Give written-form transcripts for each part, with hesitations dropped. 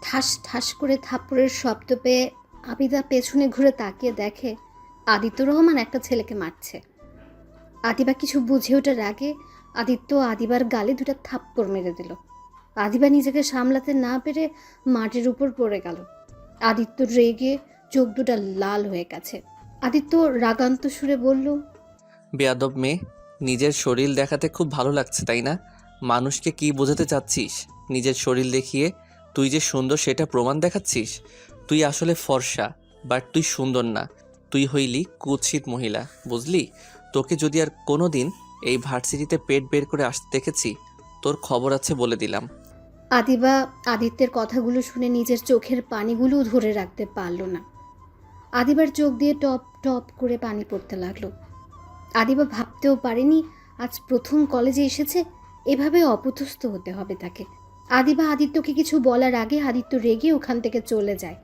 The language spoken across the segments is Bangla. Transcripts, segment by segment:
ঠাস ঠাস করে থাপ্পড়ের শব্দ পেয়ে আবিদা পেছনে ঘুরে তাকিয়ে দেখে আদিত্য রহমান একটা ছেলেকে মারছে। আদিবা কিছু বুঝে ওঠার আগে আদিত্য আদিবার গালে দুটো থাপ্পড় মেরে দিল। আদিবা নিজেকে সামলাতে না পেরে মাটির উপর পড়ে গেল। আদিত্য রেগে চোখ দুটা লাল হয়ে গেছে। আদিত্য রাগান্ত সুরে বলল, বেয়াদব মেয়ে, নিজের শরীর দেখাতে খুব ভালো লাগছে তাই না? মানুষকে কি বোঝাতে চাচ্ছিস? নিজের শরীর দেখিয়ে তুই যে সুন্দর সেটা প্রমাণ দেখাচ্ছিস? তুই আসলে ফর্সা, বাট তুই সুন্দর না। তুই হইলি কুৎসিত মহিলা, বুঝলি? তোকে যদি আর কোনো দিন এই ভার্সিটিতে পেট বের করে আসতে দেখেছি, তোর খবর আছে বলে দিলাম। আদিবা আদিত্যের কথাগুলো শুনে নিজের চোখের পানিগুলো ধরে রাখতে পারল না। আদিবার চোখ দিয়ে টপ টপ করে পানি পড়তে লাগলো। আদিবা ভাবতেও পারেনি আজ প্রথম কলেজে এসেছে, এভাবে অপদস্থ হতে হবে তাকে। আদিবা আদিত্যকে কিছু বলার আগে আদিত্য রেগে ওখান থেকে চলে যায়।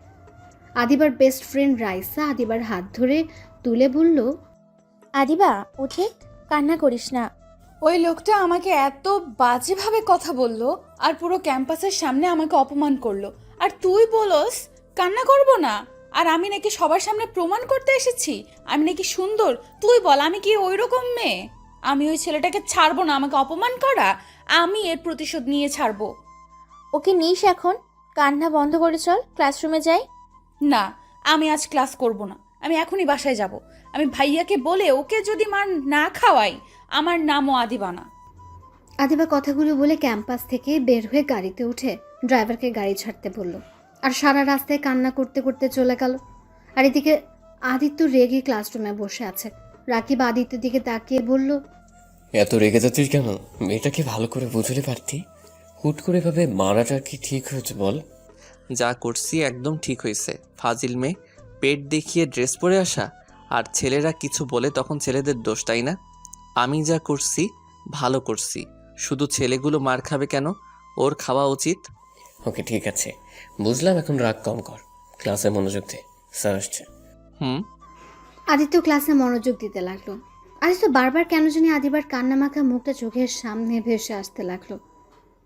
আদিবার বেস্ট ফ্রেন্ড রাইসা আদিবার হাত ধরে তুলে বলল, আদিবা উঠে কান্না করিস না। ওই লোকটা আমাকে এত বাজেভাবে কথা বললো আর পুরো ক্যাম্পাসের সামনে আমাকে অপমান করলো, আর তুই বলস কান্না করব না? আর আমি নাকি সবার সামনে প্রমাণ করতে এসেছি আমি নাকি সুন্দর? তুই বল, আমি কি ওই রকম মেয়ে? আমি ওই ছেলেটাকে ছাড়বো না, আমাকে অপমান করা, আমি এর প্রতিশোধ নিয়ে ছাড়বো। ওকে নিস এখন, কান্না বন্ধ করে চল ক্লাসরুমে যাই। না, আমি আজ ক্লাস করব না, আমি এখনই বাসায় যাব। আমি ভাইয়াকে বলে ওকে যদি মার না খাওয়াই, আমার নামও আদিবা না। আদিবা কথাগুলো বলে ক্যাম্পাস থেকে বের হয়ে গাড়িতে উঠে ড্রাইভারকে গাড়ি ছাড়তে বলল, আর সারা রাস্তায় কান্না করতে করতে চলে গেল। আর এদিকে আদিত্য রেগে ক্লাসরুমে বসে আছে। রাকিব আদিত্যের দিকে তাকিয়ে বলল, এত রেগে যাচ্ছিস কেন? মেয়েটাকে ভালো করে বুঝলে পারতি। হুট করে ভাবে মারাটা কি ঠিক হয়েছে বল? যা করছি একদম ঠিক হয়েছে। ফাজিল মেয়ে, পেট দেখিয়ে ড্রেস পরে আসা, আর ছেলেরা কিছু বলে তখন ছেলেদের দোষ, তাই না? আমি যা করছি ভালো করছি, শুধু ছেলেগুলো মার খাবে কেন? ওর খাওয়া উচিত। ওকে ঠিক আছে, বুঝলাম, এখন রাগ কম কর, ক্লাসে মনোযোগ দে, স্যার আসছে। হুম। আদিত্য ক্লাসে মনোযোগ দিতে লাগলো। আদিত্য বারবার কেন জানি আদিবার কান্নামাখা মুখটা চোখের সামনে ভেসে আসতে লাগলো।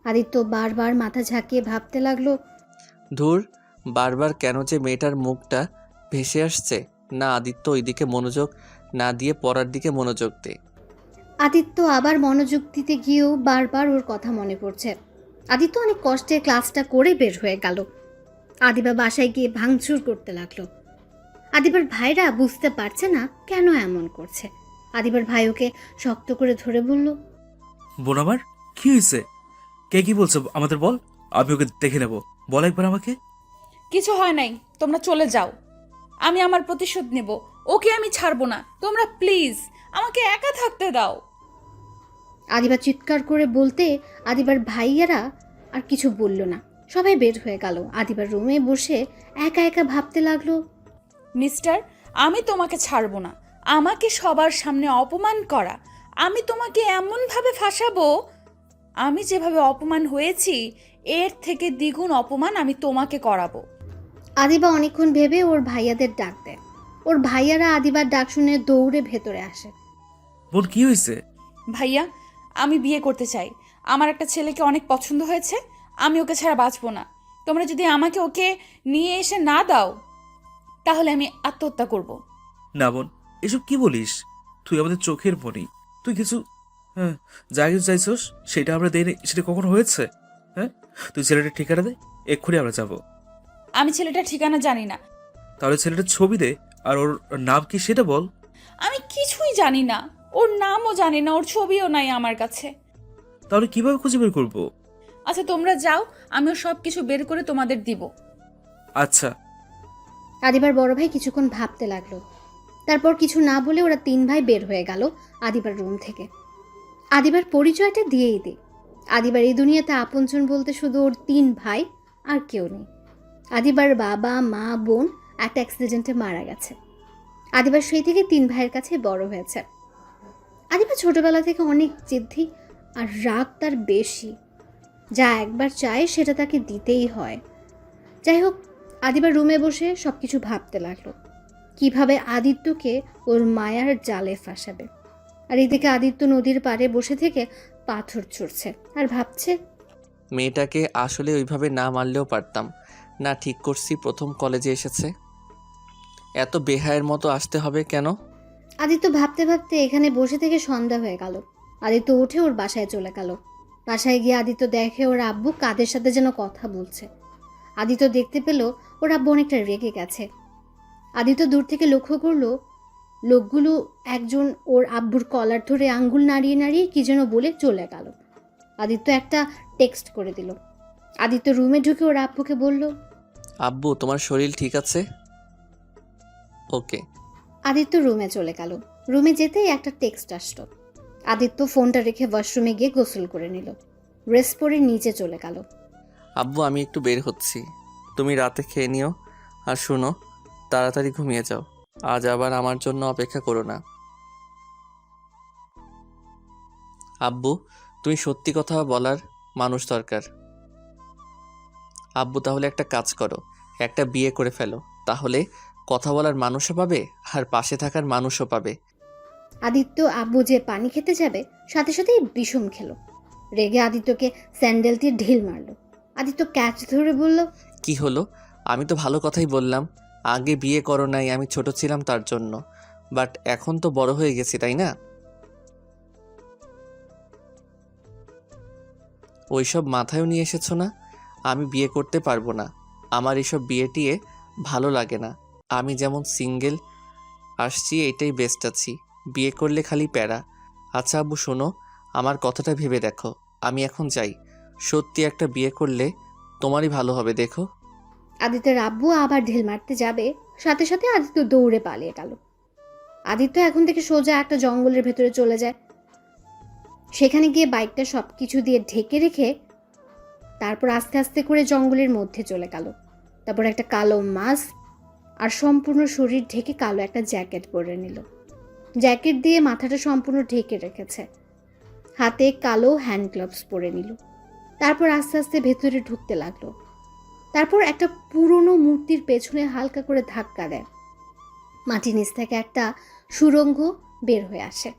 আদিত্য বারবার মাথা ঝাঁকিয়ে ভাবতে লাগলো, ধুর, বারবার কেন যে মেয়েটার মুখটা ভেসে আসছে। না, আদিত্য ওইদিকে মনোযোগ না দিয়ে পড়ার দিকে মনোযোগ দে। আদিত্য আবার মনোযোগ দিতে গিয়েও বারবার ওর কথা মনে পড়ছে। আদিত্য অনেক কষ্টে ক্লাসটা করে বের হয়ে গেল। আদিবা বাসায় গিয়ে ভাঙচুর করতে লাগলো। আদিবার ভাইরা বুঝতে পারছে না কেন এমন করছে। আদিবার ভাই ওকে শক্ত করে ধরে বলল, বোন আমার, কি হয়েছে? কে কি বলছে আমাদের বল, আমি ওকে দেখে নেব। বল একবার আমাকে। কিছু হয় নাই, তোমরা চলে যাও, আমি আমার প্রতিশোধ নেব। ওকে আমি ছাড়বো না, তোমরা প্লিজ আমাকে একা থাকতে দাও। আদিবা চিৎকার করে বলতে আদিবার ভাইয়ারা আর কিছু বলল না। সবাই বের হয়ে গেল। আদিবার রুমে বসে একা একা ভাবতে লাগলো, মিস্টার, আমি তোমাকে ছাড়বো না। আমাকে সবার সামনে অপমান করা, আমি তোমাকে এমনভাবে ফাঁসাবো, আমি যেভাবে অপমান হয়েছি এর থেকে দ্বিগুণ অপমান আমি তোমাকে করাবো। আদিবা অনেকক্ষণ ভেবে ওর ভাইয়াদের ডাক দেয়। ওর ভাইয়ারা আদিবার ডাক শুনে দৌড়ে ভেতরে আসে। বোন কি হয়েছে? ভাইয়া, আমি বিয়ে করতে চাই। আমার একটা ছেলেকে অনেক পছন্দ হয়েছে, আমি ওকে ছাড়া বাঁচবো না। তোমরা যদি আমাকে ওকে নিয়ে এসে না দাও তাহলে আমি আত্মহত্যা করব। না বোন, এসব কি বলিস? তুই আমাদের চোখের মনি, তুই কিছু হ্যাঁ যা কিছু চাইছস সেটা আমরা দেই, সেটা কখনো হয়েছে? হ্যাঁ, তুই ছেলেটার ঠিকানা দে, এক্ষুনি আমরা যাব। আমি ছেলেটার ঠিকানা জানি না। তাহলে ছেলেটার ছবি দে, আর ওর নাম কি সেটা বল। আমি কিছুই জানি না, ওর নামও জানি না, ওর ছবিও নাই আমার কাছে। তাহলে কিভাবে খুঁজে বের করবো? আচ্ছা তোমরা যাও, আমিও সব কিছু বের করে তোমাদের দিব। আচ্ছা। আদিবার বড় ভাই কিছুক্ষণ ভাবতে লাগলো। তারপর কিছু না বলে ওরা তিন ভাই বের হয়ে গেল আদিবার রুম থেকে। আদিবার পরিচয়টা দিয়েই দে। আদিবার এই দুনিয়াতে আপনজন বলতে শুধু ওর তিন ভাই, আর কেউ নেই। আদিবার বাবা মা বোন একটা অ্যাক্সিডেন্টে মারা গেছে। আদিবার সেই থেকে তিন ভাইয়ের কাছে বড় হয়েছে। আদিবা ছোটবেলা থেকে অনেক জেদ্দি আর রাগ তার বেশি। যা একবার চায় সেটা তাকে দিতেই হয়। যাই হোক, আদিবার রুমে বসে সব কিছু ভাবতে লাগলো, কিভাবে আদিত্যকে ওর মায়ার জালে ফাঁসাবে। আর এদিকে আদিত্য নদীর পাড়ে বসে থেকে পাথর ছুঁড়ছে আর ভাবছে, মেয়েটাকে আসলে ওইভাবে না মারলেও পারতাম, না ঠিক করছি, প্রথম কলেজে এসেছে। এত বেহায়ের মতো আসতে হবে কেন? আদিত্য ভাবতে ভাবতে এখানে বসে থেকে সন্ধ্যা হয়ে গেল। আদিত্য উঠে ওর বাসায় চলে গেল। বাসায় গিয়ে আদিত্য দেখে ওর আব্বু কাদের সাথে যেন কথা বলছে। আদিত্য দেখতে পেল ওর আব্বু অনেকটা রেগে গেছে। আদিত্য দূর থেকে লক্ষ্য করলো লোকগুলো একজন ওর আব্বুর কলার ধরে আঙ্গুল নাড়িয়ে নাড়িয়ে কি যেন বলে চলে গেল। আদিত্য একটা টেক্সট করে দিল। আদিত্য রুমে ঢুকে ওর আব্বুকে বলল, আব্বু, তোমার শরীর ঠিক আছে? ওকে। আদিত্য রুমে চলে গেল। রুমে যেতেই একটা টেক্সট আসলো। আদিত্য ফোনটা রেখে ওয়াশরুমে গিয়ে গোসল করে নিল। ড্রেস পরে নিচে চলে গেল। আব্বু, আমি একটু বের হচ্ছি, তুমি রাতে খেয়ে নিও। আর শুনো, তাড়াতাড়ি ঘুমিয়ে যাও, আজ আবার আমার জন্য অপেক্ষা করো না। আব্বু, তুমি সত্যি কথা বলার মানুষ দরকার। আব্বু, তাহলে একটা কাজ করো, একটা বিয়ে করে ফেলো, তাহলে কথা বলার মানুষও পাবে আর পাশে থাকার মানুষও পাবে। আদিত্য আব্বু যে পানি খেতে যাবে সাথে সাথেই বিষম খেলো। রেগে আদিত্যকে স্যান্ডেল দিয়ে ঢিল মারলো। আদিত্য ক্যাচ ধরে বলল, কি হলো? আমি তো ভালো কথাই বললাম, আগে বিয়ে করো নাই, আমি ছোট ছিলাম তার জন্য, বাট এখন তো বড় হয়ে গেছি, তাই না? ওইসব মাথায়ও নিয়ে এসেছো না? আমি বিয়ে করতে পারবো না, আমার এসব বিয়ে টিয়ে ভালো লাগে না। আমি যেমন সিঙ্গেল আসছি এটাই বেস্ট আছি, বিয়ে করলে খালি প্যারা। আচ্ছা আব্বু শোনো, আমার কথাটা ভেবে দেখো, আমি এখন যাই, সত্যি একটা বিয়ে করলে তোমারই ভালো হবে, দেখো। আদিত্যের আব্বু আবার ঢিল মারতে যাবে, সাথে সাথে আদিত্য দৌড়ে পালিয়ে গেল। আদিত্য এখন থেকে সোজা একটা জঙ্গলের ভেতরে চলে যায়। সেখানে গিয়ে বাইকটা সব কিছু দিয়ে ঢেকে রেখে তারপর আস্তে আস্তে করে জঙ্গলের মধ্যে চলে গেল। তারপর একটা কালো মাস্ক আর সম্পূর্ণ শরীর ঢেকে কালো একটা জ্যাকেট পরে নিল। জ্যাকেট দিয়ে মাথাটা সম্পূর্ণ ঢেকে রেখেছে। হাতে কালো হ্যান্ড গ্লাভস পরে নিল। তারপর আস্তে আস্তে ভেতরে ঢুকতে লাগলো। তারপর একটা পুরনো মূর্তির পেছনে হালকা করে ধাক্কা দেয়। মাটির নিচ থেকে একটা সুড়ঙ্গ বের হয়ে আসে।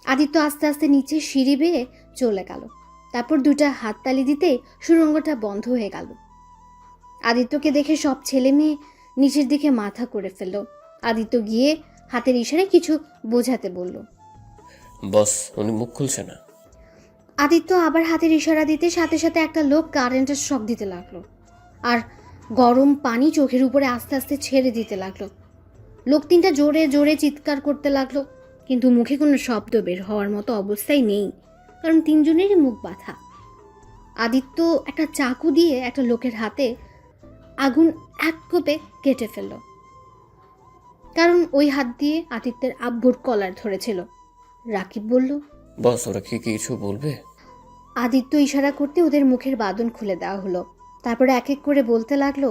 আদিত্য আস্তে আস্তে নিচে সিঁড়ি বেয়ে চলে গেল। তারপর দুটা হাততালি দিতে সুড়ঙ্গটা বন্ধ হয়ে গেল। আদিত্যকে দেখে সব ছেলে মেয়ে নিচের দিকে মাথা করে ফেলল। আদিত্য গিয়ে হাতের ইশারায় কিছু বোঝাতে বলল। বস, উনি মুখ খুলছে না। আদিত্য আবার হাতের ইশারা দিতে সাথে সাথে একটা লোক কারেন্টের শক দিতে লাগলো আর গরম পানি চোখের উপরে আস্তে আস্তে ছেড়ে দিতে লাগলো। লোক তিনটা জোরে জোরে চিৎকার করতে লাগলো, কিন্তু মুখে কোনো শব্দ বের হওয়ার মতো অবস্থায় নেই, কারণ তিনজনেরই মুখ বাঁধা। আদিত্য একটা চাকু দিয়ে একটা লোকের হাতে আগুন এক কোপে কেটে ফেলল, কারণ ওই হাত দিয়ে আদিত্যের আব্বুর কলার ধরেছিল। রাকিব বলল, বস, ওরা কি কিছু বলবে? আদিত্য ইশারা করতে ওদের মুখের বাঁধন খুলে দেওয়া হলো। তারপরে এক এক করে বলতে লাগলো,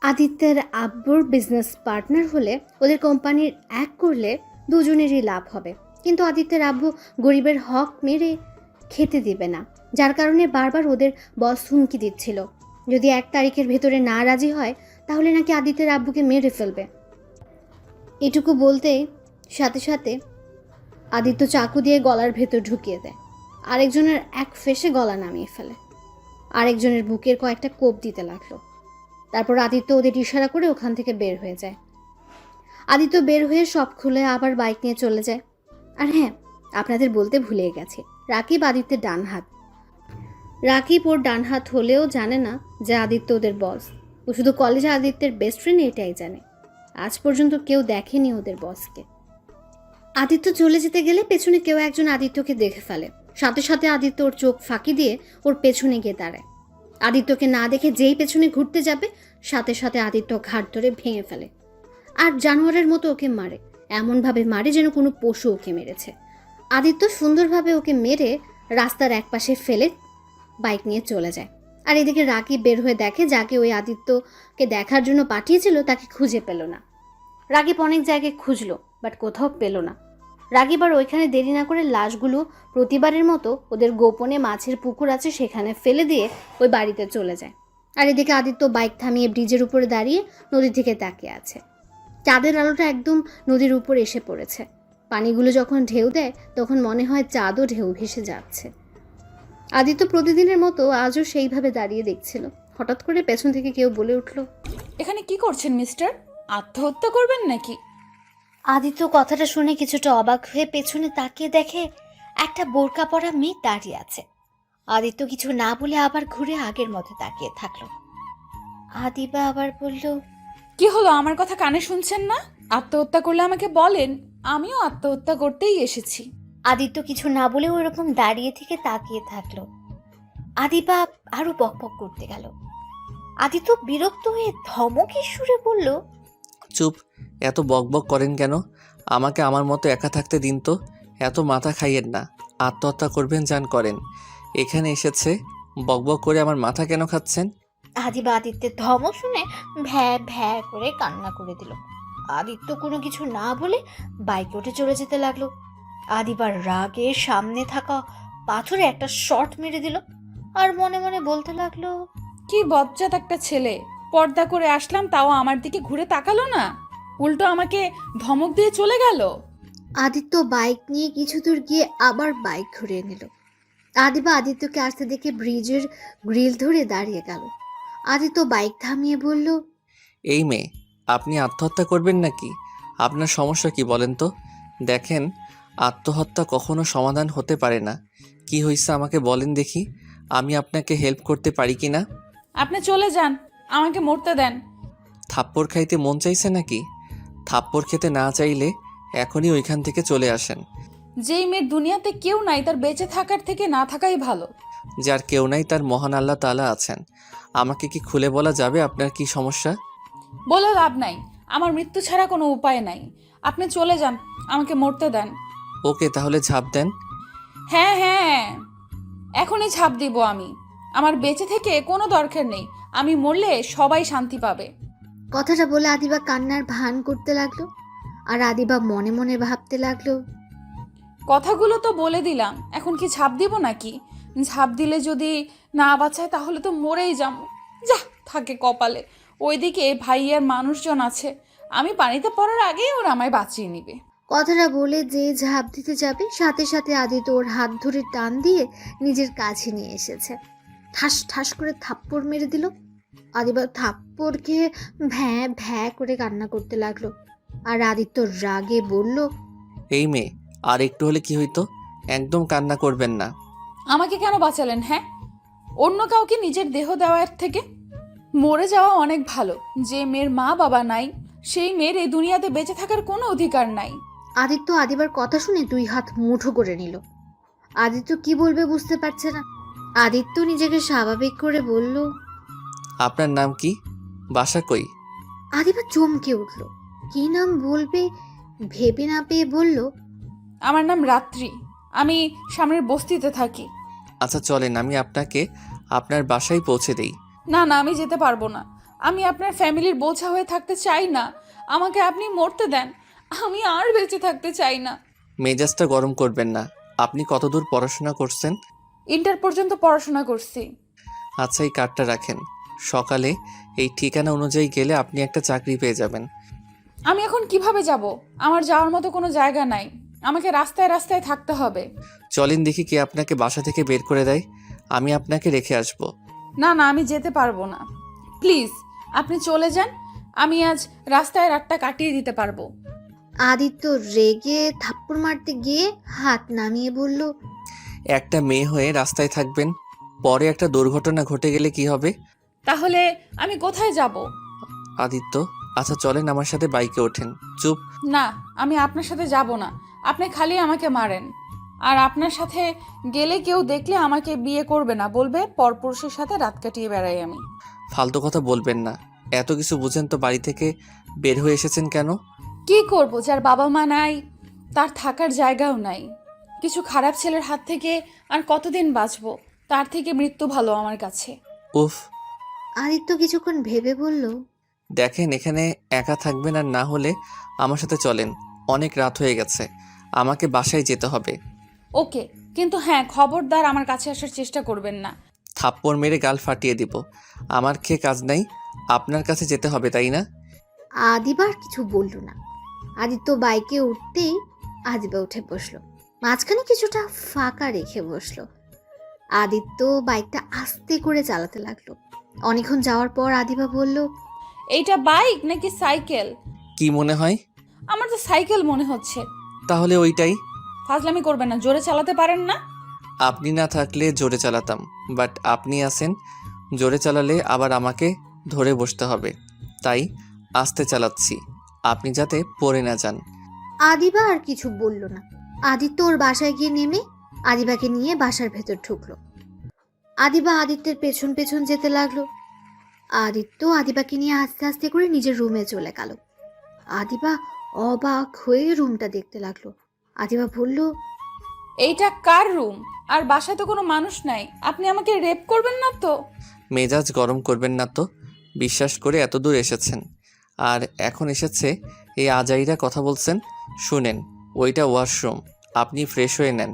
আদিত্যের আব্বুর বিজনেস পার্টনার হলে ওদের কোম্পানির এক করলে দুজনেরই লাভ হবে, কিন্তু আদিত্যের আব্বু গরিবের হক মেরে খেতে দিবে না, যার কারণে বারবার ওদের বস হুমকি দিচ্ছিল যদি 1 তারিখের ভেতরে না রাজি হয় তাহলে নাকি আদিত্যের আব্বুকে মেরে ফেলবে। এটুকু বলতে সাথে সাথে আদিত্য চাকু দিয়ে গলার ভেতর ঢুকিয়ে দেয়। আরেকজনের এক ফেসে গলা নামিয়ে ফেলে। আরেকজনের বুকের কয়েকটা কোপ দিতে লাগলো। তারপর আদিত্য ওদের ইশারা করে ওখান থেকে বের হয়ে যায়। আদিত্য বের হয়ে সব খুলে আবার বাইক নিয়ে চলে যায়। আর হ্যাঁ, আপনাদের বলতে ভুলে গেছি, রাকিব আদিত্যের ডান হাত। রাকিব ওর ডান হাত হলেও জানে না যে আদিত্য ওদের বস। ও শুধু কলেজে আদিত্যের বেস্ট ফ্রেন্ড এটাই জানে। আজ পর্যন্ত কেউ দেখেনি ওদের বসকে। আদিত্য চলে যেতে গেলে পেছনে কেউ একজন আদিত্যকে দেখে ফেলে। সাথে সাথে আদিত্য ওর চোখ ফাঁকি দিয়ে ওর পেছনে গিয়ে দাঁড়ায়। আদিত্যকে না দেখে যেই পেছনে ঘুরতে যাবে সাথে সাথে আদিত্য ঘাট ধরে ভেঙে ফেলে আর জানোয়ারের মতো ওকে মারে, এমনভাবে মারে যেন কোনো পশু ওকে মেরেছে। আদিত্য সুন্দরভাবে ওকে মেরে রাস্তার একপাশে ফেলে বাইক নিয়ে চলে যায়। আর এদিকে রাকিব বের হয়ে দেখে যাকে ওই আদিত্যকে দেখার জন্য পাঠিয়েছিল তাকে খুঁজে পেল না। রাকিব অনেক জায়গায় খুঁজলো, বাট কোথাও পেল না। রাকিব আর ওইখানে দেরি না করে লাশগুলো প্রতিবারের মতো ওদের গোপনে মাছের পুকুর আছে সেখানে ফেলে দিয়ে ওই বাড়িতে চলে যায়। আর এদিকে আদিত্য বাইক থামিয়ে ব্রিজের উপরে দাঁড়িয়ে নদীর দিকে তাকিয়ে আছে। চাঁদের আলোটা একদম নদীর উপর এসে পড়েছে। পানিগুলো যখন ঢেউ দেয় তখন মনে হয় চাঁদও ঢেউ ভেসে যাচ্ছে। আদিত্য প্রতিদিনের মতো আজও সেইভাবে দাঁড়িয়ে দেখছিল। হঠাৎ করে পেছন থেকে কেউ বলে উঠল, এখানে কি করছেন মিস্টার? আত্মহত্যা করবেন নাকি? আদিত্য কথাটা শুনে কিছুটা অবাক হয়ে পেছনে তাকিয়ে দেখে একটা বোরকা পরা মেয়ে দাঁড়িয়ে আছে। আদিত্য কিছু না বলে আবার ঘুরে আগের মতো তাকিয়ে থাকলো। আদিবা আবার বলল, কি হলো, আমার কথা কানে শুনছেন না? আত্মহত্যা করলে আমাকে বলেন, আমিও আত্মহত্যা করতেই এসেছি। আদিত্য কিছু না বলে ওইরকম দাঁড়িয়ে থেকে তাকিয়ে থাকলো। আদিবা আরো বকবক করতে গেল। আদিত্য বিরক্ত হয়ে ধমকের সুরে বলল, চুপ, এত বকবক করেন কেন? আমাকে আমার মতো একা থাকতে দিন তো। এত মাথা খাইয়েন না। আত্মহত্যা করবেন যান করেন, এখানে এসেছে বকবক করে আমার মাথা কেন খাচ্ছেন? আদিবা আদিত্যের ধমক শুনে ভ্যা ভ্যা করে কান্না করে দিল। আদিত্য কোনো কিছু না বলে বাইকে উঠে চলে যেতে লাগলো। আদিবার রাগে সামনে থাকা পাথরে একটা শট মেরে দিল আর মনে মনে বলতে লাগলো, কি বজ্জাত একটা ছেলে, পর্দা করে আসলাম তাও আমার দিকে ঘুরে তাকালো না, উল্টো আমাকে ধমক দিয়ে চলে গেল। আদিত্য বাইক নিয়ে কিছু দূর গিয়ে আবার বাইক ঘুরিয়ে নিল। আদিবা আদিত্যকে আসতে দেখে ব্রিজের গ্রিল ধরে দাঁড়িয়ে গেল। আদিত্য বাইক থামিয়ে বলল, এই মেয়ে, আপনি আত্মহত্যা করবেন নাকি? আপনার সমস্যা কি বলেন তো? দেখেন, আত্মহত্যা কখনো সমাধান হতে পারে না। কি হয়েছে আমাকে বলেন দেখি, আমি আপনাকে হেল্প করতে পারি কি না? আপনি চলে যান, আমাকে মরতে দেন। থাপ্পড় খাইতে মন চাইছে নাকি? থাপ্পড় খেতে না চাইলে এখনই ওইখান থেকে চলে আসেন। যেই মেয়ের দুনিয়াতে কেউ নাই তার বেঁচে থাকার থেকে না থাকাই ভালো। যার কেউ নাই তার মহান আল্লাহ তাআলা আছেন। আমাকে কি খুলে বলা যাবে আপনার কি সমস্যা? বলে লাভ নাই, আমার মৃত্যু ছাড়া কোনো উপায় নাই। আপনি চলে যান, আমাকে মরতে দেন। ওকে, তাহলে ঝাঁপ দেন। হ্যাঁ হ্যাঁ, এখনই ছাপ দিব আমি। আমার বেঁচে থেকে কোনো দরকার নেই, আমি মরলে সবাই শান্তি পাবে। কথাটা বলে আদিবা কান্নার ভান করতে লাগলো। আর আদিবা মনে মনে ভাবতে লাগলো, কথাগুলো তো বলে দিলাম, এখন কি ছাপ দিব নাকি? ছাপ দিলে যদি না বাঁচায় তাহলে তো মরেই যাবো। যা থাকে কপালে, ওইদিকে ভাইয়ার মানুষজন আছে, আমি পানিতে পড়ার আগেই ওরা আমায় বাঁচিয়ে নিবে। কথাটা বলে যে ঝাঁপ দিতে যাবে সাথে সাথে আদিত্য ওর হাত ধরে টান দিয়ে নিজের কাছে নিয়ে এসেছে। ঠাস ঠাস করে থাপ্পড় মেরে দিল। আদিবা থাপ্পড় খেয়ে ভ্যাঁ ভ্যাঁ করে কান্না করতে লাগলো। আর আদিত্য রাগে বলল, এই মেয়ে, আর একটু হলে কি হইতো? একদম কান্না করবেন না। আমাকে কেন বাঁচালেন? হ্যাঁ, অন্য কাউকে নিজের দেহ দেওয়ার থেকে মরে যাওয়া অনেক ভালো। যে মেয়ের মা বাবা নাই সেই মেয়ের এই দুনিয়াতে বেঁচে থাকার কোনো অধিকার নাই। আদিত্য আদিবার কথা শুনে 2 হাত মুঠো করে নিল। আদিত্য কি বলবে বুঝতে পারছে না। আদিত্য নিজেকে স্বাভাবিক করে বলল, আপনার নাম কি? বাসা কই? আদিবা চমকে উঠল। কি নাম বলবে ভেবে না পেয়ে বলল, আমার নাম রাত্রি, আমি সামনের বস্তিতে থাকি। আচ্ছা চলেন, আমি আপনাকে আপনার বাসায় পৌঁছে দেই। না না, আমি যেতে পারবো না। আমি আপনার ফ্যামিলির বোঝা হয়ে থাকতে চাই না, আমাকে আপনি মরতে দেন। আমি আর বেঁচে থাকতে চাই না। মেজাজটা গরম করবেন না। আপনি কতদূর পড়াশোনা করছেন? ইন্টার পর্যন্ত পড়াশোনা করছি। আচ্ছা, এই কার্ডটা রাখেন। সকালে এই ঠিকানা অনুযায়ী গেলে আপনি একটা চাকরি পেয়ে যাবেন। আমি এখন কিভাবে যাব? আমার যাওয়ার মতো কোনো জায়গা নাই, আমাকে রাস্তায় রাস্তায় থাকতে হবে। চলেন দেখি কে আপনাকে বাসা থেকে বের করে দেয়। আমি আপনাকে রেখে আসব। না না, আমি যেতে পারবো না, প্লিজ আপনি চলে যান। আমি আজ রাস্তায় রাতটা কাটিয়ে দিতে পারবো। আদিত্য রেগে থাপ্পড় মারতে গিয়ে হাত নামিয়ে বলল, একটা মেয়ে হয়ে রাস্তায় থাকবেন, পরে একটা দুর্ঘটনা ঘটে গেলে কি হবে? তাহলে আমি কোথায় যাব? আদিত্য, আচ্ছা চলেন আমার সাথে বাইকে ওঠেন। চুপ। না, আমি আপনার সাথে যাব না। আপনি খালি আমাকে মারেন। আর আপনার সাথে গেলে কেউ দেখলে আমাকে বিয়ে করবে না, বলবে পরপুরুষের সাথে রাত কাটিয়ে বেড়াই আমি। ফালতু কথা বলবেন না। এত কিছু বুঝেন তো বাড়ি থেকে বের হয়ে এসেছেন কেন? কি করব, যার বাবা মা নাই, তার থাকার জায়গাও নাই। কিছু খারাপ ছেলের হাত থেকে আর কতদিন বাঁচবো? তার থেকে মৃত্যু ভালো আমার কাছে। উফ। আদিত্য কিছুক্ষণ ভেবে বলল, দেখেন, এখানে একা থাকবেন আর না হলে আমার সাথে চলেন। অনেক রাত হয়ে গেছে, আমাকে বাসায় যেতে হবে। ওকে, কিন্তু হ্যাঁ, খবরদার আমার কাছে আসার চেষ্টা করবেন না। থাপ্পড় মেরে গাল ফাটিয়ে দিব। আমার খেয়ে কাজ নাই, আপনার কাছে যেতে হবে তাই না? আদিবার কিছু বলল না। আদিত্য বাইকে উঠতেই আদিবা উঠে বসলো, মাঝখানে কিছুটা ফাঁকা রেখে বসলো। আদিত্য বাইকটা আস্তে করে চালাতে লাগলো। অনেকক্ষণ যাওয়ার পর আদিবা বলল, এইটা বাইক নাকি সাইকেল? কি মনে হয়? আমার তো সাইকেল মনে হচ্ছে। তাহলে ওইটাই। ফাজলামি করবেন না, জোরে চালাতে পারেন না? আপনি না থাকলে জোরে চালাতাম, বাট আপনি আছেন, জোরে চালালে আবার আমাকে ধরে বসতে হবে, তাই আস্তে চালাচ্ছি, আপনি যাতে পড়ে না যান। আদিবা আর কিছু বলল না। আদিত্য ওর বাসায় গিয়ে নেমে আদিবাকে নিয়ে বাসার ভেতর ঢুকলো। আদিবা আদিত্যের পেছন পেছন যেতে লাগলো। আদিত্য আদিবাকে নিয়ে আস্তে আস্তে করে নিজের রুমে চলে গেল। আদিবা অবাক হয়ে রুমটা দেখতে লাগলো। আদিবা বলল, এইটা কার রুম? আর বাসায় তো কোনো মানুষ নাই, আপনি আমাকে রেপ করবেন না তো? মেজাজ গরম করবেন না তো, বিশ্বাস করে এত দূর এসেছেন আর এখন এসেছে এই আজাইরা কথা বলছেন। শুনেন, ওইটা ওয়াশরুম, আপনি ফ্রেশ হয়ে নেন,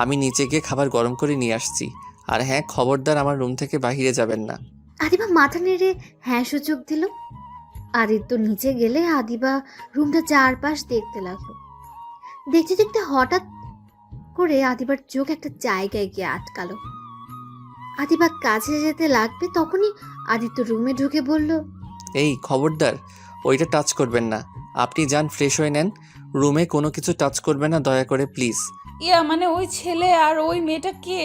আমি নিচে গিয়ে খাবার গরম করে নিয়ে আসছি। আর হ্যাঁ, খবরদার আমার রুম থেকে বাইরে যাবেন না। আদিবা মাথা নেড়ে হ্যাঁ সূচক দিল। আদিত্য নিচে গেলে আদিবা রুমটা চারপাশ দেখতে লাগলো। দেখতে দেখতে হঠাৎ করে আদিবার চোখ একটা জায়গায় গিয়ে আটকালো। আদিবা কাছে যেতে লাগবে, তখনই আদিত্য রুমে ঢুকে বলল, এই খবরদার, ওইটা টাচ করবেন না, আপনি যান ফ্রেশ হয়ে নেন, রুমে কোনো কিছু টাচ করবেন না দয়া করে প্লিজ। ইয়া মানে ওই ছেলে আর ওই মেয়েটা কে?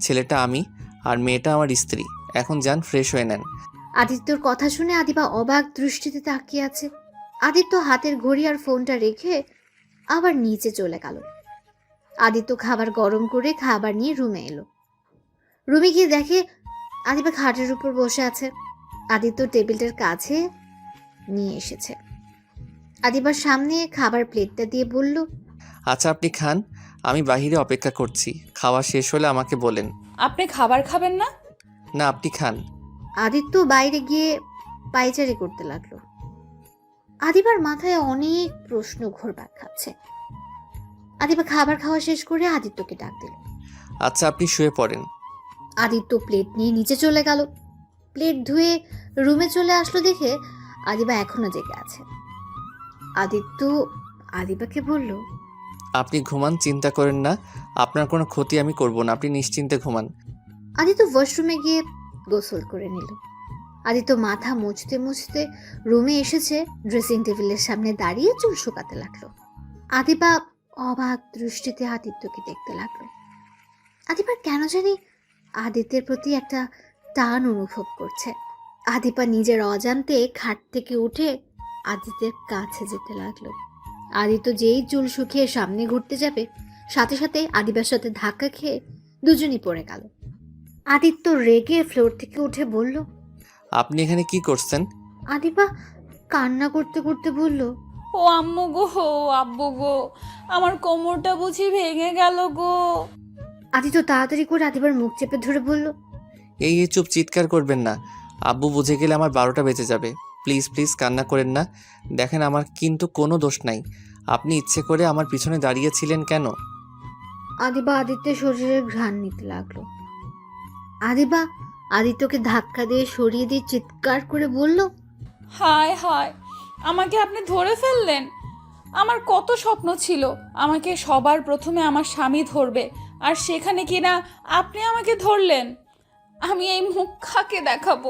ছেলেটা আমি আর মেয়েটা আমার স্ত্রী, এখন যান ফ্রেশ হয়ে নেন। আদিত্যর কথা শুনে আদিবা অবাক দৃষ্টিতে তাকিয়ে আছে। আদিত্য হাতের ঘড়ি আর ফোনটা রেখে আবার নিচে চলে গেল। আদিত্য খাবার গরম করে খাবার নিয়ে রুমে এলো। রুমে গিয়ে দেখে আদিবা খাটের উপর বসে আছে। আদিত্য টেবিলটার কাছে নিয়ে এসেছে। আদিবার সামনে খাবার প্লেটটা দিয়ে বলল, আচ্ছা আপনি খান, আমি বাহিরে অপেক্ষা করছি, খাওয়া শেষ হলে আমাকে বলেন। আপনি খাবার খাবেন না? না, আপনি খান। আদিত্য বাইরে গিয়ে পায়চারি করতে লাগলো। আদিবার মাথায় অনেক প্রশ্ন ঘুরপাক খাচ্ছে। আদিবা খাবার খাওয়া শেষ করে আদিত্যকে ডাক দিল। আচ্ছা আপনি শুয়ে পড়েন। আদিত্য প্লেট নিয়ে নিচে চলে গেল। প্লেট ধুয়ে রুমে চলে আসলো দেখে আদিবা এখনো জেগে আছে। আদিত্য আদিবাকে বলল, আপনি ঘুমান, চিন্তা করেন না, আপনার কোনো ক্ষতি আমি করব না, আপনি নিশ্চিন্তে ঘুমান। আদিত্য ওয়াশরুমে গিয়ে গোসল করে নিল। আদিত্য মাথা মুছতে মুছতে রুমে এসেছে, ড্রেসিং টেবিলের সামনে দাঁড়িয়ে চুল শুকাতে লাগলো। আদিবা অবাক দৃষ্টিতে আদিত্যকে দেখতে লাগলো। আদিবার কেন জানি আদিত্যের প্রতি একটা টান অনুভব করছে। আদিবা নিজের অজান্তে খাট থেকে উঠে আদিত্যের কাছে যেতে লাগলো। আদিত্য যেই চুল শুকিয়ে সামনে ঘুরতে যাবে, সাথে সাথে আদিবার সাথে ধাক্কা খেয়ে দুজনই পড়ে গেল। আদিত্য রেগে ফ্লোর থেকে উঠে বলল, আপনি এখানে কি করছেন? আদিবা কান্না করতে করতে বলল, ও আম্মু গো, আব্বু গো, আমার কোমরটা বুঝি ভেঙে গেল গো। আদিত্য তাড়াতাড়ি করে আদিবার মুখ চেপে ধরে বলল, এই চুপ, চিৎকার করবেন না, আব্বু বুঝে গেলে আমার 12টা বেজে যাবে, প্লিজ প্লিজ কান্না করেন না, দেখেন আমার কিন্তু কোনো দোষ নাই, আপনি ইচ্ছে করে আমার পিছনে দাঁড়িয়েছিলেন কেন? আদিবা আদিত্যের শরীরের ঘ্রাণ নিতে লাগলো। আদিবা আদিত্যকে ধাক্কা দিয়ে সরিয়ে দিয়ে চিৎকার করে বলল, হায় হায়, আমাকে আপনি ধরে ফেললেন। আমার কত স্বপ্ন ছিল আমাকে সবার প্রথমে আমার স্বামী ধরবে, আর সেখানে কিনা আপনি আমাকে ধরলেন। আমি এই মুখ কাকে দেখাবো?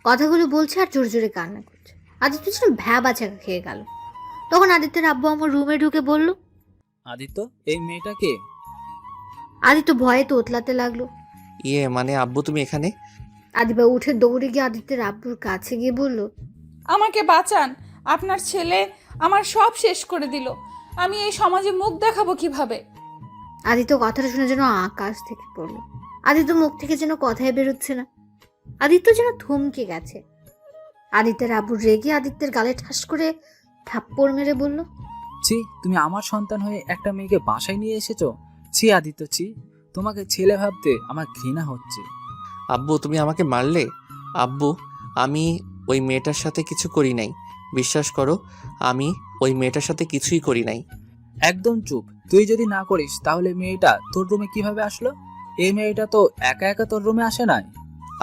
কথাগুলো বলছে আর জোরে জোরে কান্না করছে। আদিত্য যেন ভ্যাবা চাকা খেয়ে গেল। তখন আদিত্যের আব্বু আমার রুমে ঢুকে বলল, আদিত্য, এই মেয়েটা কে? আদিত্য ভয়ে তোতলাতে লাগলো। ইয়ে মানে আব্বু তুমি এখানে? আদিবা উঠে দৌড়ে গিয়ে আদিত্যের আব্বুর কাছে গিয়ে বলল, আমাকে বাঁচান, আপনার ছেলে আমার সব শেষ করে দিল। আমি এই সমাজে মুখ দেখাবো কিভাবে? আদিত্য কথাটা শুনে যেন আকাশ থেকে পড়লো। আদিত্য মুখ থেকে যেন কথাই বেরোচ্ছে না। আদিত্য যেন থমকে গেছে। আদিত্যের আব্বু রেগে আদিত্যের গালে ঠাস করে থাপ্পড় মেরে বলল, ছি, তুমি আমার সন্তান হয়ে একটা মেয়েকে বাসায় নিয়ে এসেছো? ছি আদিত্য, ছি, তোমাকে ছেলে ভাবতে আমার ঘৃণা হচ্ছে। আব্বু তুমি আমাকে মারলে? আব্বু আমি ওই মেয়েটার সাথে কিছু করি নাই, বিশ্বাস করো, আমি ওই মেয়েটার সাথে কিছুই করি নাই। একদম চুপ, তুই যদি না করিস তাহলে মেয়েটা তোর রুমে কিভাবে আসলো? এই মেয়েটা তো একা একা তোর রুমে আসে নাই।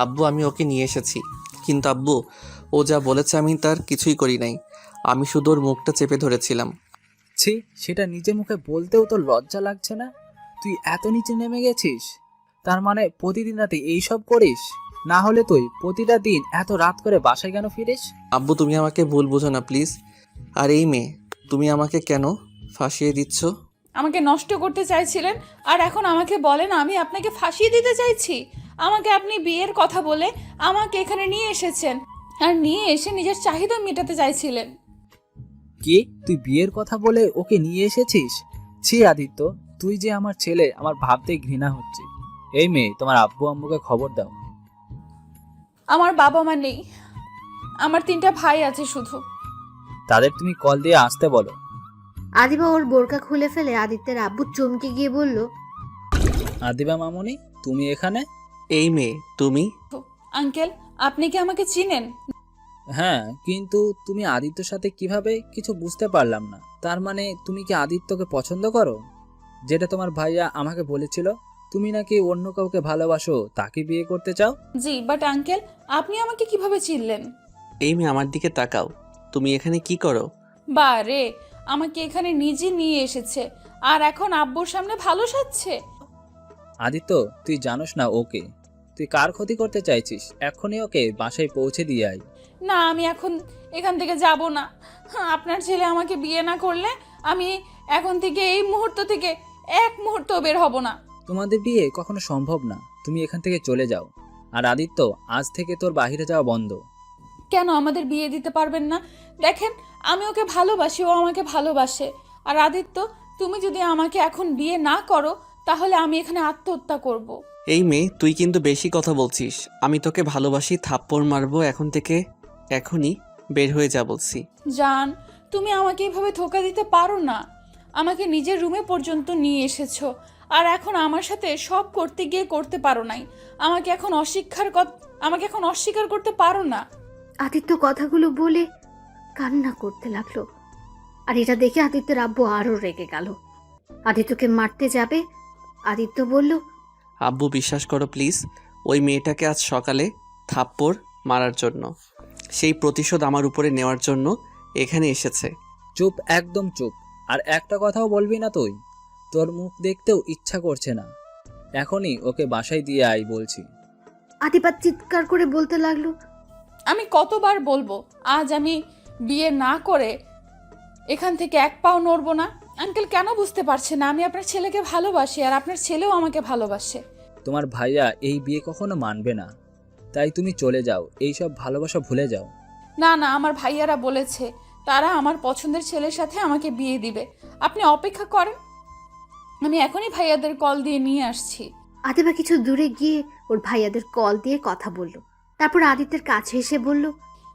আব্বু আমি ওকে নিয়ে এসেছি, কিন্তু আব্বু ও যা বলেছে আমি তার কিছুই করি নাই, আমি শুধু ওর মুখটা চেপে ধরেছিলাম। ছি, সেটা নিজে মুখে বলতেও তোর লজ্জা লাগছে না? তুই এত নিচে নেমে গেছিস? তার মানে প্রতিদিন রাতে এইসব করিস? না হলে তুই প্রতিটা দিন এত রাত করে বাসায় কেন ফিরিস? আব্বু তুমি আমাকে ভুল বোঝো না প্লিজ। আর এই মেয়ে, তুমি আমাকে কেন ফাঁসিয়ে দিচ্ছ? আমাকে নষ্ট করতে চাইছিলেন আর এখন আমাকে বলেন আমি আপনাকে ফাঁসিয়ে দিতে চাইছি? আমাকে আপনি বিয়ের কথা বলে আমাকে এখানে নিয়ে এসেছেন আর নিয়ে এসে নিজের চাহিদা মেটাতে চাইছিলেন। কি তুই বিয়ের কথা বলে ওকে নিয়ে এসেছিস? ছি আদিত্য, তুই যে আমার ছেলে আমার ভাবতেই ঘৃণা হচ্ছে। এই মেয়ে, তোমার আব্বু আম্মুকে খবর দাও। আমার বাবা মা নেই, আমার 3টা ভাই আছে শুধু। তাদের তুমি কল দিয়ে আসতে বলো। আদিবা ওর বোরকা খুলে ফেলে আদিত্যের আব্বু চমকে গিয়ে বলল, আদিবা মামুনি, তুমি এখানে? এই মেয়ে তুমি? আঙ্কেল, আপনি কি আমাকে চিনেন? হ্যাঁ, কিন্তু তুমি আদিত্যর সাথে কিভাবে কিছু বুঝতে পারলাম না। তার মানে তুমি কি আদিত্যকে পছন্দ করো? যেটা তোমার ভাইয়া আমাকে বলেছিল, তুমি নাকি অন্য কাউকে ভালোবাসো, তাকে বিয়ে করতে চাও। জি, বাট আঙ্কেল আপনি আমাকে কিভাবে চিনলেন? এই মেয়ে আমার দিকে তাকাও, তুমি এখানে কি করো? বা রে, আমাকে এখানে নিজে নিয়ে এসেছে আর এখন আব্বুর সামনে ভালো সাজছে। আদিত্য, তুই জানোস না ওকে, তুই কার ক্ষতি করতে চাইছিস? এখনই ওকে বাসায় পৌঁছে দিয়ে আয়। না, আমি এখন এখান থেকে যাব না। আপনার ছেলে আমাকে বিয়ে না করলে আমি এখন থেকে এই মুহূর্ত থেকে এক মুহূর্ত বের হব না। তোমাদের বিয়ে কখনো সম্ভব না, তুমি এখান থেকে চলে যাও। আর আদিত্য, আজ থেকে তোর বাইরে যাওয়া বন্ধ। কেন আমাদের বিয়ে দিতে পারবেন না? দেখেন, আমি ওকে ভালোবাসি, ও আমাকে ভালোবাসে। আর আদিত্য, তুমি যদি আমাকে এখন বিয়ে না করো তাহলে আমি এখানে আত্মহত্যা করব। এই মেয়ে, তুই কিন্তু বেশি কথা বলছিস। আমি তোকে ভালোবাসি, থাপ্পড় মারবো এখন থেকে। এখনই বের হয়ে যা বলছি। জান, তুমি আমাকে এভাবে ধোকা দিতে পারো না। আমাকে নিজের রুমে পর্যন্ত নিয়ে এসেছো আর এখন আমার সাথে সব করতে গিয়ে করতে পারো নাই। আমাকে এখন অস্বীকার করতে পারো না। আদিত্য কথাগুলো বলে কান্না করতে লাগলো। আর এটা দেখে আদিত্যের আব্বু আরো রেগে গেল। আদিত্যকে মারতে যাবে। আদিত্য বলল, আব্বু বিশ্বাস করো প্লিজ, ওই মেয়েটাকে আজ সকালে থাপ্পড় মারার জন্য, সেই প্রতিশোধ আমার উপরে নেওয়ার জন্য এখানে এসেছে। চুপ, একদম চুপ। আর একটা কথাও বলবি না তুই। তোর মুখ দেখতেও ইচ্ছা করছে না। এখনই ওকে বাসায় দিয়ে আয় বলছি। আদিবা চিৎকার করে বলতে লাগলো, আমি কতবার বলবো আজ আমি বিয়ে না করে এখান থেকে এক পাও নড়বো না? আঙ্কেল কেন বুঝতে পারছেন না? আমি আপনার ছেলেকে ভালোবাসি আর আপনার ছেলেও আমাকে ভালোবাসে। তোমার ভাইয়া এই বিয়ে কখনো মানবে না, তাই তুমি চলে যাও, এইসব ভালোবাসা ভুলে যাও। না না, আমার ভাইয়ারা বলেছে তারা আমার পছন্দের ছেলের সাথে আমাকে বিয়ে দিবে। আপনি অপেক্ষা করেন, আমি এখনই ভাইয়াদের কল দিয়ে নিয়ে আসছি। আদিবা কিছু দূরে গিয়ে ওর ভাইয়াদের কল দিয়ে কথা বলল। তারপর আদিত্যের কাছে এসে বলল,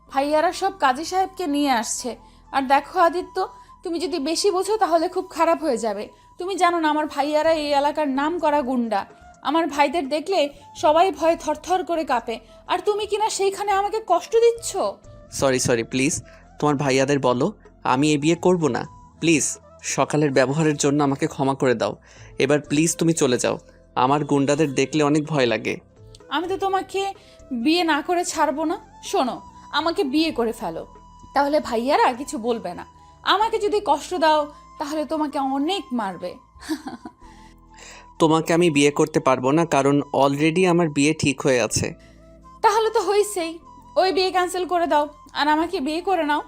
ভাইয়ারা সব কাজী সাহেবকে নিয়ে আসছে। আর দেখো আদিত্য, তুমি যদি বেশি বোঝো তাহলে খুব খারাপ হয়ে যাবে। তুমি জানো না আমার ভাইয়ারা এই এলাকার নাম করা গুন্ডা। আমার ভাইদের দেখলে সবাই ভয়ে থরথর করে কাঁপে। আর তুমি কিনা সেইখানে আমাকে কষ্ট দিচ্ছ। সরি প্লিজ, তোমার ভাইয়াদের বলো আমি এ বিয়ে করব না। প্লিজ, সকালের ব্যবহারের জন্য আমাকে ক্ষমা করে দাও। এবার প্লিজ তুমি চলে যাও, আমার গুন্ডাদের দেখলে অনেক ভয় লাগে। আমি তো তোমাকে বিয়ে না করে ছাড়বো না। শোনো, আমাকে বিয়ে করে ফেলো, তাহলে ভাইয়ারা কিছু বলবে না। আমাকে যদি কষ্ট দাও তাহলে তোমাকে অনেক মারবে। তোমাকে আমি বিয়ে করতে পারবো না, কারণ অলরেডি আমার বিয়ে ঠিক হয়ে আছে। তাহলে তো হয়েছেই, ওই বিয়ে ক্যান্সেল করে দাও আর আমাকে বিয়ে করে নাও।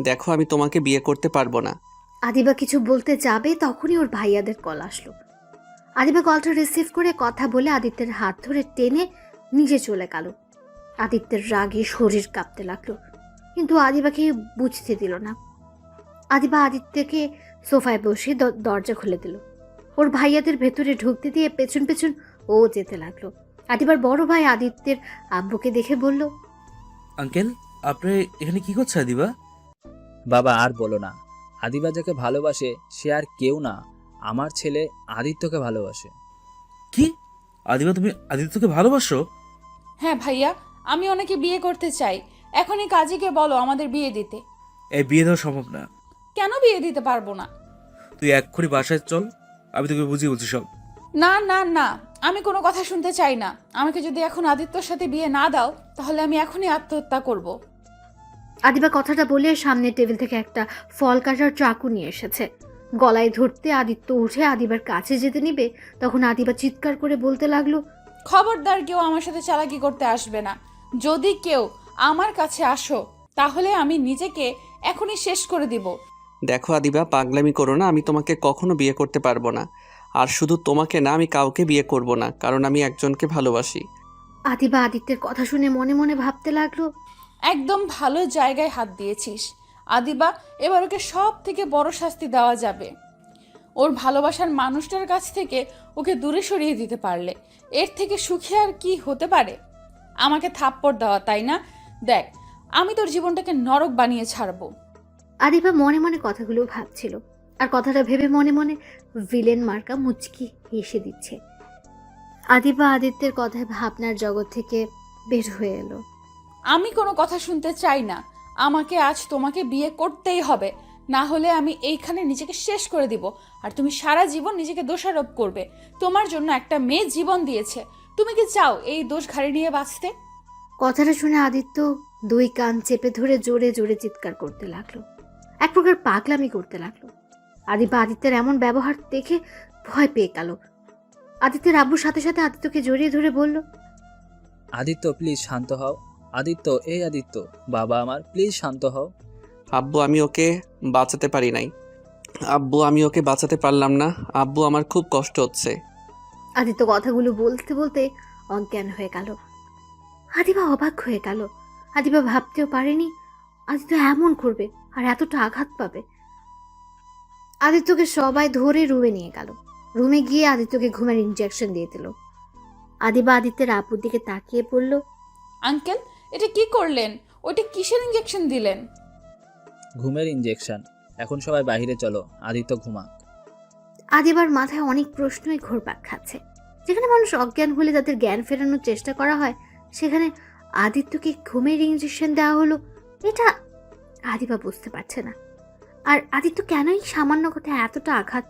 দেখো, আমি তোমাকে বিয়ে করতে পারবো না। আদিবা কিছু বলতে যাবে তখনই ওর ভাইয়াদের কল আসলো। আদিবা কলটা রিসিভ করে কথা বলে আদিত্যের হাত ধরে টেনে নিজে চলে গেল। আদিত্যের রাগে শরীর কাঁপতে লাগলো, কিন্তু আদিবাকে বুঝতে দিল না। আদিবা আদিত্যকে সোফায় বসে দরজা খুলে দিল। ওর ভাইয়াদের ভেতরে ঢুকতে দিয়ে পেছন পেছন ও যেতে লাগলো। আদিবার বড় ভাই আদিত্যের আব্বুকে দেখে বলল, আঙ্কেল, আপনি এখানে কি করছে আদিবা? বাবা, আর বলো না। আদিবা যাকে ভালোবাসে সে আর কেউ না, আমার ছেলে আদিত্যকে ভালোবাসে। কি? আদিবা, তুমি আদিত্যকে ভালোবাসো? হ্যাঁ ভাইয়া, আমি ওনাকে বিয়ে করতে চাই। এখনই কাজীকে বলো আমাদের বিয়ে দিতে। এই বিয়ে দেওয়া সম্ভব না। কেন বিয়ে দিতে পারবো না? তুই এক্ষুনি বাসায় চল, আমি তোকে বুঝিয়ে বলছি সব। না না না, আমি কোনো কথা শুনতে চাই না। আমাকে যদি এখন আদিত্যর সাথে বিয়ে না দাও তাহলে আমি এখনই আত্মহত্যা করব। আদিবা কথাটা বলে সামনের টেবিল থেকে একটা ফল কাটার চাকু নিয়ে এসেছে। গলায় ধরতে আদিত্য উঠে আদিবার কাছে যেতে নিবে, তখন আদিবা চিৎকার করে বলতে লাগলো, খবরদার কেউ আমার সাথে চালাকি করতে আসবে না। যদি কেউ আমার কাছে আসো তাহলে আমি নিজেকে এখনই শেষ করে দিব। দেখো আদিবা, পাগলামি করো না। আমি তোমাকে কখনো বিয়ে করতে পারবো না। আর শুধু তোমাকে না, আমি কাউকে বিয়ে করব না, কারণ আমি একজনকে ভালোবাসি। আদিবা আদিত্যের কথা শুনে মনে মনে ভাবতে লাগলো, একদম ভালো জায়গায় হাত দিয়েছিস আদিবা। এবার ওকে সব থেকে বড় শাস্তি দেওয়া যাবে। ওর ভালোবাসার মানুষটার কাছ থেকে ওকে দূরে সরিয়ে দিতে পারলে এর থেকে সুখী আর কি হতে পারে? আমাকে থাপ্পড় দেওয়া, তাই না? দেখ, আমি তোর জীবনটাকে নরক বানিয়ে ছাড়বো। আদিবা মনে মনে কথাগুলো ভাবছিল, আর কথাটা ভেবে মনে মনে ভিলেন মার্কা মুচকি হেসে দিচ্ছে। আদিবা আদিত্যের কথায় ভাবনার জগৎ থেকে বের হয়ে এলো। আমি কোনো কথা শুনতে চাই না। আমাকে আজ তোমাকে বিয়ে করতেই হবে, না হলে আমি এইখানে নিজেকে শেষ করে দিব। আর তুমি সারা জীবন নিজেকে দোষারোপ করবে। তোমার জন্য একটা মেয়ে জীবন দিয়েছে, তুমি কি চাও এই দোষ ঘাড়ে নিয়ে বাঁচতে? কথাটা শুনে আদিত্য দুই কান চেপে ধরে জোরে জোরে চিৎকার করতে লাগলো, এক প্রকার পাগলামি করতে লাগলো। আদিবা আদিত্যের এমন ব্যবহার দেখে ভয় পেয়ে গেল। আদিত্যের আব্বুর সাথে সাথে আদিত্যকে জড়িয়ে ধরে বলল, আদিত্য প্লিজ শান্ত হও। আদিত্য, এই আদিত্য, বাবা আমার, প্লিজ শান্ত হও। আব্বু, আমি ওকে বাঁচাতে পারি নাই। আব্বু, আমি ওকে বাঁচাতে পারলাম না। আব্বু, আমার খুব কষ্ট হচ্ছে। আদিত্য কথাগুলো বলতে বলতে অজ্ঞান হয়ে গেল। আদিবা অবাক হয়ে গেল। আদিবা ভাবতেও পারেনি আদিত্য এমন করবে আর এতটা আঘাত পাবে। আদিত্যকে সবাই ধরে রুমে নিয়ে গেল। রুমে গিয়ে আদিত্যকে ঘুমের ইনজেকশন দিয়ে দিল। আদিবা আদিত্যের আপুর দিকে তাকিয়ে পড়ল, আঙ্কেল, এটা কি করলেন? ওটা কিসের ইঞ্জেকশন দিলেন? ঘুমের ইঞ্জেকশন। এখন সবাই বাইরে চলো, আদিত্য ঘুমাক। আদিবার মাথায় অনেক প্রশ্নই ঘুরপাক খাচ্ছে। যেখানে মানুষ অজ্ঞান হলে তাদের জ্ঞান ফেরানোর চেষ্টা করা হয়, সেখানে আদিত্যকে ঘুমের ইঞ্জেকশন দেওয়া হলো। এটা আদিবা বুঝতে পারছে না। আর আদিত্য কেনই সামান্য কথা এতটা আঘাত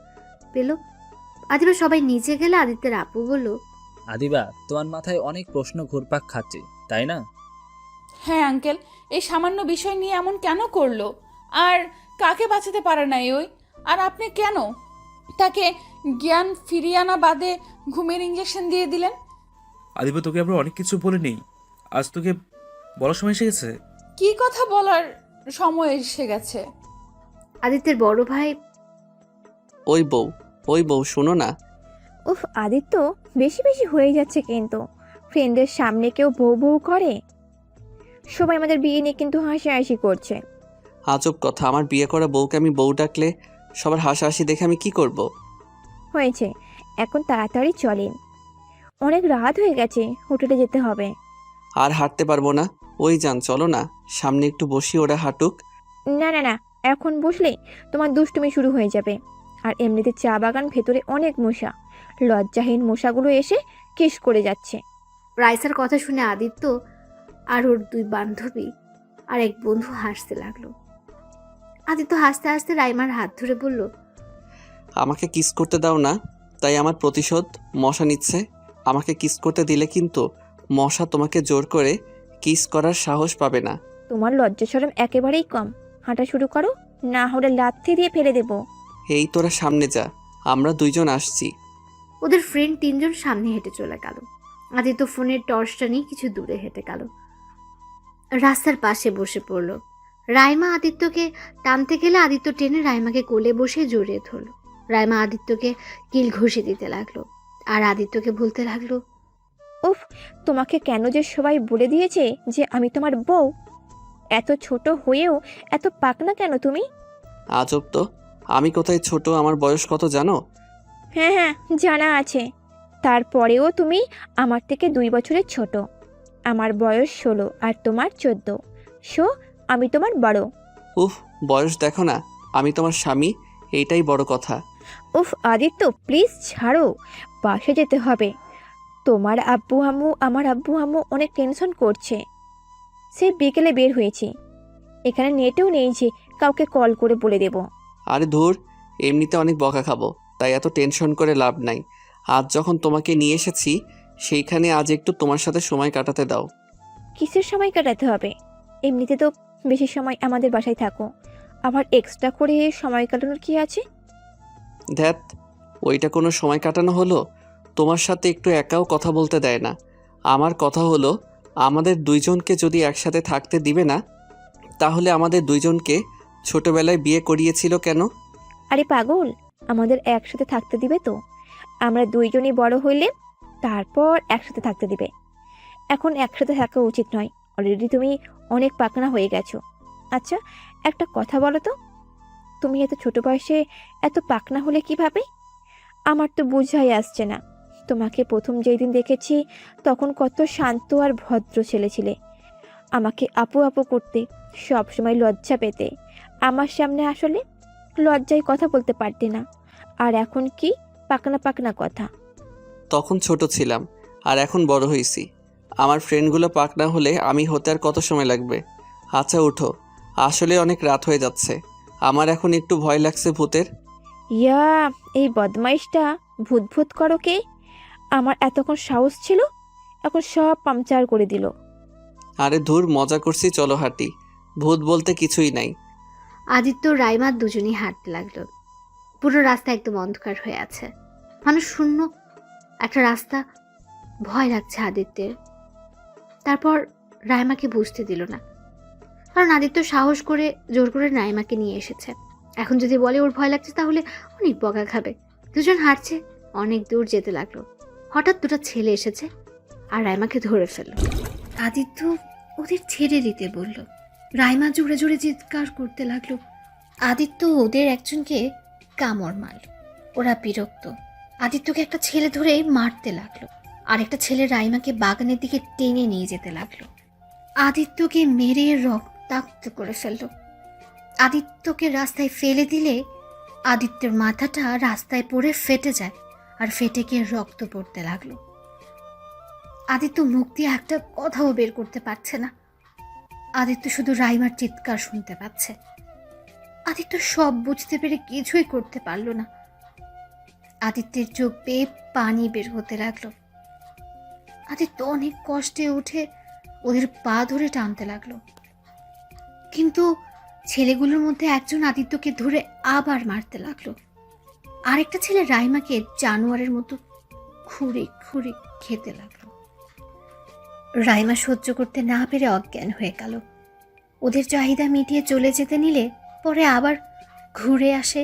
পেল? আদিবা সবাই নিচে গেলে আদিত্যের আপু বলল, আদিবা, তোমার মাথায় অনেক প্রশ্ন ঘুরপাক খাচ্ছে, তাই না? হ্যাঁ আঙ্কেল, এই সামান্য বিষয় নিয়ে এমন কেন করলো? আর কাকে বাঁচাতে পারে নাই ওই? আর আপনি কেন তাকে জ্ঞান ফিরিয়ে আনা বাদে ঘুমের ইঞ্জেকশন দিয়ে দিলেন? আদিবা, তোকে আমরা অনেক কিছু বলে নেই, আজ তোকে বলার সময় এসে গেছে। কি কথা বলার সময় এসে গেছে? আদিত্যের বড় ভাই, ওই বউ শোনো না। উফ আদিত্য, বেশি বেশি হয়ে যাচ্ছে কিন্তু। ফ্রেন্ডের সামনে কেউ বউ বউ করে? সবাই আমাদের বিয়ে নিয়ে কিন্তু হাসাহাসি করছে। আজব কথা, আমার বিয়ে করা বউকে আমি বউ ডাকলে সবার হাসাহাসি দেখে আমি কি করব? হয়েছে, এখন তাড়াতাড়ি চলেন, অনেক রাত হয়ে গেছে, হোটেলে যেতে হবে। আর হাঁটতে পারবো না। ওই যান, চলো না, সামনে একটু বসি, ওরা হাঁটুক। না না না, এখন বসলে তোমার দুষ্টুমি শুরু হয়ে যাবে। আর এমনিতে চা বাগান ভেতরে অনেক মশা, লজ্জাহীন মশাগুলো এসে কিস করে যাচ্ছে। রাইসার কথা শুনে আদিত্য আর ওর দুই বান্ধবী আর এক বন্ধু হাসতে লাগলো। আদিত্য হাসতে হাসতে রাইমার হাত ধরে বলল, আমাকে কিস করতে দাও না, তাই আমার প্রতিশোধ মশা নিচ্ছে। আমাকে কিস করতে দিলে কিন্তু মশা তোমাকে জোর করে কিস করার সাহস পাবে না। তোমার লজ্জা শরম একেবারেই কম। হাঁটা শুরু করো, না হলে লাথি দিয়ে ফেলে দেবো। এই তোরা সামনে যা, আমরা দুইজন আসছি। ওদের ফ্রেন্ড তিনজন সামনে হেঁটে চলে গেল। আদিত্য ফোনের টর্চটা নিয়ে কিছু দূরে হেঁটে গেল। রাস্তার পাশে বসে পড়ল। রাইমা আদিত্যকে টানতে গেলে আদিত্য টেনে রাইমাকে কোলে বসে জড়িয়ে ধরল। রাইমা আদিত্যকে কিল ঘষে দিতে লাগলো আর আদিত্যকে বলতে লাগলো, উফ, তোমাকে কেন যে সবাই বলে দিয়েছে যে আমি তোমার বউ? এত ছোট হয়েও এত পাকনা কেন তুমি? আজব তো, আমি কোথায় ছোট? আমার বয়স কত জানো? হ্যাঁ হ্যাঁ, জানা আছে। তারপরেও তুমি আমার থেকে 2 বছরের ছোট। আমার বয়স 16 আর তোমার 14। আমি তোমার বড়। উফ, বয়স দেখো না, আমি তোমার স্বামী, এইটাই বড় কথা। উফ আদিত্য, প্লিজ ছাড়ো, বাসে যেতে হবে। তোমার আব্বু আম্মু, আমার আব্বু আম্মু অনেক টেনশন করছে। সে বিকেলে বের হয়েছি, এখানে নেটেও নেই যে কাউকে কল করে বলে দেব। আরে ধুর, এমনিতে অনেক বকা খাবো, তাই এত টেনশন করে লাভ নাই। আজ যখন তোমাকে নিয়ে এসেছি, সেইখানে আজ একটু তোমার সাথে সময় কাটাতে দাও। কিসের সময় কাটাতে হবে? এমনিতে তো বেশি সময় আমাদের বাসায় থাকো, আবার এক্সট্রা করে সময় কাটানোর কি আছে? ধ্যাত, ওইটা কোনো সময় কাটানো হলো? তোমার সাথে একটু একাও কথা বলতে দেয় না। আমার কথা হলো, আমাদের দুইজনকে যদি একসাথে থাকতে দিবে না, তাহলে আমাদের দুইজনকে ছোটবেলায় বিয়ে করিয়েছিল কেন? আরে পাগল, আমাদের একসাথে থাকতে দিবে তো? আমরা দুইজনই বড় হইলে তারপর একসাথে থাকতে দিবে। এখন একসাথে থাকা উচিত নয়, অলরেডি তুমি অনেক পাকনা হয়ে গেছো। আচ্ছা, একটা কথা বলো তো, তুমি এত ছোট বয়সে এত পাকনা হলে কিভাবে? আমার তো বোঝাই আসছে না। তোমাকে প্রথম যেই দিন দেখেছি তখন কত শান্ত আর ভদ্র ছেলে ছিলে। আমাকে আপু আপু করতে, সব সময় লজ্জা পেতে, আমার সামনে আসলে লজ্জায় কথা বলতে পারতে না। আর এখন কি পাকনা পাকনা কথা? তখন ছোট ছিলাম, আর এখন বড় হয়েছি। আমার ফ্রেন্ডগুলো পাকনা হলে আমি হতে আর কত সময় লাগবে? আচ্ছা উঠো, আসলে অনেক রাত হয়ে যাচ্ছে। আমার এখন একটু ভয় লাগছে ভূতের। ইয়া, এই বদমাইশটা ভূত ভূত করো কে? আমার এতক্ষণ সাহস ছিল, এখন সব পাংচার করে দিল। আরে ধুর, মজা করছি, চলো হাঁটি। ভূত বলতে কিছুই নাই। আদিত্য রাইমা দুজনেই হাঁটতে লাগলো। পুরো রাস্তা একদম অন্ধকার হয়ে আছে, মানুষ শূন্য একটা রাস্তা। ভয় লাগছে আদিত্যের। তারপর রাইমাকে বুঝতে দিল না, কারণ আদিত্য সাহস করে জোর করে রাইমাকে নিয়ে এসেছে। এখন যদি বলে ওর ভয় লাগছে তাহলে অনেক বকা খাবে। দুজন হাঁটছে, অনেক দূর যেতে লাগলো। হঠাৎ দুটো ছেলে এসেছে আর রাইমাকে ধরে ফেলল। আদিত্য ওদের ছেড়ে দিতে বলল। রাইমা জোরে জোরে চিৎকার করতে লাগলো। আদিত্য ওদের একজনকে কামড় মারল। ওরা বিরক্ত। আদিত্যকে একটা ছেলে ধরে মারতে লাগলো, আর একটা ছেলে রাইমাকে বাগানের দিকে টেনে নিয়ে যেতে লাগলো। আদিত্যকে মেরে রক্তাক্ত করে ফেলল। আদিত্যকে রাস্তায় ফেলে দিলে আদিত্যের মাথাটা রাস্তায় পড়ে ফেটে যায়, আর ফেটে গিয়ে রক্ত পড়তে লাগলো। আদিত্য মুখ দিয়ে একটা কথাও বের করতে পারছে না। আদিত্য শুধু রাইমার চিৎকার শুনতে পাচ্ছে। আদিত্য সব বুঝতে পেরে কিছুই করতে পারল না। আদিত্যের চোখ বেয়ে পানি বের হতে লাগলো। আদিত্য অনেক কষ্টে উঠে ওদের পা ধরে টানতে লাগলো, কিন্তু ছেলেগুলোর মধ্যে একজন আদিত্যকে ধরে আবার মারতে লাগলো। আরেকটা ছেলে রাইমাকে জানোয়ারের মতো খুঁড়ে খুঁড়ে খেতে লাগলো। রাইমা সহ্য করতে না পেরে অজ্ঞান হয়ে গেল। ওদের চাহিদা মিটিয়ে চলে যেতে নিলে পরে আবার ঘুরে আসে।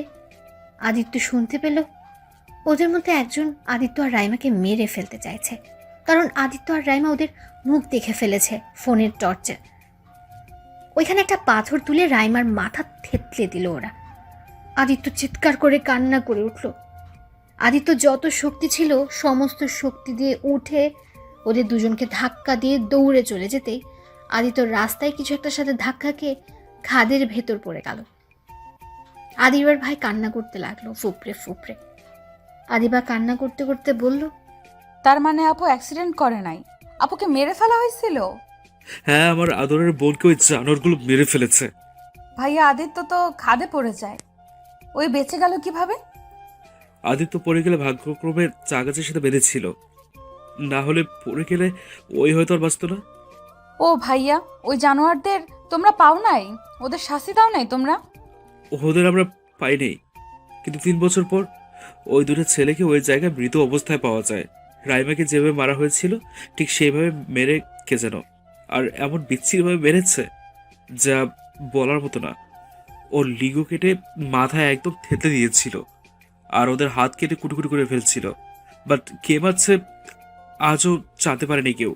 আদিত্য শুনতে পেল ওদের মধ্যে একজন আদিত্য আর রাইমাকে মেরে ফেলতে চাইছে, কারণ আদিত্য আর রাইমা ওদের মুখ দেখে ফেলেছে ফোনের টর্চে। ওইখানে একটা পাথর তুলে রাইমার মাথা থেতলে দিল ওরা। আদিত্য চিৎকার করে কান্না করে উঠল। আদিত্য যত শক্তি ছিল সমস্ত শক্তি দিয়ে উঠে ওদের দুজনকে ধাক্কা দিয়ে দৌড়ে চলে যেতেই আদিত্য রাস্তায় কিছু একটার সাথে ধাক্কা খেয়ে খাদের ভেতর পড়ে গেল। আদিবার ভাই কান্না করতে লাগলো ফুপড়ে ফুপড়ে। আদিবা কান্না করতে করতে বলল, তার মানে আপু অ্যাক্সিডেন্ট করে নাই, আপুকে মেরে ফেলা হয়েছিল? হ্যাঁ, আমার আদরের বোনকে ওই জানোয়ারগুলো মেরে ফেলেছে। ভাইয়া আদিত্য তো খাদে পড়ে যায়, ওই বেঁচে গেল কিভাবে? আদিত্য পড়ে গেলে ভাগ্যক্রমে চা গাছের সাথে বেঁধেছিল, না হলে পড়ে গেলে ওই হয়তো আর বাঁচত না। ও ভাইয়া, ওই জানোয়ারদের তোমরা পাও নাই? ওদের শাস্তি দাও নাই তোমরা? ওদের আমরা পাইনি, কিন্তু 3 বছর পর ওই দুটো ছেলেকে ওই জায়গায় মৃত অবস্থায় পাওয়া যায়। রাইমাকে যেভাবে মারা হয়েছিল ঠিক সেইভাবে মেরে কে যেন, আর এমন বিচ্ছিরিভাবে মেরেছে যা বলার মতো না। ওর লিগো কেটে মাথায় একদম থেতলে দিয়েছিল, আর ওদের হাত কেটে কুটুকুটি করে ফেলছিল। বাট কে মারছে আজও জানতে পারেনি কেউ।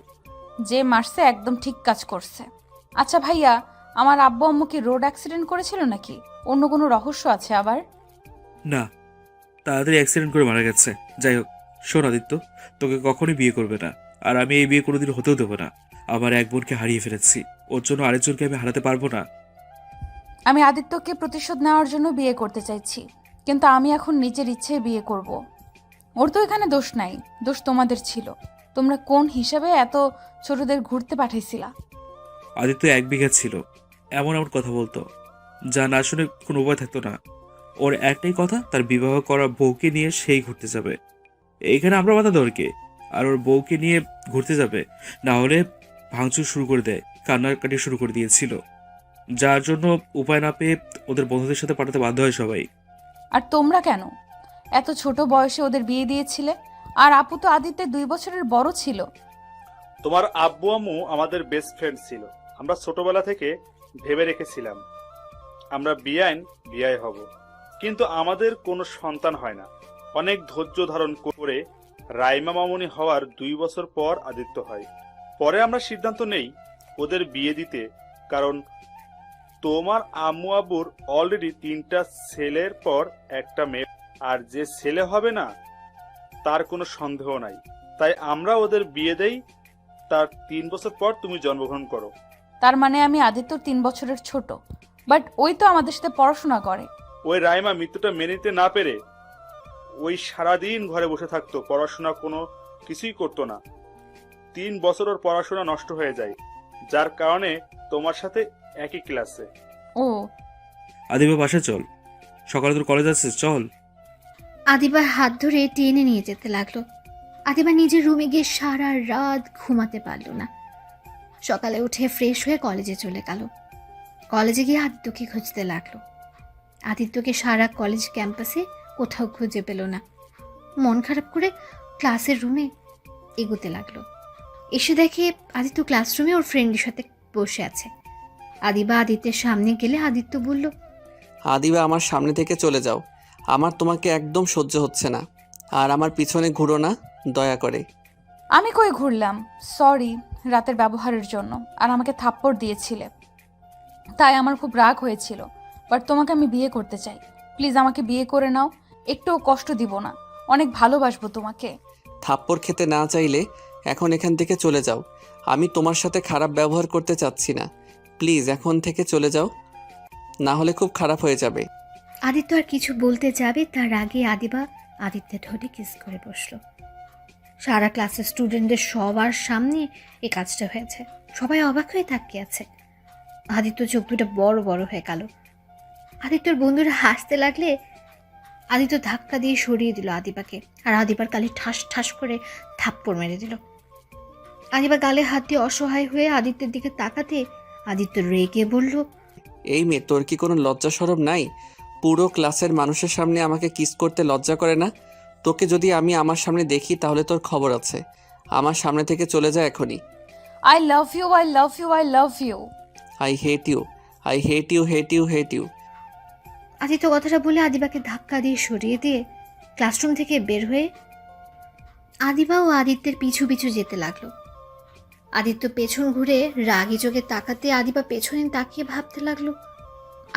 যে মারছে একদম ঠিক কাজ করছে। আচ্ছা ভাইয়া, আমার আব্বু আম্মু কি রোড অ্যাক্সিডেন্ট করেছিল নাকি অন্য কোনো রহস্য আছে আবার? না, তাড়াতাড়ি অ্যাক্সিডেন্ট করে মারা গেছে। যাই হোক, শোন আদিত্য, তোকে কখনোই বিয়ে করবে না, আর আমি এই বিয়ে কোনোদিন হতেও দেবো না। আমার এক বোনকে হারিয়ে ফেলেছি, ওর জন্য আরেকজনকে আমি হারাতে পারবো না। আমি আদিত্যকে প্রতিশোধ নেওয়ার জন্য বিয়ে করতে চাইছি, কিন্তু আমি এখন নিজের ইচ্ছেই বিয়ে করব। ওর তো এখানে দোষ নাই, দোষ তোমাদের ছিল। তোমরা কোন হিসাবে এত ছোটদের ঘুরতে পাঠাইছিলা? আদিত্য 1 বিঘা ছিল, এমন এমন কথা বলতো যা না শুনে কোনো উপায় থাকতো না। ওর একটাই কথা, তার বিবাহ করা বউকে নিয়ে সেই ঘুরতে যাবে। এইখানে আমরা বাধা দরকে, আর ওর বউকে নিয়ে ঘুরতে যাবে, না হলে ভাঙচুর শুরু করে দেয়। কান্নাকাটি শুরু করে দিয়েছিল, যার জন্য উপায় না পেয়ে ওদের বন্ধুদের সাথে পাঠাতে বাধ্য হয় সবাই। আর তোমরা কেন এত ছোট বয়সে ওদের বিয়ে দিয়েছিলে? আর আপু তো আদিত্যের 2 বছরের বড় ছিল। তোমার আব্বু আম্মু আমাদের বেস্ট ফ্রেন্ড ছিল। আমরা ছোটবেলা থেকে ভেবে রেখেছিলাম আমরা বিয়ায় হব, কিন্তু আমাদের কোনো সন্তান হয় না। অনেক ধৈর্য ধারণ করে রাইমা মামুনি হওয়ার 2 বছর পর আদিত্য হয়। পরে আমরা সিদ্ধান্ত নেই ওদের বিয়ে দিতে, কারণ তোমার আম্মু আব্বুর অলরেডি 3টা ছেলের পর একটা মেয়ে, আর যে ছেলে হবে না তার কোনো সন্দেহ নাই। তাই আমরা ওদের বিয়ে দেই, তার 3 বছর পর তুমি জন্মগ্রহণ করো। তার মানে আমি আদিত্যর 3 বছরের ছোট, বাট ওই তো আমাদের সাথে পড়াশোনা করে। ওই রাইমা মৃত্যুটা মেনে নিতে না পেরে ওই সারাদিন ঘরে বসে থাকতো, পড়াশোনা কোনো কিছুই করতো না। 3 বছর ওর পড়াশোনা নষ্ট হয়ে যায়, যার কারণে তোমার সাথে একই ক্লাসে। ও আদিবা বাসায় চল, সকালে তোর কলেজ আছে, চল। আদিবার হাত ধরে টেনে নিয়ে যেতে লাগলো। আদিবা নিজের রুমে গিয়ে সারা রাত ঘুমাতে পারল না। সকালে উঠে ফ্রেশ হয়ে কলেজে চলে গেল। কলেজে গিয়ে আদিত্যকে খুঁজতে লাগলো। আদিত্যকে সারা কলেজ ক্যাম্পাসে কোথাও খুঁজে পেল না। মন খারাপ করে ক্লাসের রুমে এগোতে লাগলো। এসে দেখে আদিত্য ক্লাসরুমে ওর ফ্রেন্ডের সাথে বসে আছে। আদিবা আদিত্যের সামনে গেলে আদিত্য বলল, আদিবা আমার সামনে থেকে চলে যাও, আমার তোমাকে একদম সহ্য হচ্ছে না। আর আমার পিছনে ঘুরো না দয়া করে। আমি কই ঘুরলাম, সরি রাতের ব্যবহারের জন্য। আর আমাকে থাপ্পড় দিয়েছিলে, তাই আমার খুব রাগ হয়েছিল। বাট তোমাকে আমি বিয়ে করতে চাই, প্লিজ আমাকে বিয়ে করে নাও। একটুও কষ্ট দিব না, অনেক ভালোবাসবো তোমাকে। থাপ্পড় খেতে না চাইলে এখন এখান থেকে চলে যাও। আমি তোমার সাথে খারাপ ব্যবহার করতে চাচ্ছি না, প্লিজ এখন থেকে চলে যাও, না হলে খুব খারাপ হয়ে যাবে। আদিত্য আর কিছু বলতে যাবে তার আগে আদিবা আদিত্যের ঠোঁটে কিস করে বসলো। সারা ক্লাসের স্টুডেন্টদের সবার সামনে এই কাজটা হয়েছে। সবাই অবাক হয়ে তাকিয়ে আছে। আদিত্য চোখ দুটো বড় বড় হয়ে গেল। আদিত্যর বন্ধুরা হাসতে লাগলে আদিত্য ধাক্কা দিয়ে সরিয়ে দিল আদিবাকে, আর আদিবার গালে ঠাস ঠাস করে থাপ্পড় মেরে দিল। আদিবা গালে হাত দিয়ে অসহায় হয়ে আদিত্যের দিকে তাকাতে আদিত্য রেগে বলল, এই মেয়ে, তোর কি কোনো লজ্জা সরম নাই? পুরো ক্লাসের মানুষের সামনে আমাকে কিস করতে লজ্জা করে না? তোকে যদি আমি আমার সামনে দেখি তাহলে তোর খবর আছে। আমার সামনে থেকে চলে যা এখনই। I love you, I love you, I love you. I hate you, I hate you, hate you, hate you. Aditya কথাটা বলে আদিবাকে ধাক্কা দিয়ে সরিয়ে দিয়ে ক্লাসরুম থেকে বের হয়ে আদিবা ও আদিত্যের পিছু পিছু যেতে লাগলো। আদিত্য পেছন ঘুরে রাগী চোখে তাকাতে আদিবা পেছনে তাকিয়ে ভাবতে লাগলো।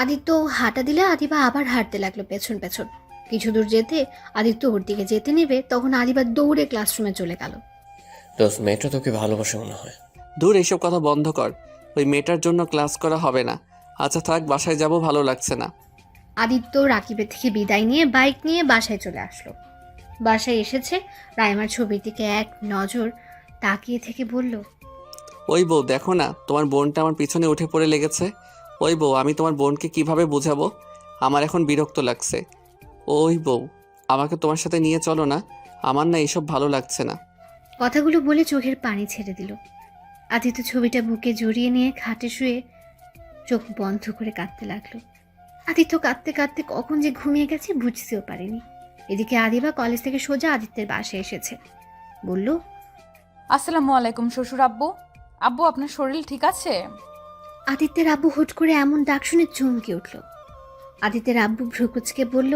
আদিত্য হাঁটা দিলে আদিবা আবার হাঁটতে লাগলো পেছন পেছন। কিছু দূর যেতে আদিত্য ওর দিকে যেতে নেবে, তখন আদিবা দৌড়ে ক্লাসরুমে চলে গেল। দোস্ত, মেয়েটা তোকে ভালোবাসে মনে হয়। দূর, এইসব কথা বন্ধ কর। ওই মেয়েটার জন্য ক্লাস করা হবে না। আচ্ছা থাক, বাসায় যাব, ভালো লাগছে না। আদিত্য রাকিবের থেকে বিদায় নিয়ে বাইক নিয়ে বাসায় চলে আসলো। বাসায় এসেছে, রাইমার ছবির দিকে এক নজর তাকিয়ে থেকে বলল, ওই বউ, দেখো না তোমার বোনটা আমার পিছনে উঠে পড়ে লেগেছে। ওই বউ, আমি তোমার বোনকে কিভাবে বোঝাবো? আমার এখন বিরক্ত লাগছে। ওই বউ, আমাকে তোমার সাথে নিয়ে চলো না, আমার না এসব ভালো লাগছে না। কথাগুলো বলে চোখের পানি ছেড়ে দিল। আদিত্য ছবিটা বুকে জড়িয়ে নিয়ে খাটে শুয়ে চোখ বন্ধ করে কাঁদতে লাগলো। আদিত্য কাঁদতে কাঁদতে কখন যে ঘুমিয়ে গেছে বুঝতেও পারেনি। এদিকে আদিবা কলেজ থেকে সোজা আদিত্যের বাসায় এসেছে। বলল, আসসালামু আলাইকুম শ্বশুর আব্বু। আব্বু, আপনার শরীর ঠিক আছে? আদিত্যের আব্বু হুট করে এমন ডাক শুনে চমকে উঠল। আদিত্যের আব্বু ভ্রুকুচকে বলল,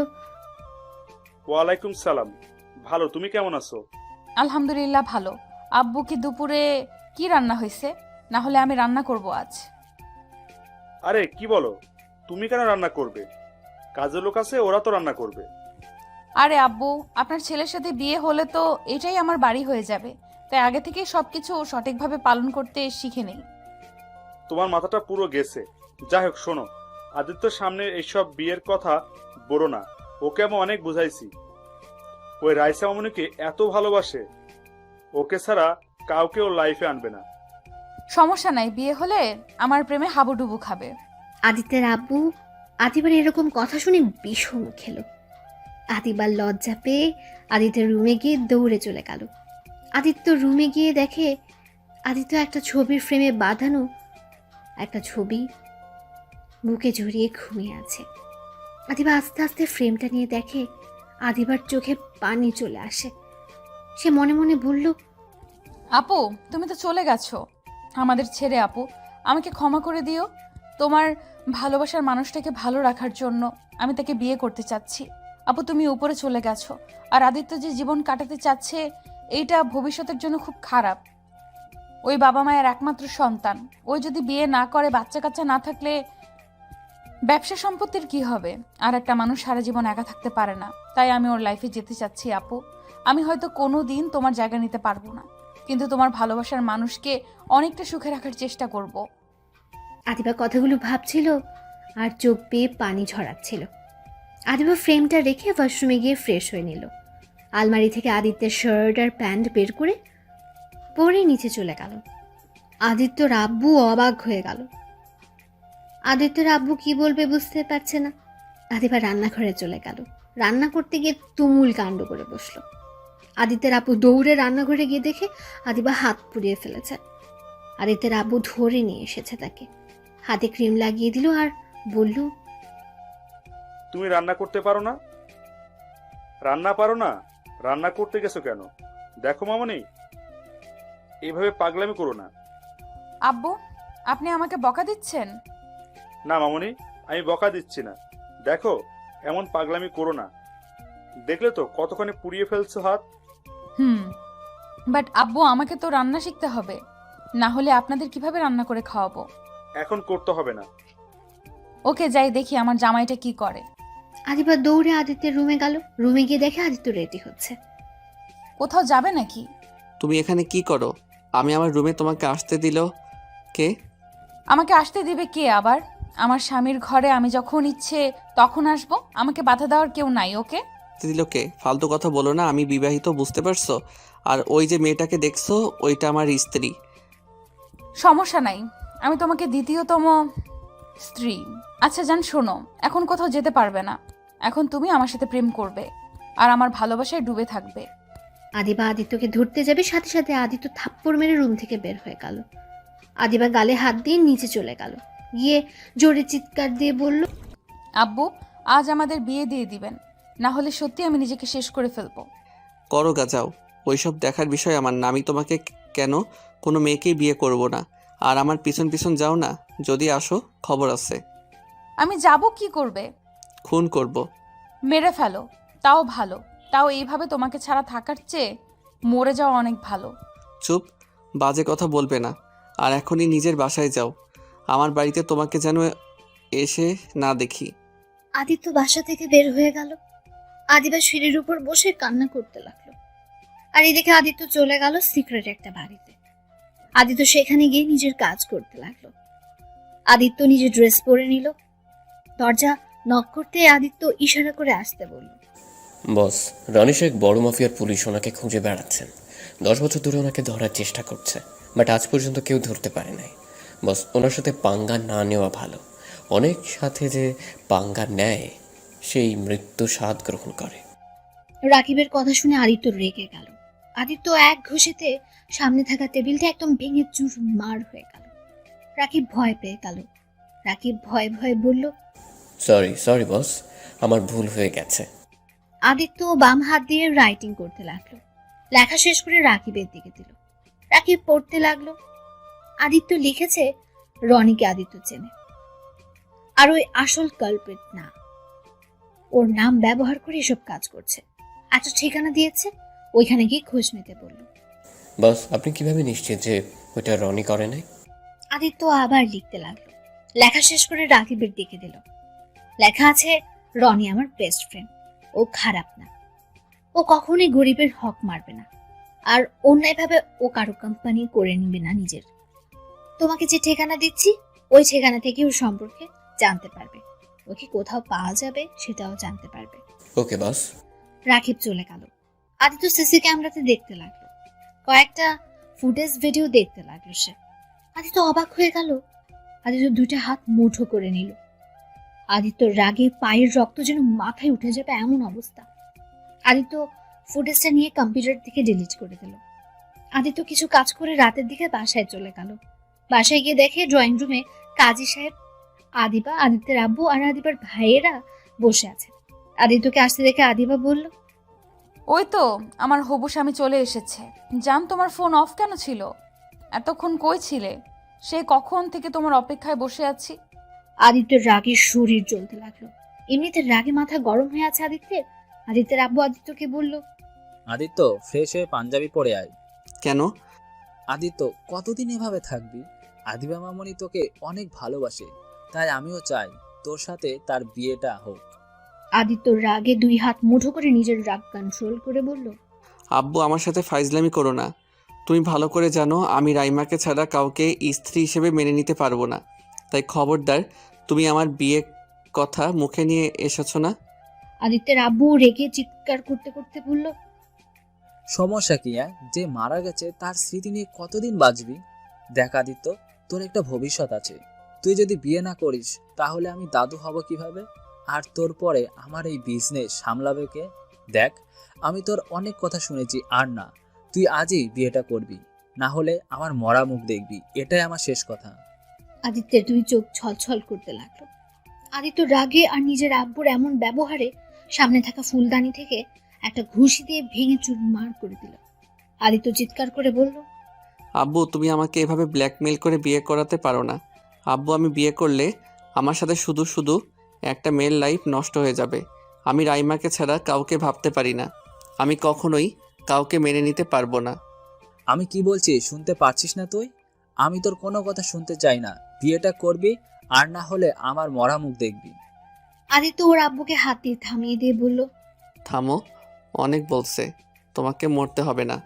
ওয়ালাইকুম সালাম, ভালো, তুমি কেমন আছো? আলহামদুলিল্লাহ ভালো। আব্বু, কি দুপুরে কি রান্না হয়েছে? না হলে আমি রান্না করব আজ। আরে কি বলো, তুমি কেন রান্না করবে? কাজের লোক আছে, ওরা তো রান্না করবে। আরে আব্বু, আপনার ছেলের সাথে বিয়ে হলে তো এটাই আমার বাড়ি হয়ে যাবে, তাই আগে থেকে সবকিছু সঠিকভাবে পালন করতে শিখে নেই। তোমার মাথাটা পুরো গেছে। যাই হোক, শোনো, আদিত্যর সামনে এইসব বিয়ের কথা বলো না। ওকে আমি অনেক বুঝাইছি। ওই রাইসা মামুনিকে এত ভালোবাসে, ওকে ছাড়া কাউকে ওর লাইফে আনবে না। সমস্যা নাই, বিয়ে হলে আমার প্রেমে হাবুডুবু খাবে। আদিত্যের আব্বু আদিবার এরকম কথা শুনে বিষম খেল। আদিবার লজ্জা পেয়ে আদিত্যের রুমে গিয়ে দৌড়ে চলে গেল। আদিত্য রুমে গিয়ে দেখে আদিত্য একটা ছবির ফ্রেমে বাঁধানো একটা ছবি বুকে জড়িয়ে ঘুমিয়ে আছে। আদিবা আস্তে আস্তে ফ্রেমটা নিয়ে দেখে আদিবার চোখে পানি চলে আসে। সে মনে মনে বলল, আপু তুমি তো চলে গেছো আমাদের ছেড়ে। আপু আমাকে ক্ষমা করে দিও। তোমার ভালোবাসার মানুষটাকে ভালো রাখার জন্য আমি তাকে বিয়ে করতে চাচ্ছি। আপু তুমি উপরে চলে গেছো, আর আদিত্য যে জীবন কাটাতে চাচ্ছে এইটা ভবিষ্যতের জন্য খুব খারাপ। ওই বাবা মায়ের একমাত্র সন্তান, ওই যদি বিয়ে না করে, বাচ্চা কাচ্চা না থাকলে ব্যবসা সম্পত্তির কি হবে? আর একটা মানুষ সারা জীবন একা থাকতে পারে না, তাই আমি ওর লাইফে যেতে চাচ্ছি। আপু আমি হয়তো কোনো দিন তোমার জায়গা নিতে পারবো না, কিন্তু তোমার ভালোবাসার মানুষকে অনেকটা সুখে রাখার চেষ্টা করব। আদিবা কথাগুলো ভাবছিল আর চোখ বেয়ে পানি ঝরাচ্ছিল। আদিবা ফ্রেমটা রেখে ওয়াশরুমে গিয়ে ফ্রেশ হয়ে নিল। আলমারি থেকে আদিত্যের শার্ট আর প্যান্ট বের করে পরে নিচে চলে গেল। আদিত্যর আব্বু অবাক হয়ে গেল। আদিত্যর আব্বু কি বলবে বুঝতে পারছে না। আদিবা রান্নাঘরে চলে গেল। রান্না করতে গিয়ে তুমুল কাণ্ড করে বসলো। আদিত্যের আব্বু দৌড়ে রান্নাঘরে গিয়ে দেখে আদিবা হাত পুড়িয়ে ফেলেছে। আদিত্যের আব্বু ধরে নিয়ে এসেছে তাকে, হাতে ক্রিম লাগিয়ে দিল আর বলল, তুমি রান্না করতে পারো না? রান্না করতে গেছো কেন? দেখো মামনি, এইভাবে পাগলামি করো না। আব্বু আপনি আমাকে বকা দিচ্ছেন? না মামনি, আমি বকা দিচ্ছি না। দেখো, এমন পাগলামি করো না। দেখলে তো কতখানি পুড়িয়ে ফেলছো হাত। বাট আব্বু আমাকে তো রান্না শিখতে হবে, না হলে আপনাদের কিভাবে রান্না করে খাওয়াবো? এখন করতে হবে না। ওকে যাই দেখি আমার জামাইটা কি করে। আদিবা দৌড়ে আদিত্যের রুমে গেল। রুমে গিয়ে দেখে আদিত্য রেডি হচ্ছে। কোথাও যাবে নাকি? তুমি এখানে কি করো? আমি আমার রুমে তোমাকে আসতে দিল কে? আমাকে আসতে দিবে কে আবার? আমার স্বামীর ঘরে আমি যখন ইচ্ছে তখন আসবো, আমাকে বাধা দেওয়ার কেউ নাই। ওকে দিল কে? ফালতু কথা বলো না, আমি বিবাহিত, বুঝতে পারছো? আর ওই যে মেয়েটাকে দেখছো, ওইটা আমার স্ত্রী। সমস্যা নাই, আমি তোমাকে দ্বিতীয়তম স্ত্রী। আচ্ছা জান শোনো, এখন কোথাও যেতে পারবে না। এখন তুমি আমার সাথে প্রেম করবে আর আমার ভালোবাসায় ডুবে থাকবে। আদিবা আদিত্যকে ধরতে যাবে, সাথে সাথে আদিত্য থাপ্পড় মেরে রুম থেকে বের হয়ে গেল। আদিবা গালে হাত দিয়ে নিচে চলে গেল, গিয়ে জোরে চিৎকার দিয়ে বলল, আব্বু আজ আমাদের বিয়ে দিয়ে দিবেন, না হলে সত্যি আমি নিজেকে শেষ করে ফেলবো। করো গা, যাও। ওইসব দেখার বিষয় আমার না। আমি তোমাকে কেন কোনো মেয়েকেই বিয়ে করব না। আর আমার পিছন পিছন যাও না, যদি আসো খবর আছে। আমি যাব কি করবে? খুন করব। মেরে ফেলো, তাও ভালো। তাও এইভাবে তোমাকে ছাড়া থাকার চেয়ে মরে যাওয়া অনেক ভালো। চুপ, বাজে কথা বলবে না। আর এখনই নিজের বাসায় যাও। আমার বাড়িতে তোমাকে যেন এসে না দেখি। আদিত্য বাসা থেকে বের হয়ে গেল। আদিবা সিঁড়ির উপর বসে কান্না করতে লাগলো। আর এদিকে আদিত্য চলে গেল সিক্রেট একটা বাড়িতে। আদিত্য সেখানে গিয়ে নিজের কাজ করতে লাগলো। আদিত্য নিজের ড্রেস পরে নিল। দরজা নক করতে আদিত্য ইশারা করে আসতে বলল। বস, রনি শেখ বড় মাফিয়ার পুলিশ ওনাকে খুঁজে বেড়াচ্ছেন। 10 বছর ধরে ওনাকে ধরার চেষ্টা করছে, বাট আজ পর্যন্ত কেউ ধরতে পারে নাই। বস, ওনার সাথে পাঙ্গা না নেওয়া ভালো। অনেক সাথে যে পাঙ্গা নেয় সেই মৃত্যু স্বাদ গ্রহণ করে। রাকিবের কথা শুনে আদিত্য রেগে গেল। আদিত্য এক ঘুষিতে সামনে থাকা টেবিলটা একদম ভেঙে চুরমার হয়ে গেল। রাকিব ভয় পেয়ে গেল। রাকিব ভয়ে ভয়ে বলল, সরি বস, আমার ভুল হয়ে গেছে। আদিত্য বাম হাত দিয়ে রাইটিং করতে লাগলো। লেখা শেষ করে রাকিবের দিকে দিল। রাকিব পড়তে লাগলো। আদিত্য লিখেছে, রনিকে আদিত্য চেনে, আর ওই আসল কালপ্রিট না। ওর নাম ব্যবহার করে এসব কাজ করছে। একটা ঠিকানা দিয়েছে, ওইখানে গিয়ে খোঁজ নিতে বলল। বস, আপনি কিভাবে নিশ্চিত যে ওইটা রনি করে নাই? আদিত্য আবার লিখতে লাগলো। লেখা শেষ করে রাকিবের দিকে দিল। লেখা আছে, রনি আমার বেস্ট ফ্রেন্ড, ও খারাপ না, ও কখনোই গরিবের হক মারবে না, আর অন্যায়ভাবে ও কারো কোম্পানি করে নিবে না নিজের। তোমাকে যে ঠিকানা দিচ্ছি ওই ঠিকানা থেকে ওর সম্পর্কে জানতে পারবে। ওকে কোথাও পাওয়া যাবে সেটাও জানতে পারবে। ওকে বস। রাকিব চলে গেল। আদিত্য সিসি ক্যামেরাতে দেখতে লাগলো। কয়েকটা ফুটেজ ভিডিও দেখতে লাগলো সে। আদিত্য অবাক হয়ে গেল। আদিত্য দুইটা হাত মুঠো করে নিল। আদিত্যর রাগে পায়ের রক্ত যেন মাথায় উঠে যাবে এমন অবস্থা। আদিত্য ফুটেজটা নিয়ে কম্পিউটার থেকে ডিলিট করে দিল। আদিত্য কিছু কাজ করে রাতের দিকে বাসায় চলে গেল। বাসায় গিয়ে দেখে ড্রয়িং রুমে কাজী সাহেব, আদিবা, আদিত্যের আব্বু আর আদিবার ভাইয়েরা বসে আছে। আদিত্যকে আসতে দেখে আদিবা বলল, ওই তো আমার হবু স্বামী চলে এসেছে। জান, তোমার ফোন অফ কেন ছিল? এতক্ষণ কই ছিলে? সে কখন থেকে তোমার অপেক্ষায় বসে আছি। আদিত্যের রাগে শরীর জ্বলতে লাগলো। এমনিতে রাগে মাথা গরম হয়ে আছে আদিত্যের। আদিত্যের আব্বু আদিত্যকে বলল, আদিত্য, ফ্রেশ হয়ে পাঞ্জাবি পরে আয়। কেন? আদিত্য, কতদিন এভাবে থাকবি? আদিবা মামনি তোকে অনেক ভালোবাসে, তাই আমিও চাই তোর সাথে তার বিয়েটা হোক। আদিত্য রাগে 2 হাত মুঠো করে নিজের রাগ কন্ট্রোল করে বলল, আব্বু আমার সাথে ফাইজলামি করো না। তুমি ভালো করে জানো আমি রাইমাকে ছাড়া কাউকে স্ত্রী হিসেবে মেনে নিতে পারবো না। তাই খবরদার তুমি আমার বিয়ে কথা মুখে নিয়ে এসেছো না। আদিত্যের আব্বু রেগে চিৎকার করতে করতে বলল, সমস্যা কি? যে মারা গেছে তার স্মৃতি নিয়ে কতদিন বাঁচবি? দেখ আদিত্য, তোর একটা ভবিষ্যৎ আছে। তুই যদি বিয়ে না করিস তাহলে আমি দাদু হব কিভাবে? আর তোর পরে আমার এই বিজনেস সামলাবে কে? দেখ, আমি তোর অনেক কথা শুনেছি, আর না, তুই আজই বিয়েটা করবি, না হলে আমার মরা মুখ দেখবি। এটাই আমার শেষ কথা। আদিত্যের 2 চোখ ছলছল করতে লাগলো। আদিত্য রাগে আর নিজের আব্বুর এমন ব্যবহারে সামনে থাকা ফুলদানি থেকে একটা ঘুষি দিয়ে ভেঙে চুরমার করে দিল। আদিত্য চিৎকার করে বলল, আব্বু তুমি আমাকে এভাবে ব্ল্যাকমেল করে বিয়ে করাতে পারো না। আব্বু আমি বিয়ে করলে আমার সাথে শুধু শুধু একটা মেয়ের লাইফ নষ্ট হয়ে যাবে। আমি রাইমাকে ছাড়া কাউকে ভাবতে পারি না। আমি কখনোই কাউকে মেনে নিতে পারবো না। আমি কি বলছি শুনতে পারছিস না তুই? আমি তোর কোনো কথা শুনতে চাই না। বিয়েটা করবি, আর না হলে আমার মরা মুখ দেখবি। আদিত্য ওর আব্বুকে হাত দিয়ে থামিয়ে দিয়ে বলল, থামো, অনেক বলছে, তোমাকে মরতে হবে না।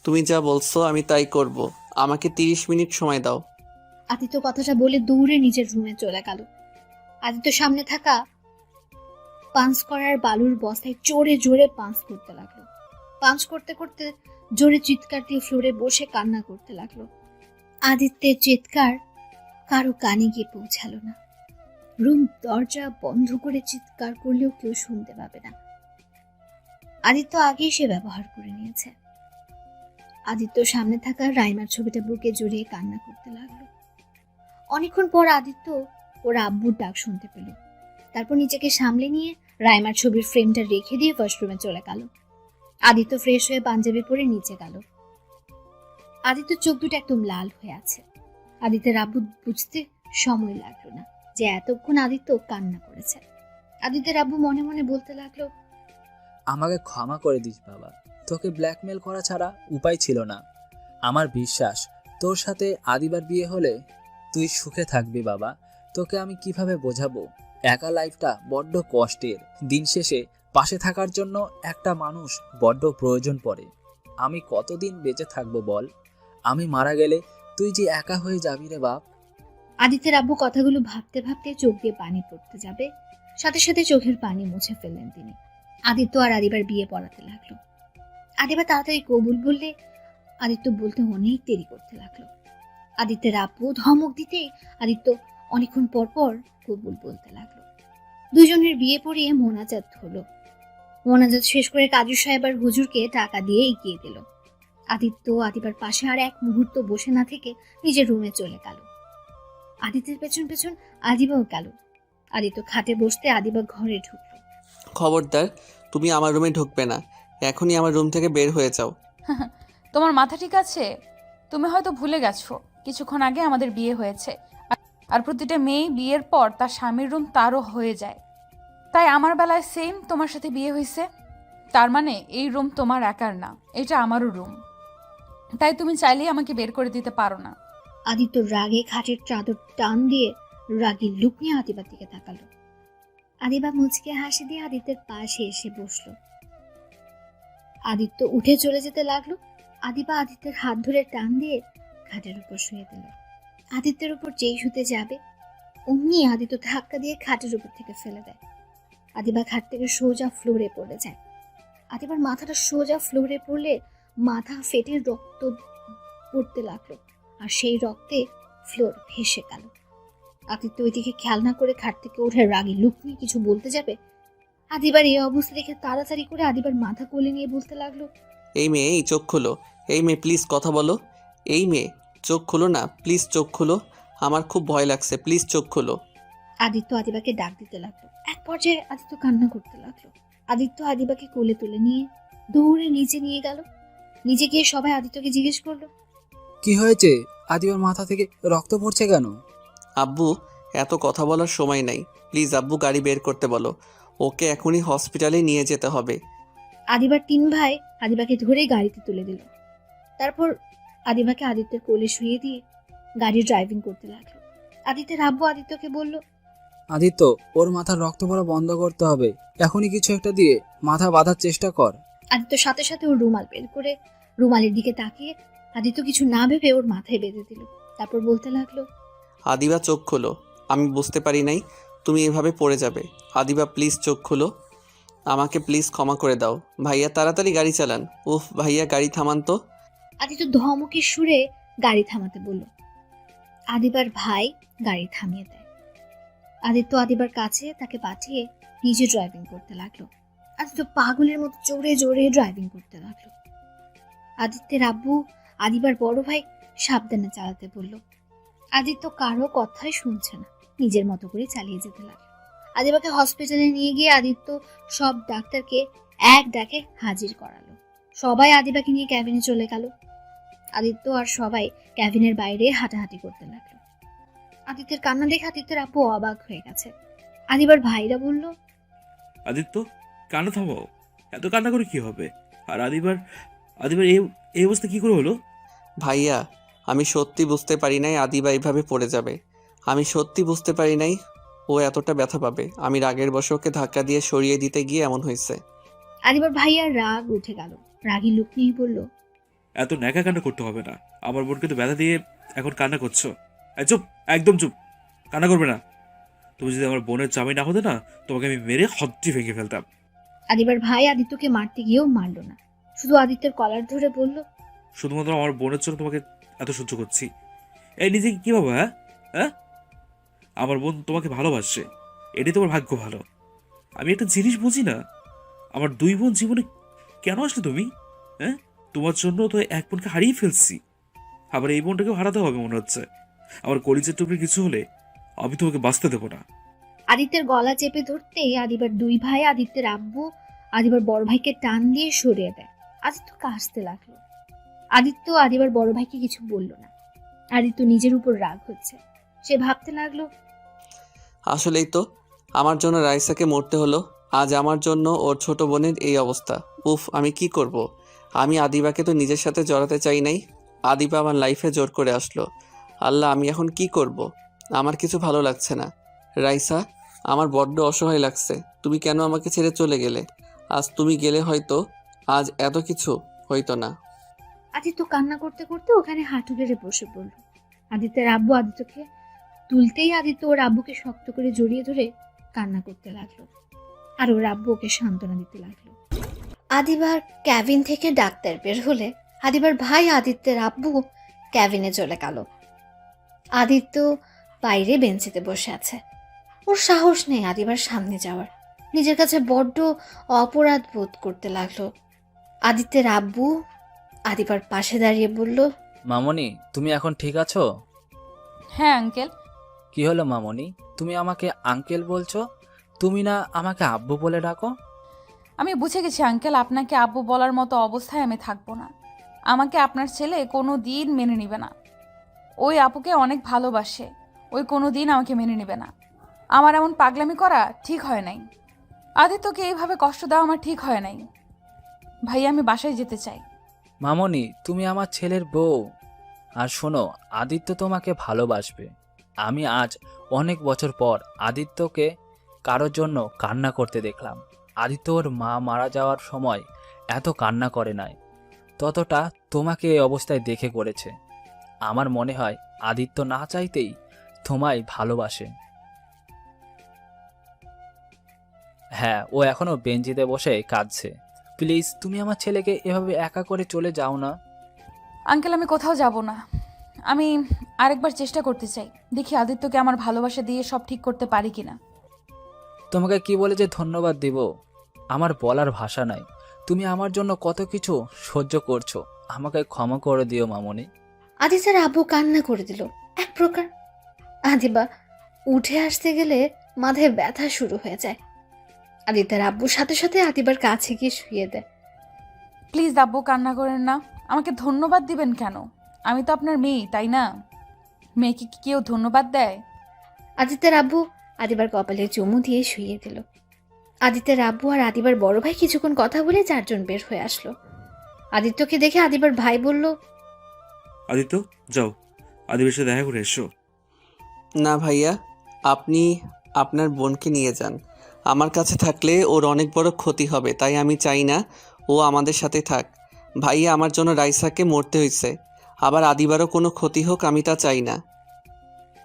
তুমি যা বলছো আমি তাই করব। আমাকে 30 মিনিট সময় দাও। আদিত্য কথাটা বলে দৌড়ে নিজের রুমে চলে গেল। আদিত্য সামনে থাকা পাঞ্চ করার বালুর বস্তায় জোরে জোরে পাঞ্চ করতে লাগলো। পাঞ্চ করতে করতে জোরে চিৎকার দিয়ে ফ্লোরে বসে কান্না করতে লাগলো। আদিত্যের চিৎকার কারো কানে গিয়ে পৌঁছালো না। রুম দরজা বন্ধ করে চিৎকার করলেও কেউ শুনতে পাবে না। আদিত্য আগেই সে ব্যবহার করে নিয়েছে। আদিত্য সামনে থাকা রাইমার ছবিটা বুকে জড়িয়ে কান্না করতে লাগলো। অনেকক্ষণ পর আদিত্য ওর আব্বুর ডাক শুনতে পেল। তারপর নিজেকে সামলে নিয়ে রাইমার ছবির ফ্রেমটা রেখে দিয়ে ওয়াশরুমে চলে গেল। আদিত্য ফ্রেশ হয়ে পাঞ্জাবি পরে নিচে গেল। আদিত্যর চোখ দুটো একদম লাল হয়ে আছে। আদিত্যের আব্বু বুঝতে সময় লাগলো না যে এতক্ষণ আদিত্য কান্না করেছে। আদিত্যের আব্বু মনে মনে বলতে লাগলো, আমাকে ক্ষমা করে দিস বাবা, তোকে ব্ল্যাকমেল করা ছাড়া উপায় ছিল না। আমার বিশ্বাস তোর সাথে আদিবার বিয়ে হলে তুই সুখে থাকবি বাবা। তোকে আমি কিভাবে বোঝাবো, একা লাইফটা বড্ড কষ্টের। দিন শেষে পাশে থাকার জন্য একটা মানুষ বড্ড প্রয়োজন পড়ে। আমি কতদিন বেঁচে থাকবো বল? আমি মারা গেলে তুই যে একা হয়ে যাবি রে বাপ। আদিত্যের আব্বু কথাগুলো ভাবতে ভাবতে চোখ দিয়ে পানি পড়তে যাবে, সাথে সাথে চোখের পানি মুছে ফেললেন তিনি। আদিত্য আর আদিবার বিয়ে পড়াতে লাগলো। আদিবা তাড়াতাড়ি কবুল বললে আদিত্য বলতে অনেক দেরি করতে লাগলো। আদিত্যের আব্বু ধমক দিতেই আদিত্য অনেকক্ষণ পর পর কবুল বলতে লাগলো। দুজনের বিয়ে পড়িয়ে মোনাজাত হলো। মোনাজাত শেষ করে কাজী সাহেব আর হুজুরকে টাকা দিয়ে এগিয়ে দিল। আদিত্য আদিবার পাশে আর এক মুহূর্ত বসে না থেকে নিজের রুমে চলে গেল। আদিত্যের পেছন পেছন আদিবাও গেল। আদিত্য খাটে বসতে আদিবা ঘরে ঢুকলো। খবরদার তুমি আমার রুমে ঢুকবে না। এখনই আমার রুম থেকে বের হয়ে যাও। তোমার মাথা ঠিক আছে? তুমি হয়তো ভুলে গেছো কিছুক্ষণ আগে আমাদের বিয়ে হয়েছে, আর প্রতিটা মেয়ে বিয়ের পর তার স্বামীর রুম তারও হয়ে যায়। তাই আমার বেলায় সেম তোমার সাথে বিয়ে হয়েছে। তার মানে এই রুম তোমার একার না, এটা আমারও রুম। তাই তুমি চাইলেই আমাকে বের করে দিতে পারো না। আদিত্য রাগে খাটের চাদর টান দিয়ে রাগী লুক নিয়ে আদিবার দিকে তাকালো। আদিবা মুচকে হাসি দিয়ে আদিত্যের পাশে এসে বসলো। আদিত্য উঠে চলে যেতে লাগলো। আদিবা আদিত্যের হাত ধরে টান দিয়ে খাটের উপর শুয়ে দিল। আদিত্যের উপর যেই শুতে যাবে অমনি আদিত্য ধাক্কা দিয়ে খাটের উপর থেকে ফেলে দেয়। আদিবা খাট থেকে সোজা ফ্লোরে পড়ে যায়। আদিবার মাথাটা সোজা ফ্লোরে পড়লে মাথা ফেটে রক্ত পড়তে লাগলো, আর সেই রক্তে ফ্লোর ভেসে গেল। আদিত্য ওইদিকে খেয়াল না করে খাট থেকে উঠে রাগী লুক নিয়ে কিছু বলতে যাবে, আদিবার এই অবস্থা দেখে তাড়াতাড়ি করে আদিবার মাথা কোলে নিয়ে বলতে লাগলো, এই মেয়ে, এই চোখ খোলো। এই মেয়ে প্লিজ কথা বলো। এই মেয়ে চোখ খোলো না, প্লিজ চোখ খোলো। আমার খুব ভয় লাগছে, প্লিজ চোখ খোলো। আদিত্য আদিবাকে ডাক দিতে লাগলো। এক পর্যায়ে আদিত্য কান্না করতে লাগলো। আদিত্য আদিবাকে কোলে তুলে নিয়ে দৌড়ে নিচে নিয়ে গেল। নিচে গিয়ে সবাই আদিত্যকে জিজ্ঞেস করলো, কি হয়েছে? আদিবার মাথা থেকে রক্ত পড়ছে কেন? আব্বু, এত কথা বলার সময় নাই। প্লিজ আব্বু, গাড়ি বের করতে বলো। ওকে এখনই হসপিটালে নিয়ে যেতে হবে। আদিবার 3 ভাই আদিবাকে ধরে গাড়িতে তুলে দিল। তারপর আদিবাকে আদিত্যের কোলে শুয়ে দিয়ে গাড়ি ড্রাইভিং করতে লাগলো। আদিত্যের আব্বু আদিত্যকে বলল, আদিত্য, ওর মাথার রক্ত পড়া বন্ধ করতে হবে। এখনই কিছু একটা দিয়ে মাথা বাঁধার চেষ্টা কর। আদিত্য সাথে সাথে ওর রুমাল বের করে রুমালের দিকে তাকিয়ে আদিত্য কিছু না ভেবে ওর মাথায় বেঁধে দিল। তারপর বলতে লাগলো, আদিবা চোখ খোলো। আমি বুঝতে পারি নাই তুমি এভাবে পড়ে যাবে। আদিবা প্লিজ চোখ খোলো। আমাকে প্লিজ ক্ষমা করে দাও। ভাইয়া তাড়াতাড়ি গাড়ি চালান। উফ ভাইয়া, গাড়ি থামান তো। আদিত্য ধমকের সুরে গাড়ি থামাতে বলল। আদিবার ভাই গাড়ি থামিয়ে দেয়। আদিত্য আদিবার কাছে তাকে পাঠিয়ে নিজে ড্রাইভিং করতে লাগলো। আদিত্য পাগলের মতো জোরে জোরে ড্রাইভিং করতে লাগলো। আদিত্যের আব্বু আদিবার বড় ভাই সাবধানে চালাতে বলল। আদিত্য কারো কথাই শুনছে না, নিজের মতো করে চালিয়ে যেতে লাগলো। আদিবাকে হসপিটালে নিয়ে গিয়ে আদিত্য সব ডাক্তারকে এক ডাকে হাজির করালো। সবাই আদিবাকে নিয়ে ক্যাবিনে চলে গেল। আদিত্য আর সবাই ক্যাবিনের বাইরে হাঁটাহাঁটি করতে লাগলো। আদিত্যের কান্না দেখে আদিত্যের আব্বু অবাক হয়ে গেছে। আদিবার ভাইরা বলল, আদিত্য, কান্না থামাও। এত কান্না করে কি হবে? আর আদিবার আদিবার এই এই অবস্থা কি করে হলো? ভাইয়া, আমি সত্যি বুঝতে পারি নাই আদিবা এইভাবে পড়ে যাবে। আমি সত্যি বুঝতে পারি নাই ও এতটা ব্যথা পাবে। আমি রাগের বশে ওকে ধাক্কা দিয়ে সরিয়ে দিতে গিয়ে এমন হয়েছে। আদিবার ভাইয়ার রাগ উঠে গেল। রাগী লুক নিয়ে বলল, এত ন্যাকা কান্না করতে হবে না। আমার বোনকে তো ব্যথা দিয়ে এখন কান্না করছো। চুপ, একদম চুপ, কান্না করবে না। তুমি যদি আমার বোনের জামাই না হতে না, তোমাকে আমি মেরে হদ্দি ভেঙে ফেলতাম। আদিবার ভাই আদিত্যকে মারতে গিয়েও মারল না, শুধু আদিত্যের কলার ধরে বলল, শুধুমাত্র আমার বোনের জন্য তোমাকে এত সহ্য করছি। এই নিজেকে কি ভাবো? হ্যাঁ হ্যাঁ, আমার বোন তোমাকে ভালোবাসছে, এটাই তোমার ভাগ্য ভালো। আমি একটা জিনিস বুঝি না, আমার 2 বোন জীবনে কেন আসলে তুমি? হ্যাঁ, তোমার জন্য তো এক বোনকে হারিয়ে ফেলছি, আবার এই বোনটাকেও হারাতে হবে মনে হচ্ছে। আমার কলিজের টুকরি কিছু হলে আমি তোমাকে বাঁচতে দেবো না। আদিত্যের গলা চেপে ধরতেই আদিবার 2 ভাই আদিত্যের আব্বু আদিবার বড় ভাইকে টান দিয়ে সরিয়ে দেয়। আদিত্য কাশতে লাগলো। আদিত্য আদিবার বড় ভাইকে কিছু বলল না। আদিত্য নিজের উপর রাগ হচ্ছে। সে ভাবতে লাগলো, আসলেই তো আমার জন্য রাইসাকে মরতে হলো। আজ আমার জন্য ওর ছোট বোনের এই অবস্থা। উফ, আমি কি করব? আমি আদিবাকে তো নিজের সাথে জড়াতে চাই নাই। আদিবা আমার লাইফে জোর করে আসলো। আল্লাহ, আমি এখন কি করব? আমার কিছু ভালো লাগছে না। রাইসা, আমার বড্ড অসহায় লাগছে। তুমি কেন আমাকে ছেড়ে চলে গেলে? আজ তুমি গেলে হয়তো আজ এত কিছু হইতো না। আদিত্য কান্না করতে করতে ওখানে হাঁটু গেড়ে বসে পড়ল। আদিত্যের আব্বু আদিত্যকে তুলতেই আদিত্য ওর আব্বুকে শক্ত করে জড়িয়ে ধরে কান্না করতে লাগলো, আর ওর আব্বু ওকে সান্ত্বনা দিতে লাগলো। আদিবার ক্যাবিন থেকে ডাক্তার বের হলে আদিবার ভাই আদিত্যের আব্বু ক্যাবিনে চলে গেল। আদিত্য বাইরে বেঞ্চিতে বসে আছে। ওর সাহস নেই আদিবার সামনে যাওয়ার। নিজের কাছে বড্ড অপরাধ বোধ করতে লাগলো। আদিত্যের আব্বু আদিবার পাশে দাঁড়িয়ে বলল, মামনি, তুমি এখন ঠিক আছো? হ্যাঁ আঙ্কেল। কি হলো মামনি, তুমি আমাকে আঙ্কেল বলছো? তুমি না আমাকে আব্বু বলে ডাকো? আমি বুঝে গেছি আঙ্কেল, আপনাকে আব্বু বলার মতো অবস্থায় আমি থাকবো না। আমাকে আপনার ছেলে কোনো দিন মেনে নেবে না। ওই আপুকে অনেক ভালোবাসে, ওই কোনো দিন আমাকে মেনে নেবে না। আমার এমন পাগলামি করা ঠিক হয় নাই। আদিত্যকে এইভাবে কষ্ট দেওয়া আমার ঠিক হয় নাই। ভাই, আমি বাসায় যেতে চাই। মামনি, তুমি আমার ছেলের বউ। আর শোনো, আদিত্য তোমাকে ভালোবাসবে। আমি আজ অনেক বছর পর আদিত্যকে কারোর জন্য কান্না করতে দেখলাম। আদিত্য ওর মা মারা যাওয়ার সময় এত কান্না করে নাই, ততটা তোমাকে এই অবস্থায় দেখে করেছে। আমার মনে হয় আদিত্য না চাইতেই তোমায় ভালোবাসে। হ্যাঁ, ও এখনো বেঞ্চিতে বসে কাঁদছে। প্লিজ, তুমি আমার ছেলেকে এভাবে একা করে চলে যাও না। আঙ্কেল, আমি কোথাও যাব না। আমি আরেকবার চেষ্টা করতে চাই, দেখি আদিত্যকে আমার ভালোবাসা দিয়ে সব ঠিক করতে পারি কিনা। তোমাকে কি বলে যে ধন্যবাদ দিব, আমার বলার ভাষা নাই। তুমি আমার জন্য কত কিছু সহ্য করছো, আমাকে ক্ষমা করে দিও মামনি। আদিত্যের আব্বু কান্না করে দিল এক প্রকার। আদিবা উঠে আসতে গেলে মাথায় ব্যথা শুরু হয়ে যায়। আদিত্যের আব্বুর সাথে সাথে আদিবার কাছে গিয়ে শুয়ে দেয়। প্লিজ আব্বু কান্না করেন না। আমাকে ধন্যবাদ দিবেন কেন? আমি তো আপনার মেয়ে, তাই না? মেয়েকে কি কেউ ধন্যবাদ দেয়? আদিত্যের আব্বু আদিবার কপালে চুমু দিয়ে শুইয়ে দিল। আদিত্যের আব্বু আর আদিবার বড় ভাই কিছুক্ষণ কথা বলে চারজন বের হয়ে আসলো। আদিত্যকে দেখে আদিবার ভাই বলল, আদিত্য, যাও আদিবের সাথে দেখা করে এসো। না ভাইয়া, আপনি আপনার বোনকে নিয়ে যান। আমার কাছে থাকলে ওর অনেক বড় ক্ষতি হবে, তাই আমি চাই না ও আমাদের সাথে থাক। ভাইয়া, আমার জন্য রাইসাকে মরতে হয়েছে, আবার আদিবারও কোনো ক্ষতি হোক আমি তা চাই না।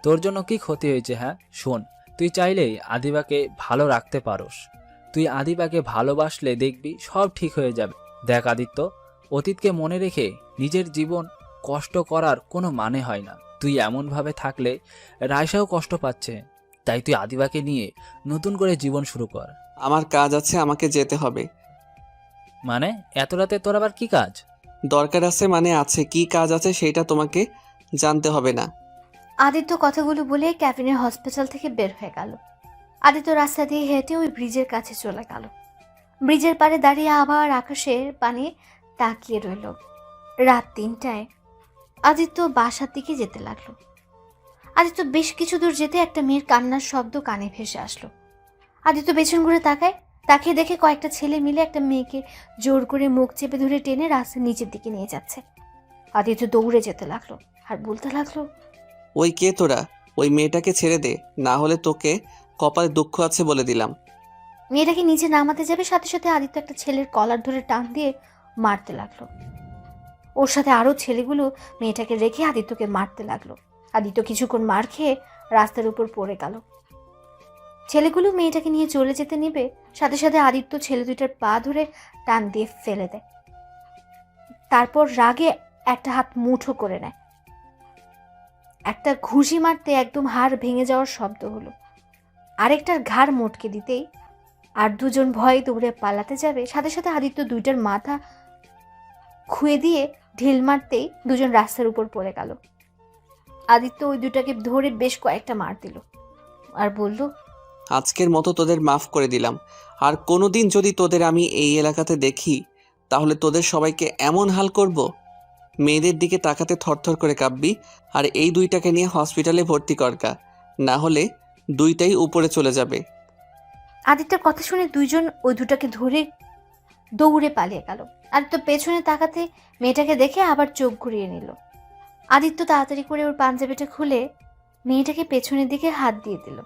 তোর জন্য কি ক্ষতি হয়েছে? হ্যাঁ শোন, তুই চাইলেই আদিবাকে ভালো রাখতে পারোস। তুই আদিবাকে ভালোবাসলে দেখবি সব ঠিক হয়ে যাবে। দেখ আদিত্য, অতীতকে মনে রেখে নিজের জীবন কষ্ট করার কোনো মানে হয় না। তুই এমনভাবে থাকলে রায়সাও কষ্ট পাচ্ছে, তাই তুই আদিবাকে নিয়ে নতুন করে জীবন শুরু কর। আমার কাজ আছে, আমাকে যেতে হবে। মানে এত রাতে তোর আবার কি কাজ? দরকার আছে মানে আছে, কি কাজ আছে সেটা তোমাকে জানতে হবে না। আদিত্য কথাগুলো বলে ক্যাবিনের হসপিটাল থেকে বের হয়ে গেল। আদিত্য রাস্তা দিয়ে হেঁটে ওই ব্রিজের কাছে চলে গেল। ব্রিজের পাড়ে দাঁড়িয়ে আবার আকাশের পানে তাকিয়ে রইল। রাত 3টায় আদিত্য বাসার দিকে যেতে লাগলো। আদিত্য বেশ কিছু দূর যেতে একটা মেয়ের কান্নার শব্দ কানে ভেসে আসলো। আদিত্য পেছন ঘুরে তাকায়, তাকিয়ে দেখে কয়েকটা ছেলে মিলে একটা মেয়েকে জোর করে মুখ চেপে ধরে টেনে রাস্তার নিচের দিকে নিয়ে যাচ্ছে। আদিত্য দৌড়ে যেতে লাগলো আর বলতে লাগলো, ওই কে তোরা? ওই মেয়েটাকে ছেড়ে দে, না হলে তোকে কপালে দুঃখ আছে বলে দিলাম। মেয়েটাকে নিচে নামাতে যাবে, সাথে সাথে আদিত্য একটা ছেলের কলার ধরে টান দিয়ে মারতে লাগলো। ওর সাথে আরো ছেলেগুলো মেয়েটাকে রেখে আদিত্যকে মারতে লাগলো। আদিত্য কিছুক্ষণ মার খেয়ে রাস্তার উপর পড়ে গেল। ছেলেগুলো মেয়েটাকে নিয়ে চলে যেতে নেবে, সাথে সাথে আদিত্য ছেলে দুইটার পা ধরে টান দিয়ে ফেলে দেয়। তারপর রাগে একটা হাত মুঠো করে নেয়। একটা ঘুষি মারতে একদম হাড় ভেঙে যাওয়ার শব্দ হলো। আরেকটার ঘাড় মটকে দিতেই আর দুজন ভয়ে দৌড়ে পালাতে যাবে, সাথে সাথে আদিত্য দুইটার মাথা খুয়ে দিয়ে ঢিল মারতেই দুজন রাস্তার উপর পড়ে গেল। আদিত্য ওই দুটাকে ধরে বেশ কয়েকটা মার দিল আর বলল, আজকের মতো তোদের মাফ করে দিলাম, আর কোনোদিন যদি তোদের আমি এই এলাকাতে দেখি তাহলে তোদের সবাইকে এমন হাল করব, মেয়েদের দিকে তাকাতে থরথর করে কাঁপবি। আর এই দুইটাকে নিয়ে হসপিটালে ভর্তি করকা, না হলে দুইটাই উপরে চলে যাবে। আদিত্যর কথা শুনে দুইজন ওই দুটাকে ধরে দৌড়ে পালিয়ে গেল। আদিত্য পেছনে তাকাতে মেয়েটাকে দেখে আবার চোখ ঘুরিয়ে নিল। আদিত্য তাড়াতাড়ি করে ওর পাঞ্জাবিটা খুলে মেয়েটাকে পেছনের দিকে হাত দিয়ে দিল।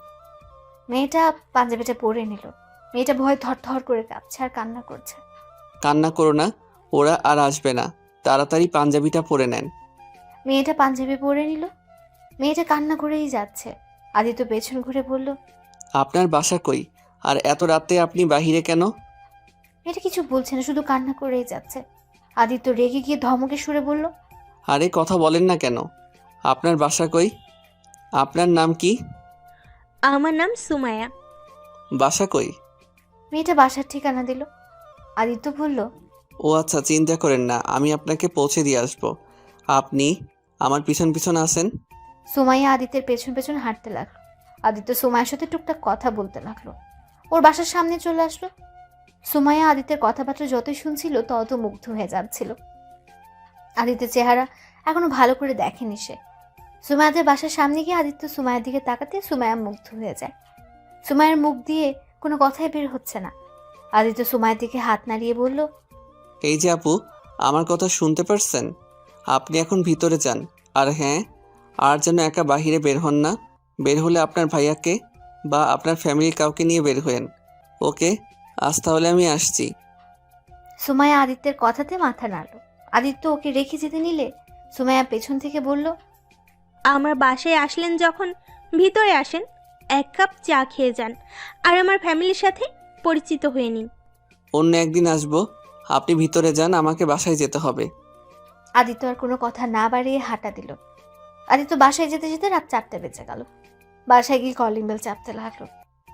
মেয়েটা পাঞ্জাবিটা পরে নিল। মেয়েটা ভয় থরথর করে কাঁপছে আর কান্না করছে। কান্না করো না, ওরা আর আসবে না, তাড়াতাড়ি পাঞ্জাবিটা পরে নেন। মেয়েটা পাঞ্জাবি পরে নিল। মেয়েটা কান্না করেই যাচ্ছে। আদিত্য পেছন ঘুরে বলল, আপনার বাসা কই, আর এত রাতে আপনি বাহিরে কেন? মেয়েটা কিছু বলছে না, শুধু কান্না করেই যাচ্ছে। আদিত্য রেগে গিয়ে ধমকে সুরে বলল, আরে কথা বলেন না কেন? আপনার বাসা কই? আপনার নাম কি? আমার নাম সুমায়া। বাসা কই? মেয়েটা বাসার ঠিকানা দিল। আদিত্য বলল, ও আচ্ছা, চিন্তা করেন না, আমি আপনাকে পৌঁছে দিয়ে আসবো। আপনি আমার পিছন পিছন আসেন। সুমাইয়া আদিত্যের পেছন পেছন হাঁটতে লাগলো। আদিত্য সুমাইয়ার সাথে টুকটাক কথা বলতে লাগলো। ওর বাসার সামনে চলে আসলো। সুমাইয়া আদিত্যের কথাবার্তা যতই শুনছিল তত মুগ্ধ হয়ে যাচ্ছিল। আদিত্যের চেহারা এখনো ভালো করে দেখেনি সে। সুমাইয়াদের বাসার সামনে গিয়ে আদিত্য সুমাইয়ার দিকে তাকাতে সুমাইয়া মুগ্ধ হয়ে যায়। সুমাইয়ার মুখ দিয়ে কোনো কথাই বের হচ্ছে না। আদিত্য সুমাইয়ার দিকে হাত নাড়িয়ে বলল, এই যে আপু, আমার কথা শুনতে পারছেন? আপনি এখন ভিতরে যান, আর হ্যাঁ, আর যেন একা বাহিরে বের হন না। বের হলে আপনার ভাইয়াকে বা আপনার ফ্যামিলির কাউকে নিয়ে বের হয়েন। ওকে, আজ তাহলে আমি আসছি। সুমাইয়া আদিত্যের কথাতে মাথা নাড়ল। আদিত্য ওকে রেখে যেতে নিলে সুমাইয়া পেছন থেকে বলল, আমার বাসায় আসলেন যখন ভিতরে আসেন, 1 কাপ চা খেয়ে যান আর আমার ফ্যামিলির সাথে পরিচিত হয়ে নিন। অন্য একদিন আসবো, আপনি ভিতরে যান, আমাকে বাসায় যেতে হবে। আদিত্য আর কোনো কথা না বাড়িয়ে হাঁটা দিল। আদিত্য বাসায় যেতে যেতে রাত 4টে বেজে গেল। বাসায় গিয়ে কলিং বেল চাপতে লাগলো।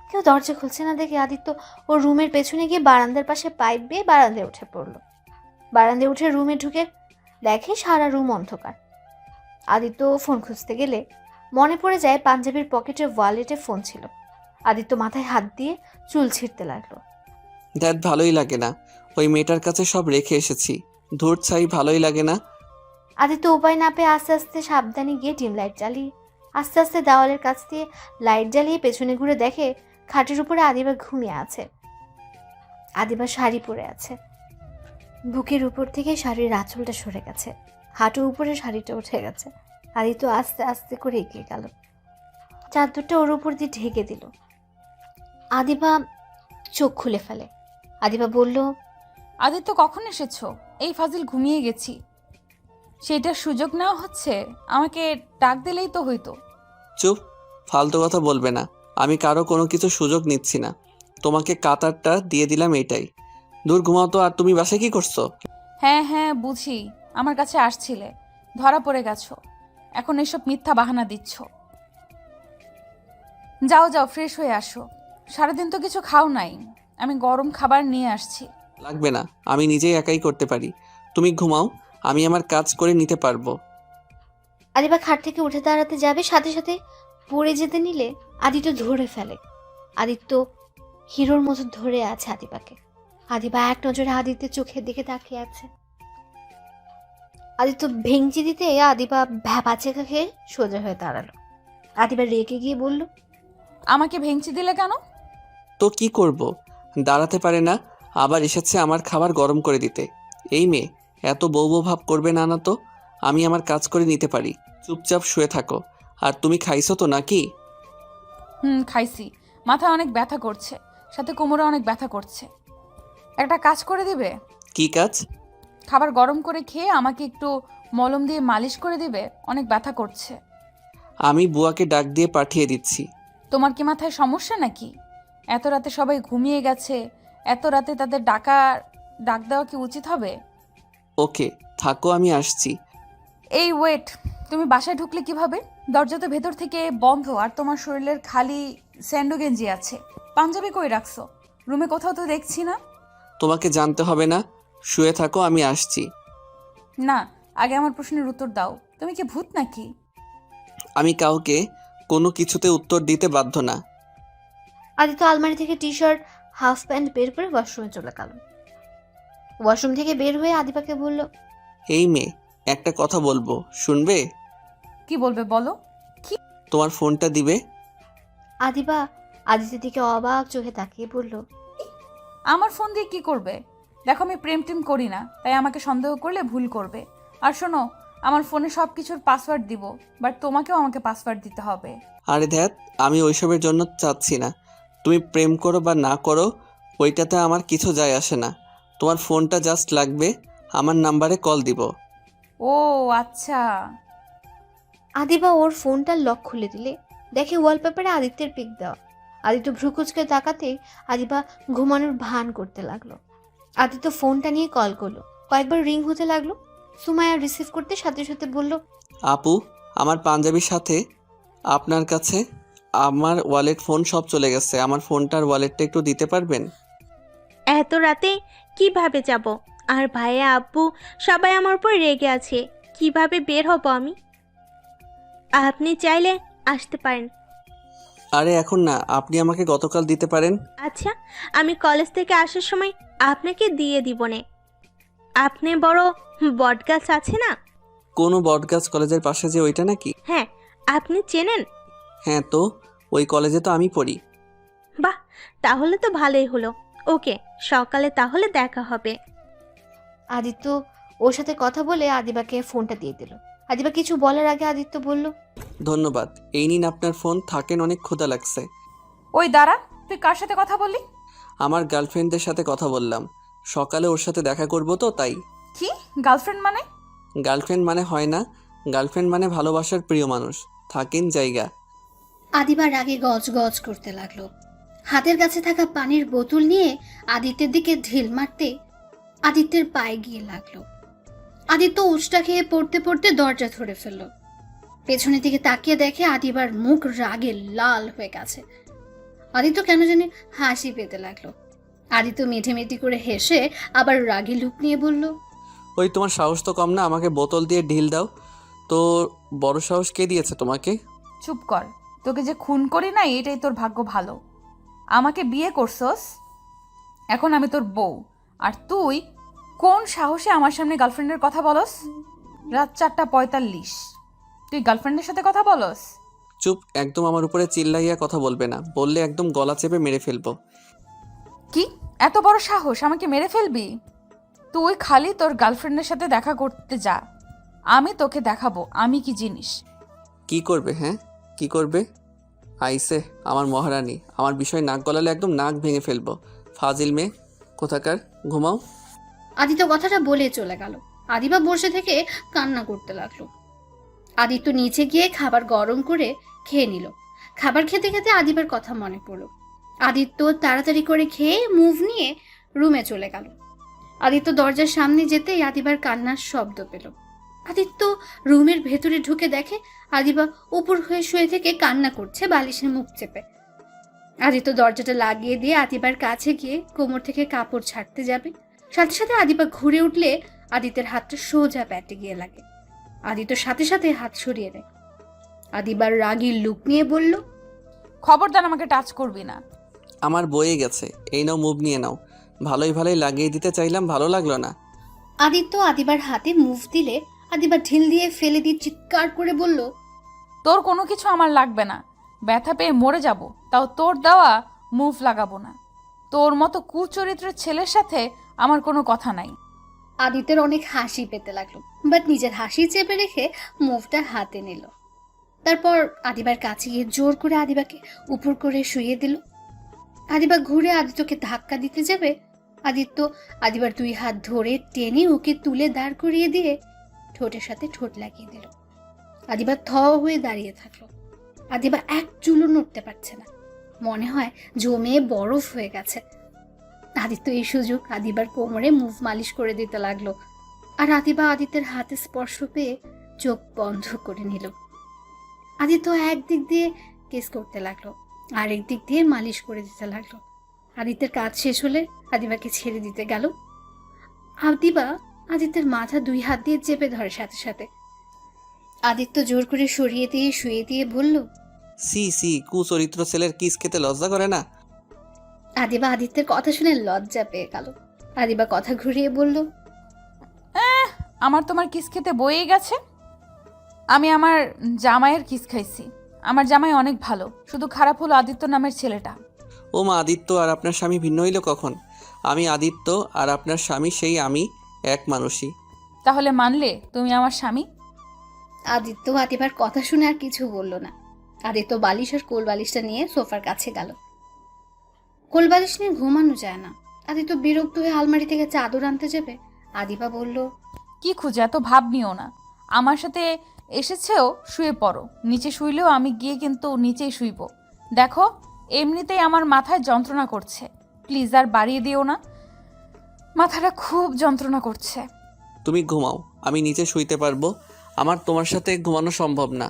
কেউ দরজা খুলছে না দেখে আদিত্য ওর রুমের পেছনে গিয়ে বারান্দার পাশে পাইপ বেয়ে বারান্দায় উঠে পড়লো। বারান্দায় উঠে রুমে ঢুকে দেখে সারা রুম অন্ধকার। আদিত্য ফোন খুঁজতে গেলে মনে পড়ে যায় পাঞ্জাবির পকেটে ওয়ালেটে ফোন ছিল। আদিত্য মাথায় হাত দিয়ে চুল ছিঁড়তে লাগলো। দ্যাট ভালোই লাগে না। ওই মেয়েটার কাছে সব রেখে এসেছি। ধূর ছাই, ভালোই লাগে না। আদিত্য উপায় না পেয়ে আস্তে আস্তে সাবধানে গিয়ে ডিম লাইট জ্বালিয়ে আস্তে আস্তে দেওয়ালের কাছ দিয়ে লাইট জ্বালিয়ে পেছনে ঘুরে দেখে খাটের উপরে আদিবা ঘুমিয়ে আছে। আদিবা শাড়ি পরে আছে, বুকের উপর থেকে শাড়ির আঁচলটা সরে গেছে, হাঁটুর উপরে শাড়িটা উঠে গেছে। আদিত্য আস্তে আস্তে করে এগিয়ে গেল, চাদরটা ওর উপর দিয়ে ঢেকে দিল। আদিবা চোখ খুলে ফেলে। আদিবা বলল, আদিত্য কখন এসেছো? এই ফাজিল ঘুমিয়ে গেছি। সেটার সুযোগ নেওয়া হচ্ছে? আমাকে ডাক দিলেই তো হইতো। চুপ, ফালতু কথা বলবে না। আমি কারো কোনো কিছু সুযোগ নিচ্ছি না। তোমাকে কাতারটা দিয়ে দিলাম, এইটাই। দূর ঘুমাও তো। আর তুমি বাসায় কি করছো? হ্যাঁ হ্যাঁ বুঝি, আমার কাছে আসছিলে, ধরা পড়ে গেছো, এখন এসব মিথ্যা বাহানা দিচ্ছ। যাও যাও, ফ্রেশ হয়ে আসো। সারাদিন তো কিছু খাও নাই, আমি গরম খাবার নিয়ে আসছি। লাগবে না, আমি নিজেই একাই করতে পারি। তুমি ঘুমাও, আমি আমার কাজ করে নিতে পারবো। আদিবা খাট থেকে উঠে দাঁড়াতে যাবে, সাথে সাথে পড়ে যেতে নিলে আদিত্য ধরে ফেলে। আদিত্য হিরোর মতো ধরে আছে আদিবাকে। আদিবা এক নজরে আদিত্যের চোখের দিকে তাকিয়ে আছে। আদিত্য ভেঙচি দিতে আদিবা ভ্যাপাচেকা খেয়ে সোজা হয়ে দাঁড়ালো। আদিবা রেগে গিয়ে বলল, আমাকে ভেঙচি দিলে কেন? তো কি করব? দাঁড়াতে পারে না, আবার এসেছে আমার খাবার গরম করে দিতে। এই মেয়ে এত বউ বউ ভাব করবে না। না তো, আমি আমার কাজ করে নিতে পারি। চুপচাপ শুয়ে থাকো। আর তুমি খাইছো তো নাকি? খাইছি। মাথা অনেক ব্যথা করছে, সাথে কোমরে অনেক ব্যথা করছে। একটা কাজ করে দিবে? কি কাজ? খাবার গরম করে খেয়ে আমাকে একটু মলম দিয়ে মালিশ করে দিবে, অনেক ব্যথা করছে। আমি বুয়াকে ডাক দিয়ে পাঠিয়ে দিচ্ছি। তোমার কি মাথায় সমস্যা নাকি? এত রাতে সবাই ঘুমিয়ে গেছে, এত রাতে তাদের ডাক দেওয়া কি উচিত হবে? ওকে থাকো, আমি আসছি। এই ওয়েট, তুমি বাসায় ঢুকলে কিভাবে? দরজা তো ভেতর থেকে বন্ধ, আর তোমার শরীরের খালি স্যান্ডো গেঞ্জি আছে। পাঞ্জাবি কই রাখছো? রুমে কোথাও তো দেখছি না। তোমাকে জানতে হবে না, শুয়ে থাকো, আমি আসছি। না, আগে আমার প্রশ্নের উত্তর দাও। তুমি কি ভূত নাকি? আমি কাউকে কোনো কিছুতে উত্তর দিতে বাধ্য না। আদিত্য আলমারি থেকে টি শার্ট হাফ প্যান্ট বের করে ওয়াশরুমে চলে গেল। ওয়াশরুম থেকে বের হয়ে আদিবাকে বলল, এই মেয়ে, একটা কথা বলবো, শুনবে? কি বলবে বলো। তোমার ফোনটা দিবে। আদিবা আদিত্যের দিকে অবাক চোখে তাকিয়ে বলল, আমার ফোন দিয়ে কি করবে? দেখো, আমি প্রেম টেম করি না, তাই আমাকে সন্দেহ করলে ভুল করবে। আর শোনো, আমার ফোনে সব কিছুর পাসওয়ার্ড দিব, বাট তোমাকেও আমাকে পাসওয়ার্ড দিতে হবে। আরে ধ্যাত, আমি ওইসবের জন্য চাচ্ছি না। তুমি প্রেম করো বা না করো, ওইটাতে আমার কিছু যায় আসে না। তোমার ফোনটা জাস্ট লাগবে, আমার নাম্বারে কল দিব। ও আচ্ছা। আদিবা ওর ফোনটার লক খুলে দিলে দেখে ওয়ালপেপারে আদিত্যের পিক দেওয়া। আদিত্য ভ্রুকুচকে তাকাতেই আদিবা ঘুমানোর ভান করতে লাগলো। আদিত্য ফোনটা নিয়ে কল করলো, কয়েকবার রিং হতে লাগলো। সুমাইয়া রিসিভ করতে সাথে সাথে বলল, আপু, আমার পাঞ্জাবির সাথে আপনার কাছে আমার ওয়ালেট ফোন সব চলে গেছে। আমার ফোনটার ওয়ালেটটা একটু দিতে পারবেন? এত রাতে কিভাবে যাব? আর ভাইয়া আব্বু সবাই আমার উপর রেগে আছে, কিভাবে বের হব আমি? আপনি চাইলে আসতে পারেন। আরে এখন না, আপনি আমাকে গতকাল দিতে পারেন। আচ্ছা, আমি কলেজ থেকে আসার সময় আপনাকে দিয়ে দিবনে। আপনি বড় বটগাছ আছে না? কোনো বটগাছ কলেজের পাশে যে ওইটা নাকি? হ্যাঁ, আপনি চেনেন? হ্যাঁ তো, ওই কলেজে তো আমি পড়ি। বাহ, তাহলে তো ভালোই হলো। ওকে, সকালে তাহলে দেখা হবে। আদিত্য ওর সাথে কথা বলে আদিবাকে ফোনটা দিয়ে দিল। আদিবা কিছু বলার আগে আদিত্য বলল, ধন্যবাদ, এই নিন আপনার ফোন, থাকেন, অনেক ক্ষুধা লাগছে। ওই দাঁড়া, তুই কার সাথে কথা বললি? আমার গার্লফ্রেন্ডের সাথে কথা বললাম, সকালে ওর সাথে দেখা করব তো তাই। কি গার্লফ্রেন্ড মানে? গার্লফ্রেন্ড মানে হয় না, গার্লফ্রেন্ড মানে ভালোবাসার প্রিয় মানুষ, থাকেন জায়গা। আদিবা রাগে গজ গজ করতে লাগলো। হাতের কাছে থাকা পানির বোতল নিয়ে আদিত্যের দিকে ঢিল মারতে আদিত্যের পায়ে গিয়ে লাগলো। আদিত্য উষ্টা খেয়ে পড়তে পড়তে দরজা ধরে ফেলল। পেছনের দিকে তাকিয়ে দেখে আদিবার মুখ রাগে লাল হয়ে গেছে। আদিত্য কেন জানি হাসি পেতে লাগলো। আদিত্য মেঠেমেটি করে হেসে আবার রাগী লুক নিয়ে বলল, ওই তোমার সাহস তো কম না, আমাকে বোতল দিয়ে ঢিল দাও। তো বড় সাহস কে দিয়েছে তোমাকে? চুপ কর, তোকে যে খুন করি না এটাই তোর ভাগ্য ভালো। আমাকে বিয়ে করছস? এখন আমি তোর বউ, আর তুই কোন সাহসে আমার সামনে গার্লফ্রেন্ডের কথা বলস? রাত 4:45 তুই গার্লফ্রেন্ডের সাথে কথা বলস? চুপ, একদম আমার উপরে চিল্লাইয়া কথা বলবে না, বললে একদম গলা চেপে মেরে ফেলবো। কি এত বড় সাহস, আমাকে মেরে ফেলবি? তুই খালি তোর গার্লফ্রেন্ডের সাথে দেখা করতে যা, আমি তোকে দেখাবো আমি কি জিনিস। কি করবে? হ্যাঁ, কি করবে? আইসে আমার মহারানী, আমার বিষয় নাক গলালে একদম নাক ভেঙে ফেলবো। ফাজিল মেয়ে কোথাকার, ঘুমাও। আদিত্য কথাটা বলে চলে গেল। আদিবা বসে থেকে কান্না করতে লাগলো। আদিত্য নিচে গিয়ে খাবার গরম করে খেয়ে নিল। খাবার খেতে খেতে আদিবার কথা মনে পড়লো। আদিত্য তাড়াতাড়ি করে খেয়ে মুভ নিয়ে রুমে চলে গেল। আদিত্য দরজার সামনে যেতেই আদিবার কান্নার শব্দ পেল। আদিত্য রুমের ভেতরে ঢুকে দেখে আদিবা উপর হয়ে শুয়ে থেকে কান্না করছে বালিশের মুখ চেপে। আদিত্য দরজাটা লাগিয়ে দিয়ে আদিবার কাছে গিয়ে কোমর থেকে কাপড় ছাড়তে যাবে, সাথে সাথে আদিবা ঘুরে উঠলে আদিত্যের হাতটা সোজা প্যাটে গিয়ে লাগে। আদিত্য সাথে সাথে হাত সরিয়ে নেয়। আদিবার রাগী লুক নিয়ে বলল, খবরদার আমাকে টাচ করবি না। আমার বয়ে গেছে, এই নাও মুভ নিয়ে নাও। ভালোই ভালোই লাগিয়ে দিতে চাইলাম, ভালো লাগলো না। আদিত্য আদিবার হাতে মুভ দিলে আদিবা ঢিল দিয়ে ফেলে দিয়ে চিৎকার করে বলল, তোর কোনো কিছু আমার লাগবে না, ব্যথা পেয়ে মরে যাব, তাও তোর দেওয়া মুভ লাগাবো না। তোর মতো কুচরিত্রের ছেলের সাথে আমার কোনো কথা নাই। আদিত্যের অনেক হাসি পেতে লাগলো, বাট নিজের হাসি চেপে রেখে মুভটা হাতে নিল। তারপর আদিবার কাছে গিয়ে জোর করে আদিবাকে উপর করে শুইয়ে দিল। আদিবা ঘুরে আদিত্যকে ধাক্কা দিতে যাবে, আদিত্য আদিবার 2 হাত ধরে টেনে ওকে তুলে দাঁড় করিয়ে দিয়ে ঠোঁটের সাথে ঠোঁট লাগিয়ে দিল। আদিবা থ হয়ে দাঁড়িয়ে থাকলো। আদিবা এক চুলও নড়তে পারছে না, মনে হয় জমে বরফ হয়ে গেছে। আদিত্য এই সুযোগ আদিবার কোমরে মুভ মালিশ করে দিতে লাগলো, আর আদিবা আদিত্যের হাতে স্পর্শ পেয়ে চোখ বন্ধ করে নিল। আদিত্য একদিক দিয়ে কেস করতে লাগলো, আরেক দিক দিয়ে মালিশ করে দিতে লাগলো। আদিত্যের কাজ শেষ হলে আদিবাকে ছেড়ে দিতে গেল। আদিবা আদিত্যের মাথা 2 হাত দিয়ে চেপে ধরে সাথে সাথে। আদিত্য জোর করে সরিয়ে দিয়ে শুয়ে দিয়ে বলল, সি সি, কুচরিত্র ছেলের কিস খেতে লজ্জা করে না? আদিবা আদিত্যের কথা শুনে লজ্জা পেয়ে গেল। আদিবা কথা ঘুরিয়ে বলল, আমার তোমার কিস খেতে বয়েই গেছে। আমি আমার জামাইয়ের কিস খাইছি, আমার জামাই অনেক ভালো, শুধু খারাপ হলো আদিত্য নামের ছেলেটা। ও মা, আদিত্য আর আপনার স্বামী ভিন্ন হইল কখন? আমি আদিত্য আর আপনার স্বামী সেই আমি, এক মানুষই। তাহলে মানলে তুমি আমার স্বামী? আদিত্য আদিবার কথা শুনে আর কিছু বলল না। আদিত্য বালিশ আর কোল বালিশটা নিয়ে সোফার কাছে গেল। কোল বালিশ নিয়ে ঘুমানো যায় না। আদিত্য বিরক্ত হয়ে আলমারি থেকে চাদর আনতে যাবে, আদিবা বলল, কি খুঁজে, এত ভাব নিও না। আমার সাথে এসেছেও, শুয়ে পড়ো। নিচে শুইলেও আমি গিয়ে কিন্তু নিচেই শুইব। দেখো এমনিতেই আমার মাথায় যন্ত্রণা করছে, প্লিজ আর বাড়িয়ে দিও না, মাথাটা খুব যন্ত্রণা করছে। তুমি ঘুমাও, আমি নিচে শুইতে পারবো। আমার তোমার সাথে ঘুমানো সম্ভব না,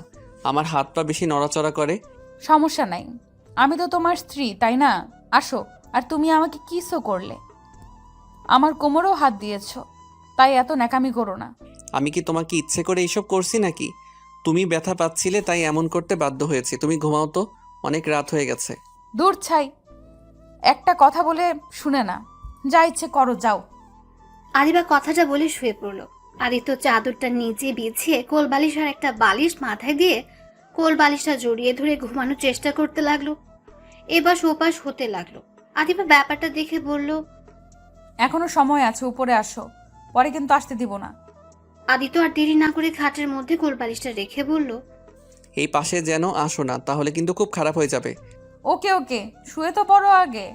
আমার হাত পা বেশি নড়াচড়া করে। সমস্যা নাই, আমি তো তোমার স্ত্রী, তাই না? আসো। আর তুমি আমাকে কিসও করলে, আমার কোমরেও হাত দিয়েছো, তাই এত ন্যাকামি করো না। আমি কি তোমাকে ইচ্ছে করে এইসব করছি নাকি? তুমি ব্যথা পাচ্ছিলে তাই এমন করতে বাধ্য হয়েছি। তুমি ঘুমাও তো, অনেক রাত হয়ে গেছে। দূর ছাই, একটা কথা বলে শুনে না, যা ইচ্ছে করো যাও। আদিবা কথাটা বলে শুয়ে পড়ল। আদিত্য চাদরটা নিচে বিছিয়ে কোল বালিশ আর একটা বালিশ মাথায় দিয়ে কোল বালিশটা জড়িয়ে ধরে ঘুমানোর চেষ্টা করতে লাগলো। এপাশ ওপাশ হতে লাগলো। আদিবা ব্যাপারটা দেখে বলল, এখনো সময় আছে, উপরে আসো, পরে কিন্তু আসতে দিব না। আদিত্য আর দেরি না করে খাটের মধ্যে কোল বালিশটা রেখে বলল, এই পাশে যেন আসো না, তাহলে কিন্তু খুব খারাপ হয়ে যাবে। ওকে ওকে, শুয়ে তো পড়ো আগে।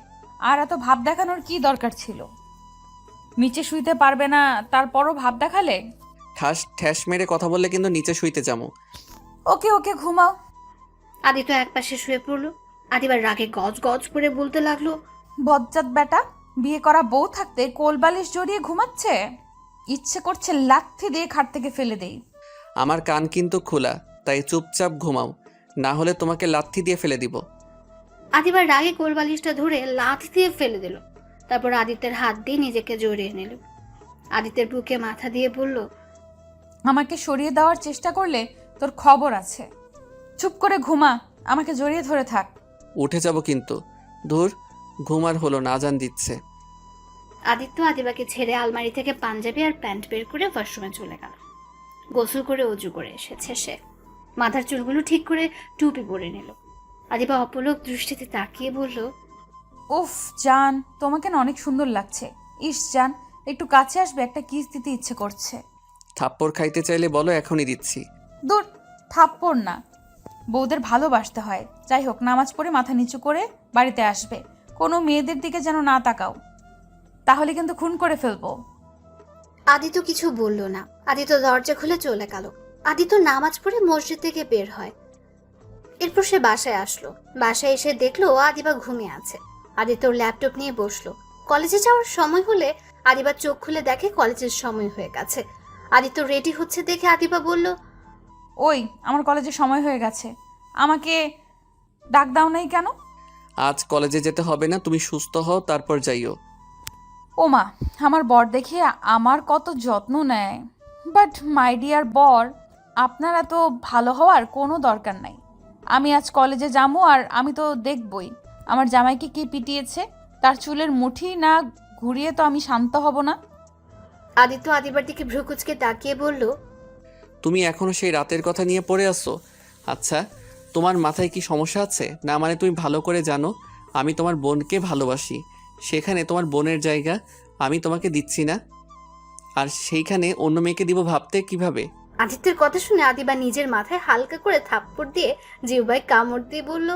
আর এত ভাব দেখানোর কি দরকার ছিল? নিচে শুইতে পারবে না, তারপরও ভাব দেখালে? ঠ্যাস মেরে কথা বললে কিন্তু নিচে শুইতে যাবো। ওকে ওকে, ঘুমাও। আদিত্য একপাশে শুয়ে পড়ল। আদিবার রাগে গজ গজ করে বলতে লাগলো, বজ্জাত বেটা, বিয়ে করা বউ থাকতে কোলবালিশ জড়িয়ে ঘুমাচ্ছে, ইচ্ছে করছে লাথি দিয়ে খাট থেকে ফেলে দেই। আমার কান কিন্তু খোলা, তাই চুপচাপ ঘুমাও, না হলে তোমাকে লাথি দিয়ে ফেলে দিব। আদিবার রাগে কোল বালিশটা ধরে লাথি দিয়ে ফেলে দিল। তারপর আদিত্যের হাত দিয়ে নিজেকে জড়িয়ে নিল। আদিত্যের বুকে মাথা দিয়ে বলল, আমাকে সরিয়ে দেওয়ার চেষ্টা করলে তোর খবর আছে। চুপ করে ঘুমা, আমাকে জড়িয়ে ধরে থাক। উঠে যাব কিন্তু। ধুর, ঘুম আর হলো না, আজান দিচ্ছে। আদিত্য আদিবাকে ছেড়ে আলমারি থেকে পাঞ্জাবি আর প্যান্ট বের করে ওয়াশরুমে চলে গেল। গোসল করে অজু করে এসেছে সে। মাথার চুলগুলো ঠিক করে টুপি পরে নিল। আদিবা অপলক দৃষ্টিতে তাকিয়ে বলল, উফ জান, তোমাকে না অনেক সুন্দর লাগছে। ইস জান, একটু কাছে আসবে, একটা কিস দিতে ইচ্ছে করছে। থাপ্পড় খাইতে চাইলে বলো, এখনই দিচ্ছি। দূর, থাপ্পড় না, বউদের ভালোবাসতে হয়। যাই হোক, নামাজ পড়ে মাথা নিচু করে বাড়িতে আসবে। কোনো মেয়েদের দিকে যেন না তাকাও, তাহলে কিন্তু খুন করে ফেলবো। আদিত্য কিছু বলল না। আদিত্য দরজা খুলে চলে গেল। আদিত্য নামাজ পড়ে মসজিদ থেকে বের হয়। এরপর সে বাসায় আসলো। বাসায় এসে দেখলো আদিবা ঘুমিয়ে আছে। আদিত্যর ল্যাপটপ নিয়ে বসলো। কলেজে যাওয়ার সময় হলে আদিবা চোখ খুলে দেখে কলেজের সময় হয়ে গেছে। আদিত্য রেডি হচ্ছে দেখে আদিবা বলল, ওই, আমার কলেজে সময় হয়ে গেছে, আমাকে ডাক দাও নাই কেন? আজ কলেজে যেতে হবে না, তুমি সুস্থ হও তারপর যাইও। ওমা, আমার বর দেখে আমার কত যত্ন নেয়। বাট মাই ডিয়ার বর, আপনার এত ভালো হওয়ার কোনো দরকার নাই। আমি আজ কলেজে যাবো, আর আমি তো দেখবই আমার জামাইকে কে পিটিয়েছে। তার চুলের মুঠি না ঘুরিয়ে তো আমি শান্ত হব না। আদিত্য আদিবার দিকে ভ্রুকুচকে তাকিয়ে বলল, তুমি এখনো সেই রাতের কথা নিয়ে পড়ে আসো? আচ্ছা, তোমার মাথায় কি সমস্যা আছে? না মানে তুমি ভালো করে জানো আমি তোমার বোনকে ভালোবাসি। সেখানে তোমার বোনের জায়গা আমি তোমাকে দিচ্ছি না, আর সেইখানে অন্য মেয়েকে দিব ভাবতে কিভাবে? আদিত্যের কথা শুনে আদিবা নিজের মাথায় হালকা করে থাপ্পড় দিয়ে জিহ্বায় কামড় দিয়ে বলল,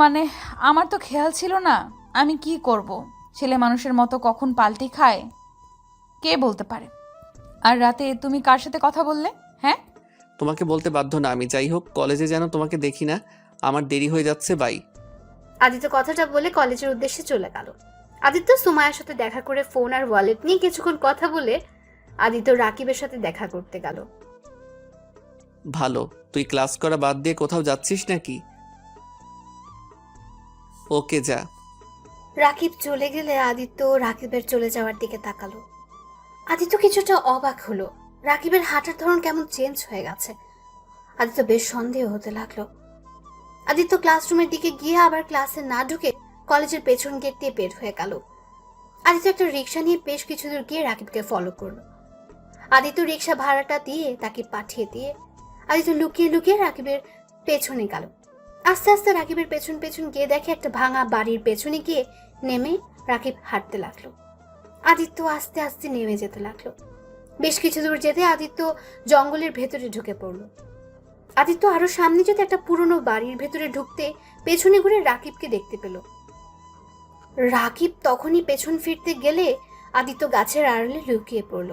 মানে আমার তো খেয়াল ছিল না। আমি কি করব? ছেলে মানুষের মতো কখন পাল্টি খায় কে বলতে পারে। আর রাতে তুমি কার সাথে কথা বললে? হ্যাঁ, তোমাকে বলতে বাধ্য না আমি। যাই হোক, কলেজে যেন তোমাকে দেখি না, আমার দেরি হয়ে যাচ্ছে। বাই। আদিত্য কথাটা বলে কলেজের উদ্দেশ্যে চলে গেল। আদিত্য সুমায়ার সাথে দেখা করে ফোন আর ওয়ালেট নিয়ে কিছুক্ষণ কথা বলে আদিত্য রাকিবের সাথে দেখা করতে গেল। ভালো, তুই ক্লাস করা বাদ দিয়ে কোথাও যাচ্ছিস নাকি? ওকে, যা। রাকিব চলে গেলে আদিত্য রাকিবের চলে যাওয়ার দিকে তাকালো। আদিত্য কিছুটা অবাক হলো। রাকিবের হাঁটার ধরন কেমন চেঞ্জ হয়ে গেছে। আদিত্য বেশ সন্দেহ হতে লাগলো। আদিত্য ক্লাসরুমের দিকে গিয়ে আবার ক্লাসে না ঢুকে কলেজের পেছন গেট দিয়ে বের হয়ে গেল। আদিত্য একটা রিক্সা নিয়ে বেশ কিছু দূর গিয়ে রাকিবকে ফলো করলো। আদিত্য রিক্সা ভাড়াটা দিয়ে তাকে পাঠিয়ে দিয়ে আদিত্য লুকিয়ে লুকিয়ে রাকিবের পেছনে গেল। আস্তে আস্তে রাকিবের পেছন পেছন গিয়ে দেখে একটা ভাঙা বাড়ির পেছনে গিয়ে নেমে রাকিব হাঁটতে লাগলো। আদিত্য আস্তে আস্তে নেমে যেতে লাগলো। বেশ কিছু দূর যেতে আদিত্য জঙ্গলের ভেতরে ঢুকে পড়লো। আদিত্য আরো সামনে যেতে একটা পুরনো বাড়ির ভেতরে ঢুকতে পেছনে ঘুরে রাকিবকে দেখতে পেল। রাকিব তখনই পেছন ফিরতে গেলে আদিত্য গাছের আড়ালে লুকিয়ে পড়ল।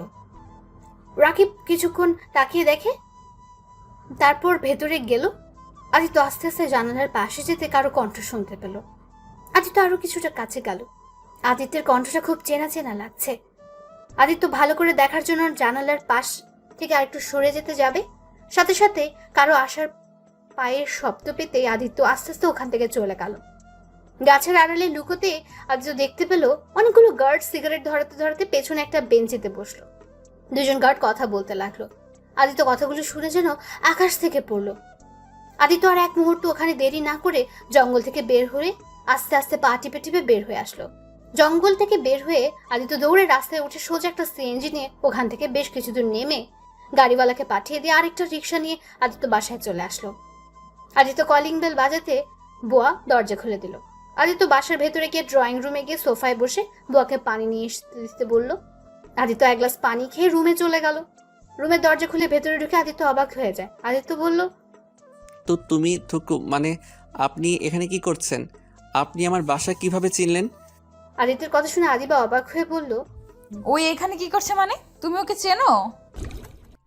রাকিব কিছুক্ষণ তাকিয়ে দেখে, তারপর ভেতরে গেল। আদিত্য আস্তে আস্তে জানালার পাশে যেতে কারো কণ্ঠ শুনতে পেল। আদিত্য আরো কিছুটা কাছে গেল। আদিত্যের কণ্ঠটা খুব চেনা চেনা লাগছে। আদিত্য ভালো করে দেখার জন্য জানালার পাশ থেকে আরেকটু সরে যেতে যাবে, সাথে সাথে কারো আসার পায়ের শব্দ পেতে আদিত্য আস্তে আস্তে ওখান থেকে চলে গেল। গাছের আড়ালে লুকোতে আদিত্য দেখতে পেল অনেকগুলো গার্ড সিগারেট ধরাতে ধরাতে পেছনে একটা বেঞ্চিতে বসলো। দুজন গার্ড কথা বলতে লাগলো। আদিত্য কথাগুলো শুনে যেন আকাশ থেকে পড়লো। আদিত্য আর এক মুহূর্ত ওখানে দেরি না করে জঙ্গল থেকে বের হয়ে আস্তে আস্তে পা টিপে টিপে বের হয়ে আসলো। জঙ্গল থেকে বের হয়ে আদিত্য দৌড়ে রাস্তায় উঠে সোজা একটা সিএনজি নিয়ে ওখান থেকে বেশ কিছু দূর নেমে গাড়িওয়ালাকে পাঠিয়ে দিয়ে আরেকটা রিক্সা নিয়ে আদিত্য বাসায় চলে আসলো। আদিত্য কলিং বেল বাজাতে বুয়া দরজা খুলে দিল। আদিত্য বাসার ভেতরে গিয়ে ড্রয়িং রুমে গিয়ে সোফায় বসে বুয়াকে পানি নিয়ে দিতে বলল। আদিত্য এক গ্লাস পানি খেয়ে রুমে চলে গেল। রুমের দরজা খুলে ভেতরে ঢুকে আদিত্য অবাক হয়ে যায়। আদিত্য বলল, তো তুমি থুকু মানে আপনি এখানে কি করছেন? আপনি আমার বাসা কিভাবে চিনলেন? আদিত্যের কথা শুনে আদিবা অবাক হয়ে বলল, ওই এখানে কি করছে? মানে তুমি ওকে চেনো?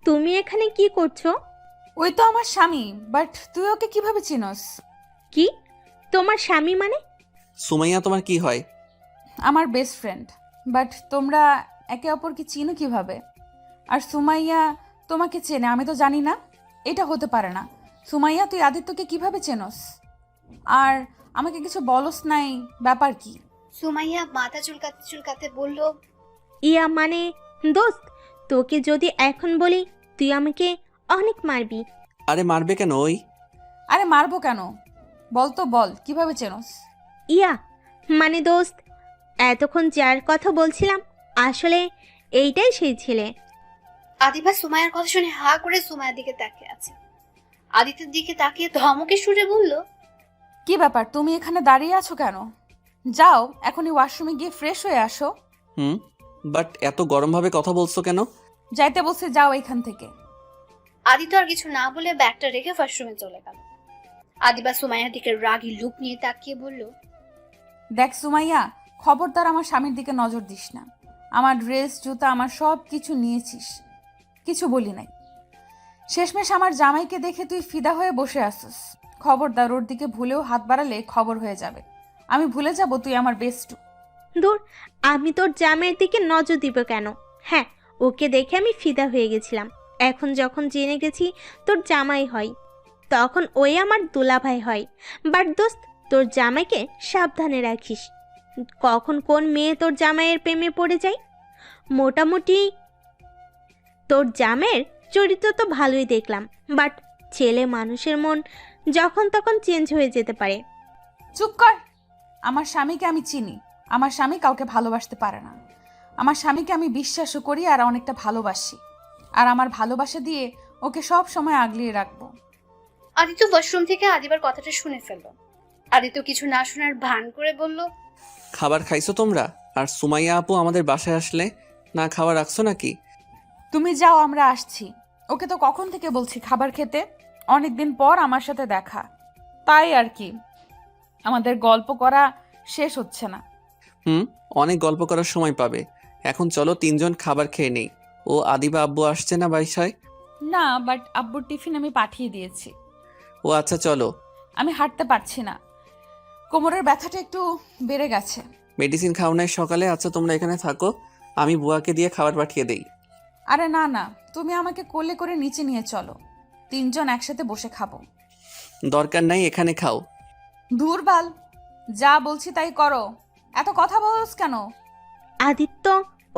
তুমি এখানে কি করছো? ওই তো আমার স্বামী, বাট তুই ওকে কিভাবে চিনোস? কি, তোমার স্বামী মানে? সুমাইয়া তোমার কি হয়? আমার বেস্ট ফ্রেন্ড। বাট তোমরা একে অপরকে চিনো কিভাবে? আর সুমাইয়া তোমাকে চেনে আমি তো জানি না, এটা হতে পারে না। সুমাইয়া, তুই আদিত্যকে কিভাবে চেনোস? আর আমাকে কিছু বলস নাই, ব্যাপার কি? সুমাইয়া মাথা চুলকাতে চুলকাতে বলল, ইয়া মানে দোস্ত, তোকে যদি এখন বলি তুই আমাকে অনেক মারবি। আরে মারবে কেন? ওই আরে মারবো কেন? বল তো, বল কিভাবে চেনোস? ইয়া মানে দোস্ত, এতক্ষণ যার কথা বলছিলাম আসলে এইটাই সেই ছেলে। আদিবা সুমাইয়ার কথা শুনে হা করে সুমাইয়ার দিকে তাকিয়ে আছে। আদিত্যের দিকে তাকিয়ে ধমকে সুরে বলল, কি ব্যাপার, তুমি এখানে দাঁড়িয়ে আছো কেন? যাও এখনই ওয়াশরুমে গিয়ে ফ্রেশ হয়ে আসো। বাট এত গরমভাবে কথা বলছো কেন? যাইতে বলছে, যাও এখান থেকে। আদিত্য আর কিছু না বলে ব্যাগটা রেখে ওয়াশরুমে চলে গেল। আদিবা সুমাইয়ার দিকে রাগী লুক নিয়ে তাকিয়ে বলল, দেখ সুমাইয়া, খবরদার আমার স্বামীর দিকে নজর দিস না। আমার ড্রেস, জুতা, আমার সব কিছু নিয়েছিস, কিছু বলি নাই। শেষমেশ আমার জামাইকে দেখে তুই ফিদা হয়ে বসে আসিস। খবরদার ওর দিকে ভুলেও হাত বাড়ালে খবর হয়ে যাবে। আমি ভুলে যাব তুই আমার বেস্টু। দূর, আমি তোর জামের দিকে নজর দিব কেন? হ্যাঁ, ওকে দেখে আমি ফিদা হয়ে গেছিলাম। এখন যখন জেনে গেছি তোর জামাই হয়, তখন ওই আমার দুলাভাই হয়। বাট দোস্ত, তোর জামাইকে সাবধানে রাখিস। কখন কোন মেয়ে তোর জামাইয়ের প্রেমে পড়ে যায়। মোটামুটি তোর জামের চরিত্র তো ভালোই দেখলাম, বাট ছেলে মানুষের মন যখন তখন চেঞ্জ হয়ে যেতে পারে। চুপ কর। আমার স্বামীকে আমি চিনি। আমার স্বামী কাউকে ভালোবাসতে পারে না। আমার স্বামীকে আমি বিশ্বাসও করি আর অনেকটা ভালোবাসি। আর আমার ভালোবাসা দিয়ে ওকে সব সময় আগলিয়ে রাখবো। আদিত্য ওয়াশরুম থেকে আদিবার কথাটা শুনে ফেলল। আদিত্য কিছু না শোনার ভান করে বলল, খাবার খাইছো তোমরা? আর সুমাইয়া আপু আমাদের বাসায় আসলে না খাবার রাখছো নাকি? তুমি যাও, আমরা আসছি। ওকে তো কখন থেকে বলছি খাবার খেতে। অনেকদিন পর আমার সাথে দেখা, তাই আর কি। আমাদের গল্প করা শেষ হচ্ছে না। অনেক গল্প করার সময় পাবে। এখন চলো 3 জন খাবার খেয়ে নেই। ও আদিবা আব্বু আসছে না বাসায়? না, বাট আব্বুর টিফিন আমি পাঠিয়ে দিয়েছি। ও আচ্ছা চলো। আমি হাঁটতে পারছি না, কোমরের ব্যথাটা একটু বেড়ে গেছে। মেডিসিন খাও নাই সকালে? আচ্ছা তোমরা এখানে থাকো, আমি বুয়াকে দিয়ে খাবার পাঠিয়ে দেই। আরে না না, তুমি আমাকে কোলে করে নিচে নিয়ে চলো, 3 জন একসাথে বসে খাবো। দরকার নাই, এখানে খাও। ধুরবাল, যা বলছি তাই করো। এত কথা বলছ কেন? আদিত্য,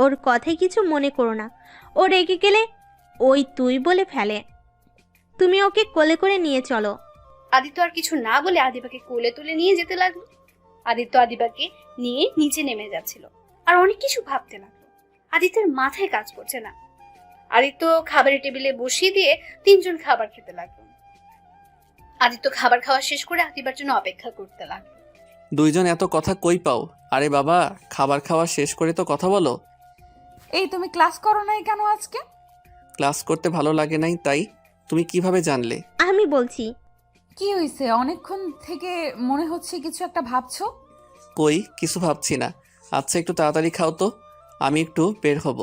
ওর কথায় কিছু মনে করো না। ও রেগে গেলে ওই তুই বলে ফেলে। তুমি ওকে কোলে করে নিয়ে চলো। আদিত্য আর কিছু না বলে আদিবাকে কোলে তুলে নিয়ে যেতে লাগলো। আদিত্য আদিবাকে নিয়ে নিচে নেমে যাচ্ছিল আর অনেক কিছু ভাবতে লাগলো। আদিত্যের মাথায় কাজ করছে না। আদিত্য খাবারের টেবিলে বসিয়ে দিয়ে 3 জন খাবার খেতে লাগলো। আদিত্য খাবার খাওয়া শেষ করে আদিবার জন্য অপেক্ষা করতে লাগলো। 2 জন এত কথা কই পাও? আরে বাবা, খাবার খাওয়া শেষ করে তো কথা বলো। এই তুমি ক্লাস করো নাই কেন আজকে? ক্লাস করতে ভালো লাগে নাই তাই। তুমি কিভাবে জানলে? আমি বলছি। কি হয়েছে? অনেকক্ষণ থেকে মনে হচ্ছে কিছু একটা ভাবছো। কই কিছু ভাবছি না। আচ্ছা একটু তাড়াতাড়ি খাও তো, আমি একটু বের হব।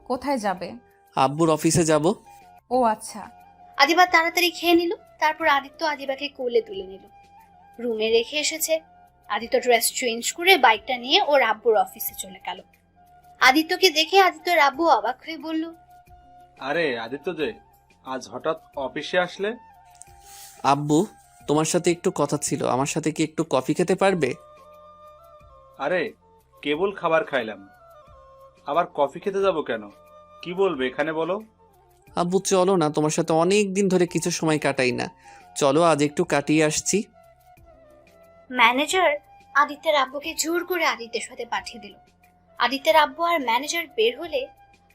কোথায় যাবে? আব্বুর অফিসে যাব। ও আচ্ছা। আদিবা তাড়াতাড়ি খেয়ে নিল। তারপর আদিত্য আদিবাকে কোলে তুলে নিল। রুমে রেখে এসেছে। আদিত্য ড্রেস চেঞ্জ করে বাইকটা নিয়ে ওর আব্বুর অফিসে চলে গেল। আদিত্যকে দেখে আদিত্যর আব্বু অবাক হয়ে বলল, আরে আদিত্য যে আজ হঠাৎ অফিসে আসলে? আব্বু, তোমার সাথে একটু কথা ছিল, আমার সাথে কি একটু কফি খেতে পারবে? আরে কেবল খাবার খাইলাম, আবার কফি খেতে যাব কেন? কি বলবে এখানে বলো। আব্বু চলো না, তোমার সাথে অনেক দিন ধরে কিছু সময় কাটাই না, চলো আজ একটু কাটিয়ে আসছি। ম্যানেজার আদিত্যের আব্বুকে জোর করে আদিত্যের সাথে পাঠিয়ে দিল। আদিত্যের আব্বু আর ম্যানেজার বের হলে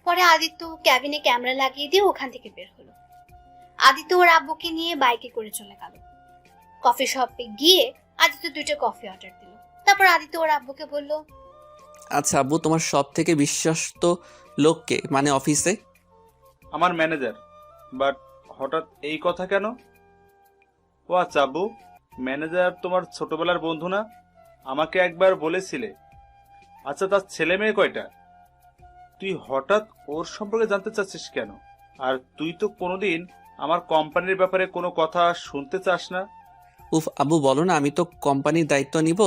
পরে আদিত্য ক্যাবিনে ক্যামেরা লাগিয়ে দিয়ে ওখান থেকে বের হলো। আদিত্য ওর আব্বুকে নিয়ে বাইকে করে চলে গেল। কফি শপে গিয়ে আদিত্য 2টা কফি অর্ডার দিল। তারপর আদিত্য ওর আব্বুকে বলল, আচ্ছা আব্বু, তোমার সব থেকে বিশ্বস্ত লোককে, মানে অফিসে? আমার ম্যানেজার। বাট হঠাৎ এই কথা কেন? ও আচ্ছা আব্বু, ম্যানেজার তোমার ছোটবেলার বন্ধু না? আমাকে একবার বলেছিলে। আচ্ছা তার ছেলে মেয়ে কয়টা? তুই হঠাৎ ওর সম্পর্কে জানতে চাচ্ছিস কেন? আর তুই তো কোনোদিন আমার কোম্পানির ব্যাপারে কোনো কথা শুনতে চাস না। উফ আব্বু বলো না, আমি তো কোম্পানির দায়িত্ব নিব,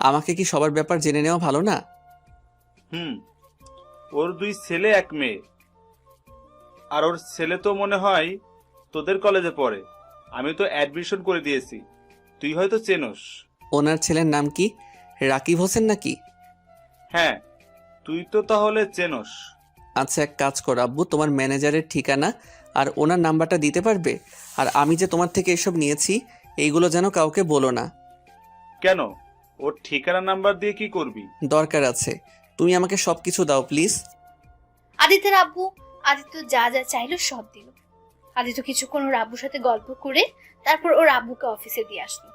আমাকে কি সবার ব্যাপার জেনে নেওয়া ভালো না? ওর 2 ছেলে 1 মেয়ে। আর ওর ছেলে তো মনে হয় তোদের কলেজে পড়ে। আমি তো অ্যাডমিশন করে দিয়েছি, তুই হয়তো চেনস। ওনার ছেলের নাম কি? রাকিব হোসেন নাকি? হ্যাঁ, তুই তো তাহলে চেনস। আচ্ছা এক কাজ করো আব্বু, তোমার ম্যানেজারের ঠিকানা আর ওনার নাম্বারটা দিতে পারবে? আর আমি যে তোমার থেকে এসব নিয়েছি এইগুলো যেন কাউকে বলো না। কেন? ওর ঠিকানা নাম্বার দিয়ে কি করবি? দরকার আছে, তুমি আমাকে সব কিছু দাও প্লিজ। আদিত্যের আব্বু আদিত্য যা যা চাইলো সব দিল। আদিত্য কিছুক্ষণ ওর আব্বুর সাথে গল্প করে তারপর ওর আব্বুকে অফিসে দিয়ে আসলো।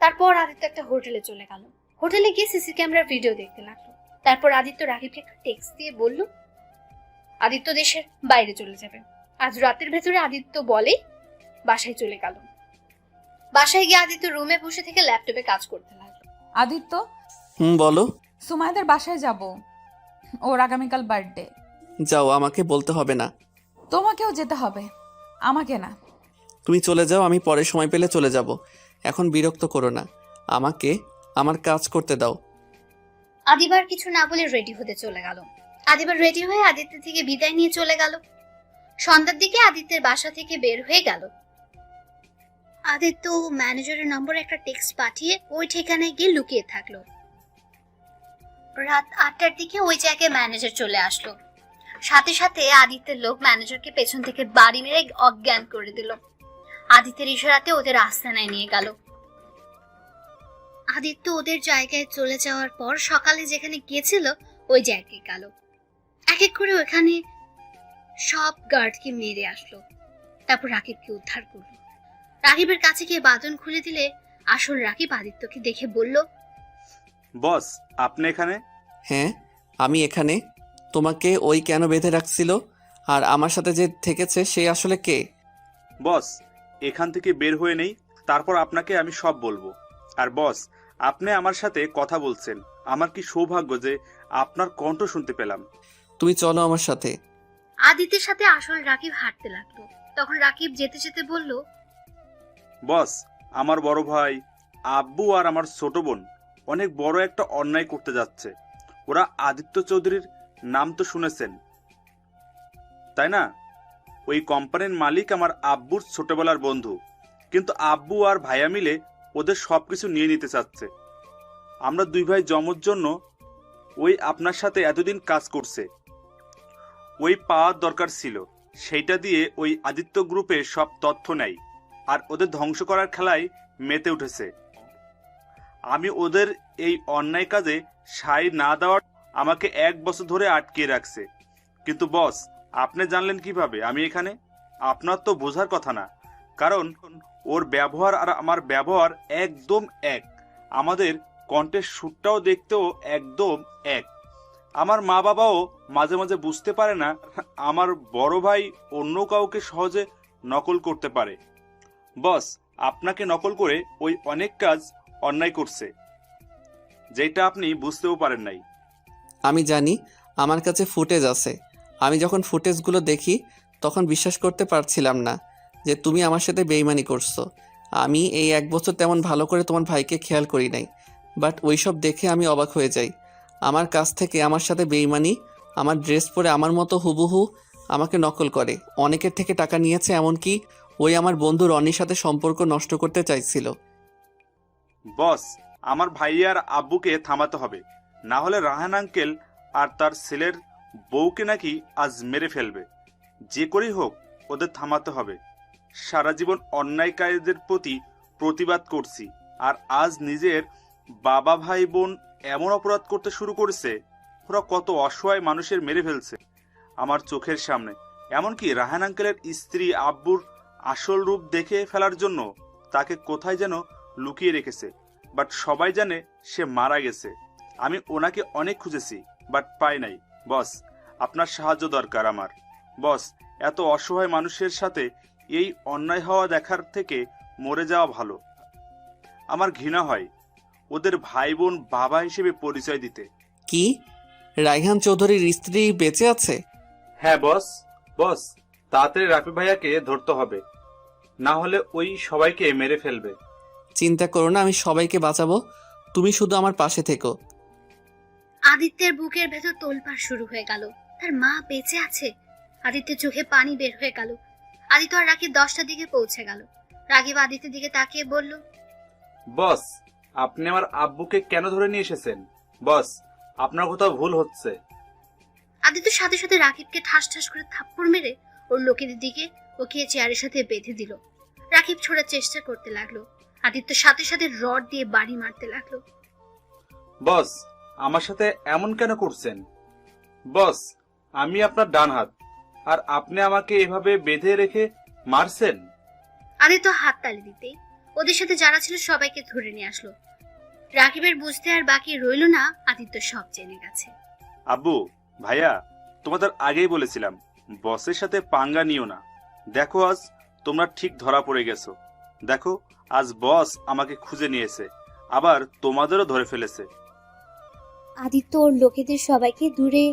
তারপর আদিত্য একটা হোটেলে চলে গেল। হোটেলে গিয়ে সিসি ক্যামেরার ভিডিও দেখতে লাগলো। তারপর আদিত্য রাকিবকে একটা টেক্সট দিয়ে বলল আদিত্য দেশের বাইরে চলে যাবে। আজ রাতের ভেতরে আদিত্য বলে বাসায় চলে গেল। বাসায় গিয়ে আদিত্য রুমে বসে থেকে ল্যাপটপে কাজ করতে লাগলো। আদিত্য, বলো। সুমাইদের বাসায় যাব, ওর আগামীকাল বার্থডে। যাও, আমাকে বলতে হবে না। তোমাকেও যেতে হবে, আমাকে না। তুমি চলে যাও, আমি পরে সময় পেলে চলে যাব। এখন বিরক্ত করো না, আমাকে আমার কাজ করতে দাও। আদিবার কিছু না বলে রেডি হতে চলে গেল। আদিবার রেডি হয়ে আদিত্য থেকে বিদায় নিয়ে চলে গেল। সন্ধ্যার দিকে আদিত্যের বাসা থেকে বের হয়ে গেল। আদিত্য ম্যানেজারের নম্বরে একটা টেক্সট পাঠিয়ে ওই ঠিকানায় গিয়ে লুকিয়ে থাকলো। রাত 8টার দিকে ওই জায়গায় ম্যানেজার চলে আসলো। সাথে সাথে আদিত্যের লোক ম্যানেজারকে পেছন থেকে বাড়ি মেরে অজ্ঞান করে দিল। আদিত্যের ইশারাতে ওদের আস্তানায় নিয়ে গেল। আদিত্য ওদের জায়গায় চলে যাওয়ার পর সকালে যেখানে গিয়েছিল ওই জায়গায় গেল। এক এক করে ওখানে সব গার্ডকে মেরে আসলো। তারপর রাকিবকে উদ্ধার করলো। রাকিবের কাছে গিয়ে বাঁধন খুলে দিলে আসল রাকিব আদিত্যকে দেখে বলল, বস, আপনি এখানে? হ্যাঁ, আমি এখানে। তোমাকে ওই কেন বেঁধে রাখছিল, আর আমার সাথে যে থেকেছে সে আসলে কে? বস, এখান থেকে বের হয়ে নেই, তারপর আপনাকে আমি সব বলবো। আর বস, আপনি আমার সাথে কথা বলছেন, আমার কি সৌভাগ্য যে আপনার কণ্ঠ শুনতে পেলাম। তুমি চলো আমার সাথে। আদিত্যের সাথে আসল রাকিব হাঁটতে লাগলো। তখন রাকিব যেতে যেতে বলল, বস, আমার বড় ভাই, আব্বু আর আমার ছোট বোন অনেক বড় একটা অন্যায় করতে যাচ্ছে। ওরা আদিত্য চৌধুরীর নাম তো শুনেছেন, তাই না? ওই কোম্পানির মালিক আমার আব্বুর ছোটবেলার বন্ধু, কিন্তু আব্বু আর ভাইয়া মিলে ওদের সবকিছু নিয়ে নিতে চাচ্ছে। আমরা দুই ভাই জমর জন্য ওই আপনার সাথে এতদিন কাজ করছে, ওই পাওয়ার দরকার ছিল, সেইটা দিয়ে ওই আদিত্য গ্রুপে সব তথ্য নেয় আর ওদের ধ্বংস করার খেলায় মেতে উঠেছে। আমি ওদের এই অন্যায় কাজে সায় না দেওয়ার আমাকে 1 বছর ধরে আটকিয়ে রাখছে। কিন্তু বস, আপনি জানলেন কিভাবে আমি এখানে? আপনার তো বোঝার কথা না, কারণ ওর ব্যবহার আর আমার ব্যবহার একদম এক। আমাদের কণ্ঠের সুরটাও দেখতেও একদম এক। আমার মা বাবাও মাঝে মাঝে বুঝতে পারে না আমার বড় ভাই অন্য কাউকে সহজে নকল করতে পারে। বস, আপনাকে নকল করে ওই অনেক কাজ অন্যায় করছে, যেটা আপনি বুঝতেও পারেন নাই। আমি জানি, আমার কাছে ফুটেজ আছে। আমি যখন ফুটেজগুলো দেখি তখন বিশ্বাস করতে পারছিলাম না যে তুমি আমার সাথে বেইমানি করছো। আমি এই 1 বছর তেমন ভালো করে তোমার ভাইকে খেয়াল করি নাই, বাট ওইসব দেখে আমি অবাক হয়ে যাই। আমার কাছ থেকে আমার সাথে বেইমানি, আমার ড্রেস পরে আমার মতো হুবহু আমাকে নকল করে, অনেকের থেকে টাকা নিয়েছে, এমনকি ওই আমার বন্ধু রনির সাথে সম্পর্ক নষ্ট করতে চাইছিল। বস, আমার ভাই আর আব্বুকে থামাতে হবে, না হলে রাহান আঙ্কেল আর তার ছেলের বউকে নাকি আজ মেরে ফেলবে। যে করেই হোক ওদের থামাতে হবে। সারা জীবন অন্যায়কারীদের প্রতি প্রতিবাদ করছি, আর আজ নিজের বাবা ভাই বোন এমন অপরাধ করতে শুরু করেছে। ওরা কত অসহায় মানুষের মেরে ফেলছে আমার চোখের সামনে। এমনকি রাহান আঙ্কেলের স্ত্রী আব্বুর আসল রূপ দেখে ফেলার জন্য তাকে কোথায় যেন লুকিয়ে রেখেছে, বাট সবাই জানে সে মারা গেছে। আমি ওনাকে অনেক খুঁজেছি, বাট পাই নাই। বস, আপনার সাহায্য দরকার আমার। বস, এত অসহায় মানুষের সাথে এই অন্যায় হওয়া দেখার থেকে মরে যাওয়া ভালো। আমার ঘৃণা হয় ওদের ভাই বোন বাবা হিসেবে পরিচয় দিতে। কি, রায়হান চৌধুরীর স্ত্রী বেঁচে আছে? হ্যাঁ বস, বস তাড়াতাড়ি রাফি ভাইয়াকে ধরতে হবে, না হলে ওই সবাইকে মেরে ফেলবে। চিন্তা করো না, আমি সবাইকে বাঁচাবো, তুমি শুধু আমার পাশে থেকো। আদিত্যের বুকের ভেতর তোলপাড় শুরু হয়ে গেল। তার মা বেঁচে আছে। আদিত্যের চোখে পানি বের হয়ে গেল। আদিত্য আর রাকিব 10টার দিকে পৌঁছে গেল। রাকিব আদিত্যের দিকে তাকিয়ে বলল, বস, আপনি আমার আব্বুকে কেন ধরে নিয়ে এসেছেন? বস, আপনার কোথাও ভুল হচ্ছে। আদিত্য সাথে সাথে রাকিবকে ঠাস ঠাস করে থাপ্পড় মেরে ওর লোকেদের দিকে ওকে চেয়ারের সাথে বেঁধে দিল। রাকিব ছোড়ার চেষ্টা করতে লাগলো। আদিত্য সাথে সাথে রড দিয়ে বাড়ি মারতে লাগলো। বস, আমার সাথে এমন কেন করছেন? বস, আমি আপনার ডান হাত, আর আপনি আমাকে এভাবে বেঁধে রেখে মারছেন। আদিত্য হাত তালি দিতেই ওদের সাথে যারা ছিল সবাইকে ধরে নিয়ে আসলো। রাকিবের বুঝতে আর বাকি রইল না, আদিত্য সব জেনে গেছে। আব্বু, ভাইয়া, তোমাদের আগেই বলেছিলাম বসের সাথে পাঙ্গা নিও না। দেখো আজ তোমরা ঠিক ধরা পড়ে গেছো। দেখো আজ বস আমাকে খুঁজে নিয়েছে, আবার তোমাদেরও ধরে ফেলেছে। আদিত্য ওর লোকেদের সবাইকে দূরে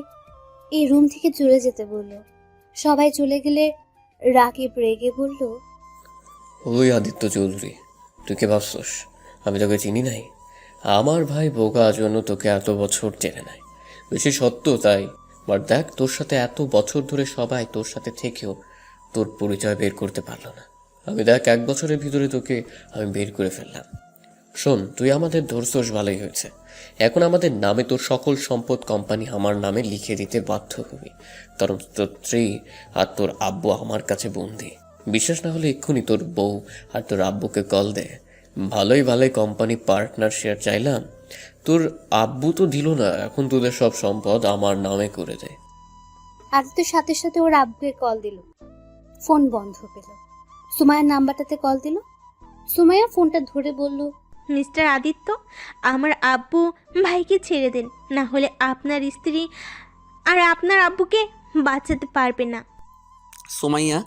এই রুম থেকে চলে যেতে বলল। সবাই চলে গেলে রাকিব রেগে বলল, ওই আদিত্য চৌধুরী, তুই কে ভাবছস আমি তোকে চিনি নাই? আমার ভাই বোকা জন্য তোকে এত বছর চেনে নাই, বেশি সত্য তাই। বাট দেখ, তোর সাথে এত বছর ধরে সবাই তোর সাথে থেকেও তোর পরিচয় বের করতে পারলো না। আমি দেখ 1 বছরের ভিতরে তোকে আমি বের করে ফেললাম। শোন, তুই আমাদের ধরছস, ভালোই হয়েছে। এখন আমাদের নামে তোর সকল সম্পদ কোম্পানি আমার নামে লিখে দিতে বাধ্য হবি, কারণ তোর স্ত্রী আর তোর আব্বু আমার কাছে বন্দি। বিশ্বাস না হলে এক্ষুনি তোর বউ আর তোর আব্বুকে কল দে। ভালোই কোম্পানি পার্টনার শেয়ার চাইলাম, তোর আব্বু তো দিল না, এখন তোদের সব সম্পদ আমার নামে করে দে। আদিত্য সাথে সাথে ওর আব্বুকে কল দিল। ফোন বন্ধ পেল। সুমাইয়ার নাম্বারটাতে কল দিল। সুমাইয়া ফোনটা ধরে বলল, মিস্টার আদিত্য, আমার আব্বু ভাইকে ছেড়ে দেন, না হলে আপনার স্ত্রী আর আপনার আব্বুকে বাঁচাতে পারবে না। সোমাইয়া,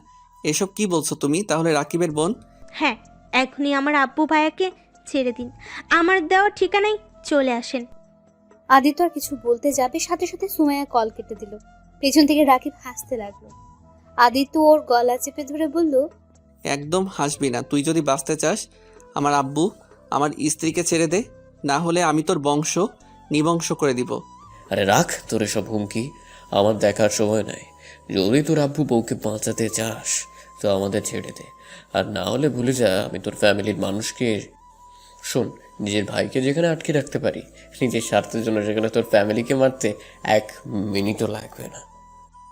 এসব কি বলছো তুমি? তাহলে রাকিবের বোন? হ্যাঁ, এখনই আমার আব্বু ভাইয়াকে ছেড়ে দিন, আমার দেওয়া ঠিকানায় চলে আসেন। আদিত্য আর কিছু বলতে যাবে, সাথে সাথে সুমাইয়া কল কেটে দিল। পেছন থেকে রাকিব হাসতে লাগলো। আদিত্য ওর গলা চেপে ধরে বলল, একদম হাসবি না। তুই যদি বাঁচতে চাস, আমার আব্বু আমার স্ত্রীকে ছেড়ে দে, না হলে আমি তোর বংশ নিবংশ করে দিব। আরে রাখ তোর এসব হুমকি, আমার দেখার সময় নাই। যদি তোর আব্বু বউকে বাঁচাতে চাস তো আমাদের ছেড়ে দে, আর না হলে ভুলে যা আমি তোর ফ্যামিলির মানুষকে। শোন, নিজের ভাইকে যেখানে আটকে রাখতে পারি, নিজের স্বার্থের জন্য সেখানে তোর ফ্যামিলিকে মারতে 1 মিনিটও লাগবে না।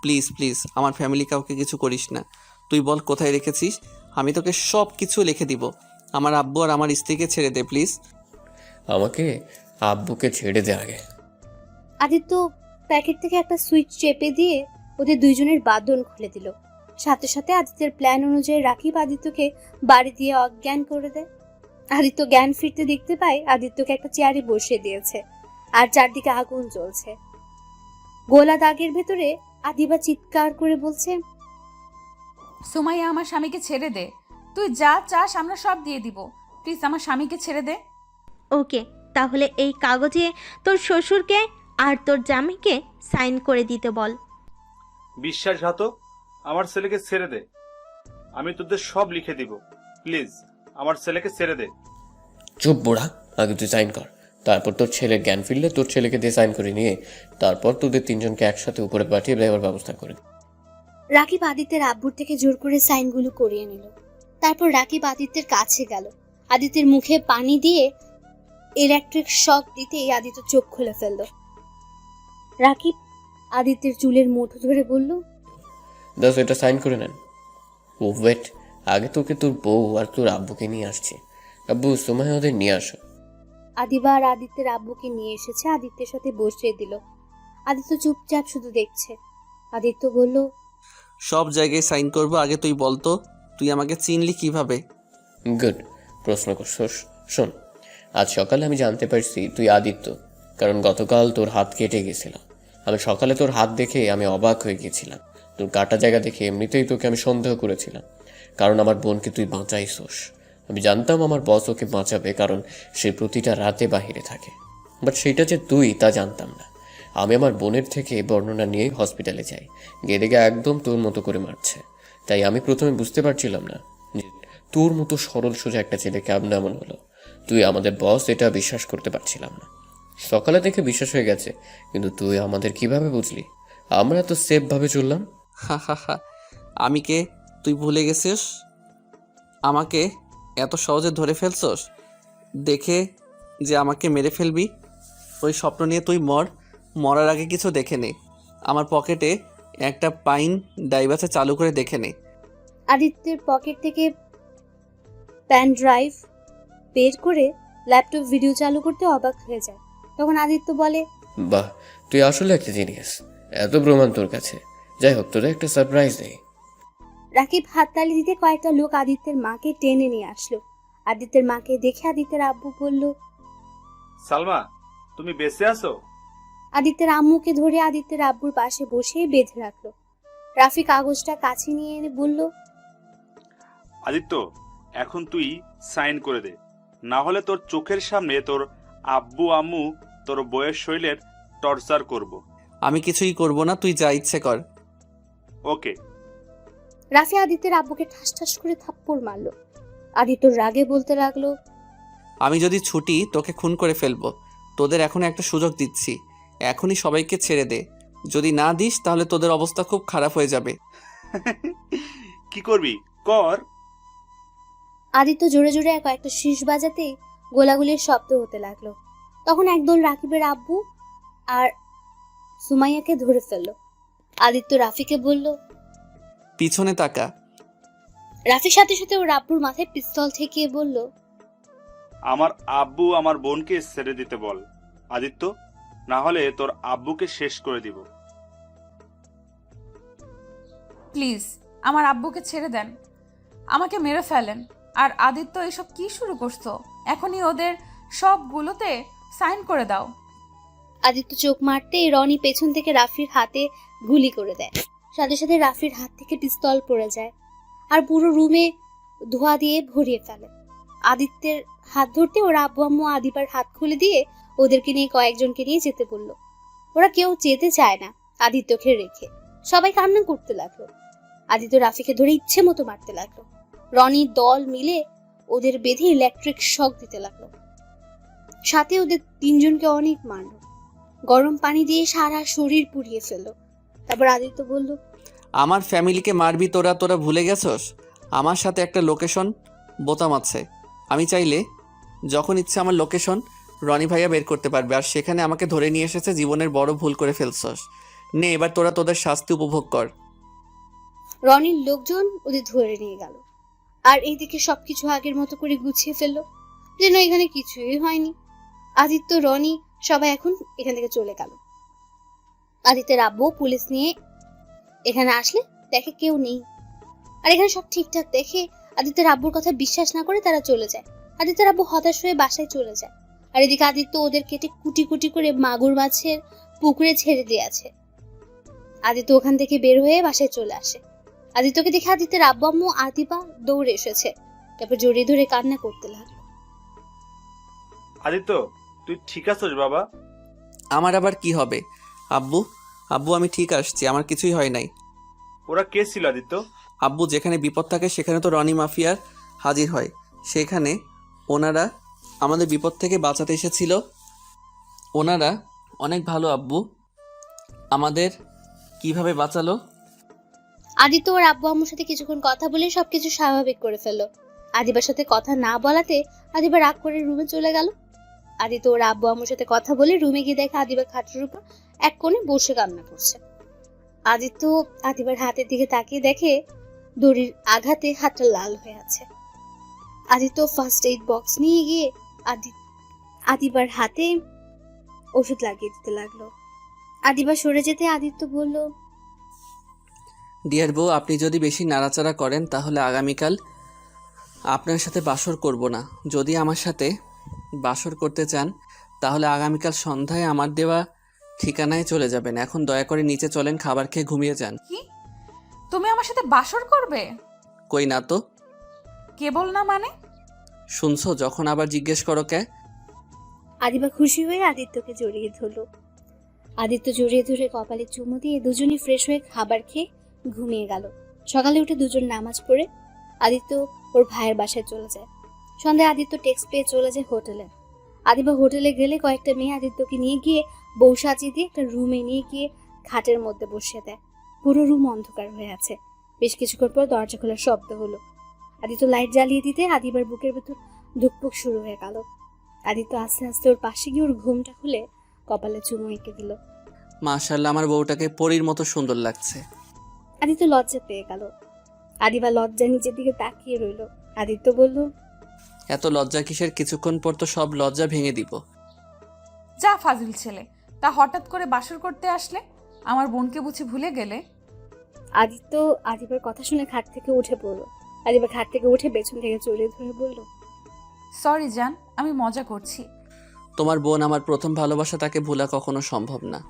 প্লিজ প্লিজ, আমার ফ্যামিলি কাউকে কিছু করিস না। তুই বল কোথায় রেখেছিস, আমি তোকে সব কিছু লিখে দিব। আমার আব্বু আর আমার স্ত্রীকে ছেড়ে দে প্লিজ। আমাকে আব্বুকে ছেড়ে দে আগে। আদিত্য প্যাকেট থেকে একটা সুইচ চেপে দিয়ে ওদের দুইজনের বাঁধন খুলে দিল। সাথে সাথে আদিত্যের প্ল্যান অনুযায়ী রাকিব আদিত্যকে বাড়ি দিয়ে অজ্ঞান করে দেয়। আদিত্য জ্ঞান ফিরতে দেখতে পায় আদিত্যকে একটা চেয়ারে বসিয়ে দিয়েছে, আর চারদিকে আগুন জ্বলছে। গোলা দাগের ভেতরে আদিবা চিৎকার করে বলছে, সুমাইয়া, আমার স্বামীকে ছেড়ে দে। তুই যা চাস আমরা সব দিয়ে দিব। প্লিজ আমার স্বামীকে ছেড়ে দে। ওকে, তাহলে এই কাগজে তোর শ্বশুরকে আর তোর জামাইকে সাইন করে দিতে বল। বিশ্বাসঘাতক, আমার ছেলেকে ছেড়ে দে। আমি তোদের সব লিখে দিব। প্লিজ আমার ছেলেকে ছেড়ে দে। চুপ বোড়া, আগে তুই সাইন কর, তারপর তোর ছেলের জ্ঞান ফিরলে তোর ছেলেকে দিয়ে সাইন করে নিয়ে তারপর তোদের 3 জনকে একসাথে উপরে পাঠিয়ে দেওয়ার ব্যবস্থা করে। রাকিব আদিত্যের আব্বুর থেকে জোর করে সাইনগুলো করিয়ে নিল। তারপর রাকিব আদিত্যের কাছে গেল। আদিত্যের মুখে পানি দিয়ে ইলেকট্রিক শক দিতেই আদিত্য চোখ খুলে ফেলল। রাকিব আদিত্যের চুলের মুঠো ধরে বলল, দাস, এটা সাইন করে নেন। ও ওয়েট, আগে তোকে তোর বউ আর তোর আব্বুকে নিয়ে আসছি। আব্বু, সময় ওদের নিয়ে আসো। আদিবা আর আদিত্যের আব্বুকে নিয়ে এসেছে, আদিত্যের সাথে বসিয়ে দিল। আদিত্য চুপচাপ শুধু দেখছে। আদিত্য বলল, সব জায়গায় সাইন করবো, আগে তুই বলতো তুই আমাকে চিনলি কিভাবে? গুড প্রশ্ন করছস। শোন, আজ সকালে আমি জানতে পারছি তুই আদিত্য, কারণ গতকাল তোর হাত কেটে গেছিল। আমি সকালে তোর হাত দেখে আমি অবাক হয়ে গিয়েছিলাম। তোর কাটা জায়গা দেখে এমনিতেই তোকে আমি সন্দেহ করেছিলাম, কারণ আমার বোনকে তুই বাঁচাইছস। আমি জানতাম আমার বস ওকে বাঁচাবে, কারণ সে প্রতিটা রাতে বাহিরে থাকে। বাট সেটা যে তুই তা জানতাম না। আমি আমার বোনের থেকে বর্ণনা নিয়ে হসপিটালে যাই, গিয়ে দেখে একদম তোর মতো করে মারছে। তাই আমি প্রথমে বুঝতে পারছিলাম না যে তোর মতো সরল সোজা একটা ছেলে কেমন এমন হলো। তুই আমাদের বস, এটা বিশ্বাস করতে পারছিলাম না। সকালে দেখে বিশ্বাস হয়ে গেছে, কিন্তু তুই আমাদের কিভাবে বুঝলি? আমরা তো সেফ ভাবে চললাম। হা হা হা, আমি কে তুই ভুলে গেছিস? আমাকে এত সহজে ধরে ফেলছস দেখে যে আমাকে মেরে ফেলবি, ওই স্বপ্ন নিয়ে তুই মরার আগে কিছু দেখে নে। আমার পকেটে একটা পাইন ডাইভ আছে, চালু করে দেখে নে। আদিত্যের পকেট থেকে পেন ড্রাইভ বের করে ল্যাপটপ ভিডিও চালু করতে অবাক হয়ে যায়। তখন আদিত্য বলে, বাহ, তুই আসলে একটা জিনিয়াস। এত প্রমাণ তোর কাছে। যাই হোক, তোরা একটা সারপ্রাইজ নেই। রাকিব হাততালি দিতে কয়েকটা লোক আদিত্যের মাকে টেনে নিয়ে আসলো। আদিত্যের মাকে দেখে আদিত্যের আব্বু বলল, সালমা, তুমি বেঁচে আছো? আদিত্যের আম্মুকে ধরে আদিত্যের আব্বুর পাশে বসিয়ে বেঁধে রাখলো। রাফি কাগজটা কাছে নিয়ে এনে বলল, আদিত্য, এখন তুই সাইন করে দে, না হলে তোর চোখের সামনে তোর আব্বু আম্মু তোর বইয়ের শৈলের টর্চার করব। আমি কিছুই করব না, তুই যা ইচ্ছে কর। ওকে। রাফি আদিত্যের আব্বুকে ঠাস ঠাস করে থাপ্পড় মারলো। আদিত্য রাগে বলতে লাগলো, আমি যদি ছুটি তোকে খুন করে ফেলবো। তোদের এখন একটা সুযোগ দিচ্ছি, এখনই সবাইকে ছেড়ে দে। যদি না দিস তাহলে তোদের অবস্থা খুব খারাপ হয়ে যাবে। কি করবি কর। আদিত্য জোরে জোরে কয়েকটা শীষ বাজাতেই গোলাগুলির শব্দ হতে লাগলো। তখন একদল রাকিবের আব্বু আর সুমাইয়াকে ধরে ফেললো। আদিত্য রাফিকে বলল, পিছনে তাকা। রাফির সাথে সাথে ওর আব্বুর মাথায় পিস্তল ঠেকিয়ে বলল, আমার আব্বু আমার বোনকে ছেড়ে দিতে বল আদিত্য, না হলে তোর আব্বুকে শেষ করে দিব। প্লিজ আমার আব্বুকে ছেড়ে দেন, আমাকে মেরে ফেলেন। আর আদিত্য এসব কি শুরু করছো? এখনই ওদের সবগুলোতে সাইন করে দাও। আদিত্য চোখ মারতেই রনি পেছন থেকে রাফির হাতে গুলি করে দেয়। সাথে সাথে রাফির হাত থেকে পিস্তল পড়ে যায় আর পুরো রুমে ধোঁয়া দিয়ে ভরিয়ে ফেলে। আদিত্যের হাত ধরতে ওর আব্বু আম্মু আদিবার হাত খুলে দিয়ে ওদেরকে নিয়ে কয়েকজনকে নিয়ে যেতে বলল। ওরা কেউ যেতে চায় না আদিত্যকে রেখে। সবাই কান্না করতে লাগলো। আদিত্য রাফিকে ধরে ইচ্ছে মতো মারতে লাগলো। রনি দল মিলে ওদের বেঁধে ইলেকট্রিক শক দিতে লাগলো। সাথে ওদের তিনজনকে অনেক মারলো। গরম পানি দিয়ে সারা শরীর পুড়িয়ে ফেললো। তারপর আদিত্য বলল, আমার ফ্যামিলিকে মারবি তোরা? তোরা ভুলে গেছস আমার সাথে একটা লোকেশন বোতাম আছে। আমি চাইলে যখন ইচ্ছে আমার লোকেশন রনি ভাইয়া বের করতে পারবে, আর সেখানে আমাকে ধরে নিয়ে এসেছে। জীবনের বড় ভুল করে ফেলছস। নে এবার তোরা তোদের শাস্তি উপভোগ কর। রনির লোকজন ওদের ধরে নিয়ে গেল। আর এইদিকে সবকিছু আগের মতো করে গুছিয়ে ফেললো, যেন এখানে কিছুই হয়নি। আদিত্য, রনি সবাই এখন এখান থেকে চলে গেল। আদিত্যের আব্বু পুলিশ নিয়ে এখানে আসলে দেখে কেউ নেই। আর এখানে সব ঠিকঠাক দেখে আদিত্যের আব্বুর কথা বিশ্বাস না করে তারা চলে যায়। আদিত্যের আব্বু হতাশ হয়ে বাসায় চলে যায়। আর এদিকে আদিত্য ওদের কেটে কুটি কুটি করে মাগুর মাছের পুকুরে ছেড়ে দিয়ে আছে। আদিত্য ওখান থেকে বের হয়ে বাসায় চলে আসে। আদিত্যকে দেখে আদিত্যের আব্বু আম্মু আদিবা দৌড়ে এসেছে। তারপর জড়িয়ে ধরে কান্না করতে লাগলো। আদিত্য, তুই ঠিক আছিস বাবা? আমার আবার কি হবে? আব্বু আব্বু আমি ঠিক আসছি, আমার কিছুই হয় নাই। ওরা কে ছিল আদিত্য? আব্বু, যেখানে বিপদ থাকে সেখানে তো রনি মাফিয়ার হাজির হয়। সেখানে ওনারা আমাদের বিপদ থেকে বাঁচাতে এসেছিল। ওনারা অনেক ভালো আব্বু। আমাদের কিভাবে বাঁচালো? আদিত্য ওর আব্বু আম্মুর সাথে কিছুক্ষণ কথা বলে সবকিছু স্বাভাবিক করে ফেললো। আদিবার সাথে কথা না বলাতে আদিবা রাগ করে রুমে চলে গেল। আদিত্য ওর আব্বু আম্মুর সাথে কথা বলে রুমে গিয়ে দেখে আদিবা খাটের উপর এক কোণে বসে কান্না করছে। আদিত্য আদিবার হাতের দিকে তাকিয়ে দেখে দড়ির আঘাতে হাতটা লাল হয়ে আছে। আদিত্য ফার্স্ট এইড বক্স নিয়ে গিয়ে আদিবার হাতে ওষুধ লাগিয়ে দিতে লাগলো। আদিবা সরে যেতে আদিত্য বলল, ডিয়ার বউ, আপনি যদি বেশি নাড়াচাড়া করেন তাহলে আগামীকাল আপনার সাথে বাসর করব না। যদি আমার সাথে বাসর করতে চান তাহলে আগামীকাল সন্ধ্যায় আমার দেওয়া ঠিকানায় চলে যাবেন। এখন দয়া করে নিচে চলেন, খাবার খেয়ে ঘুমিয়ে যান। কি? তুমি আমার সাথে বাসর করবে? কই না তো। কেবল না মানে? শুনছো? যখন আবার জিজ্ঞেস করো কে। আদিবা খুশি হয়ে আদিত্যকে জড়িয়ে ধরল। আদিত্য জড়িয়ে ধরে কপালে চুমু দিয়ে দুজনই ফ্রেশ হয়ে খাবার খেয়ে ঘুমিয়ে গেল। সকালে উঠে দুজন নামাজ পড়ে আদিত্য ওর ভাইয়ের বাসায় চলে যায়। সন্ধ্যায় আদিত্য টেক্সট পেয়ে চলে যায় হোটেলে। আদিবা হোটেলে গেলে কয়েকটা মেয়ে আদিত্যকে নিয়ে গিয়ে বউ সাজিয়ে দিয়ে একটা রুমে নিয়ে গিয়ে খাটের মধ্যে বসিয়ে দেয়। পুরো রুম অন্ধকার হয়ে আছে। বেশ কিছুক্ষণ পর দরজা খোলার শব্দ হলো। আদিত্য লাইট জ্বালিয়ে দিতে আদিবার বুকের ভেতর ধুকপুক শুরু হয়ে গেল। আদিত্য আস্তে আস্তে ওর পাশে গিয়ে ওর ঘুমটা খুলে কপালে চুমু এঁকে দিল। মাশাআল্লাহ, আমার বউটাকে পরীর মতো সুন্দর লাগছে। আদিত্য লজ্জা পেয়ে গেল। আদিবা লজ্জা নিচের দিকে তাকিয়ে রইল। আদিত্য বলল, এত লজ্জা কিসের? কিছুক্ষণ পর তো সব লজ্জা ভেঙে দিব। যা ফাজিল ছেলে, তা হঠাৎ করে বাসর করতে আসলে? আমার বোনকে বুঝি ভুলে গেলে? আদিত্য আদিবার কথা শুনে খাট থেকে উঠে পড়লো। আদিবা খাট থেকে উঠে পেছন থেকে জড়িয়ে ধরে বলল, সরি জান, আমি মজা করছি। তোমার বোন আমার প্রথম ভালোবাসা, তাকে ভোলা কখনো সম্ভব না,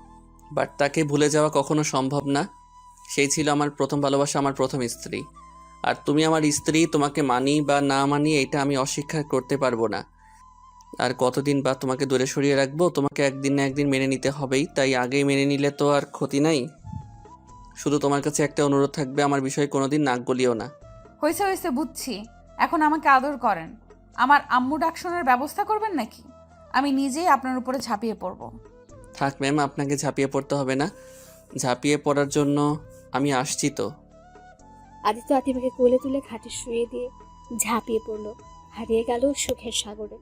বাট তাকে ভুলে যাওয়া কখনো সম্ভব না। সেই ছিল আমার প্রথম ভালোবাসা, আমার প্রথম স্ত্রী। আর তুমি আমার স্ত্রী, তোমাকে মানি বা না মানি এটা আমি অস্বীকার করতে পারবো না। আর কতদিন বা তোমাকে দূরে সরিয়ে রাখবো? তোমাকে একদিন না একদিন মেনে নিতে হবেই, তাই আগেই মেনে নিলে তো আর ক্ষতি নাই। শুধু তোমার কাছে একটা অনুরোধ থাকবে, আমার বিষয়ে কোনোদিন নাক গলিও না। হয়েছে হয়েছে, বুঝছি। এখন আমাকে আদর করেন। আমার আম্মু ডাক শোনার ব্যবস্থা করবেন নাকি? আমি নিজেই আপনার উপরে ঝাঁপিয়ে পড়ব। থাক ম্যাম, আপনাকে ঝাঁপিয়ে পড়তে হবে না। ঝাঁপিয়ে পড়ার জন্য আমি আসছি তো। আদিত্য আদিবাকে কোলে তুলে খাটে শুয়ে দিয়ে ঝাঁপিয়ে পড়লো, হারিয়ে গেল সুখের সাগরে।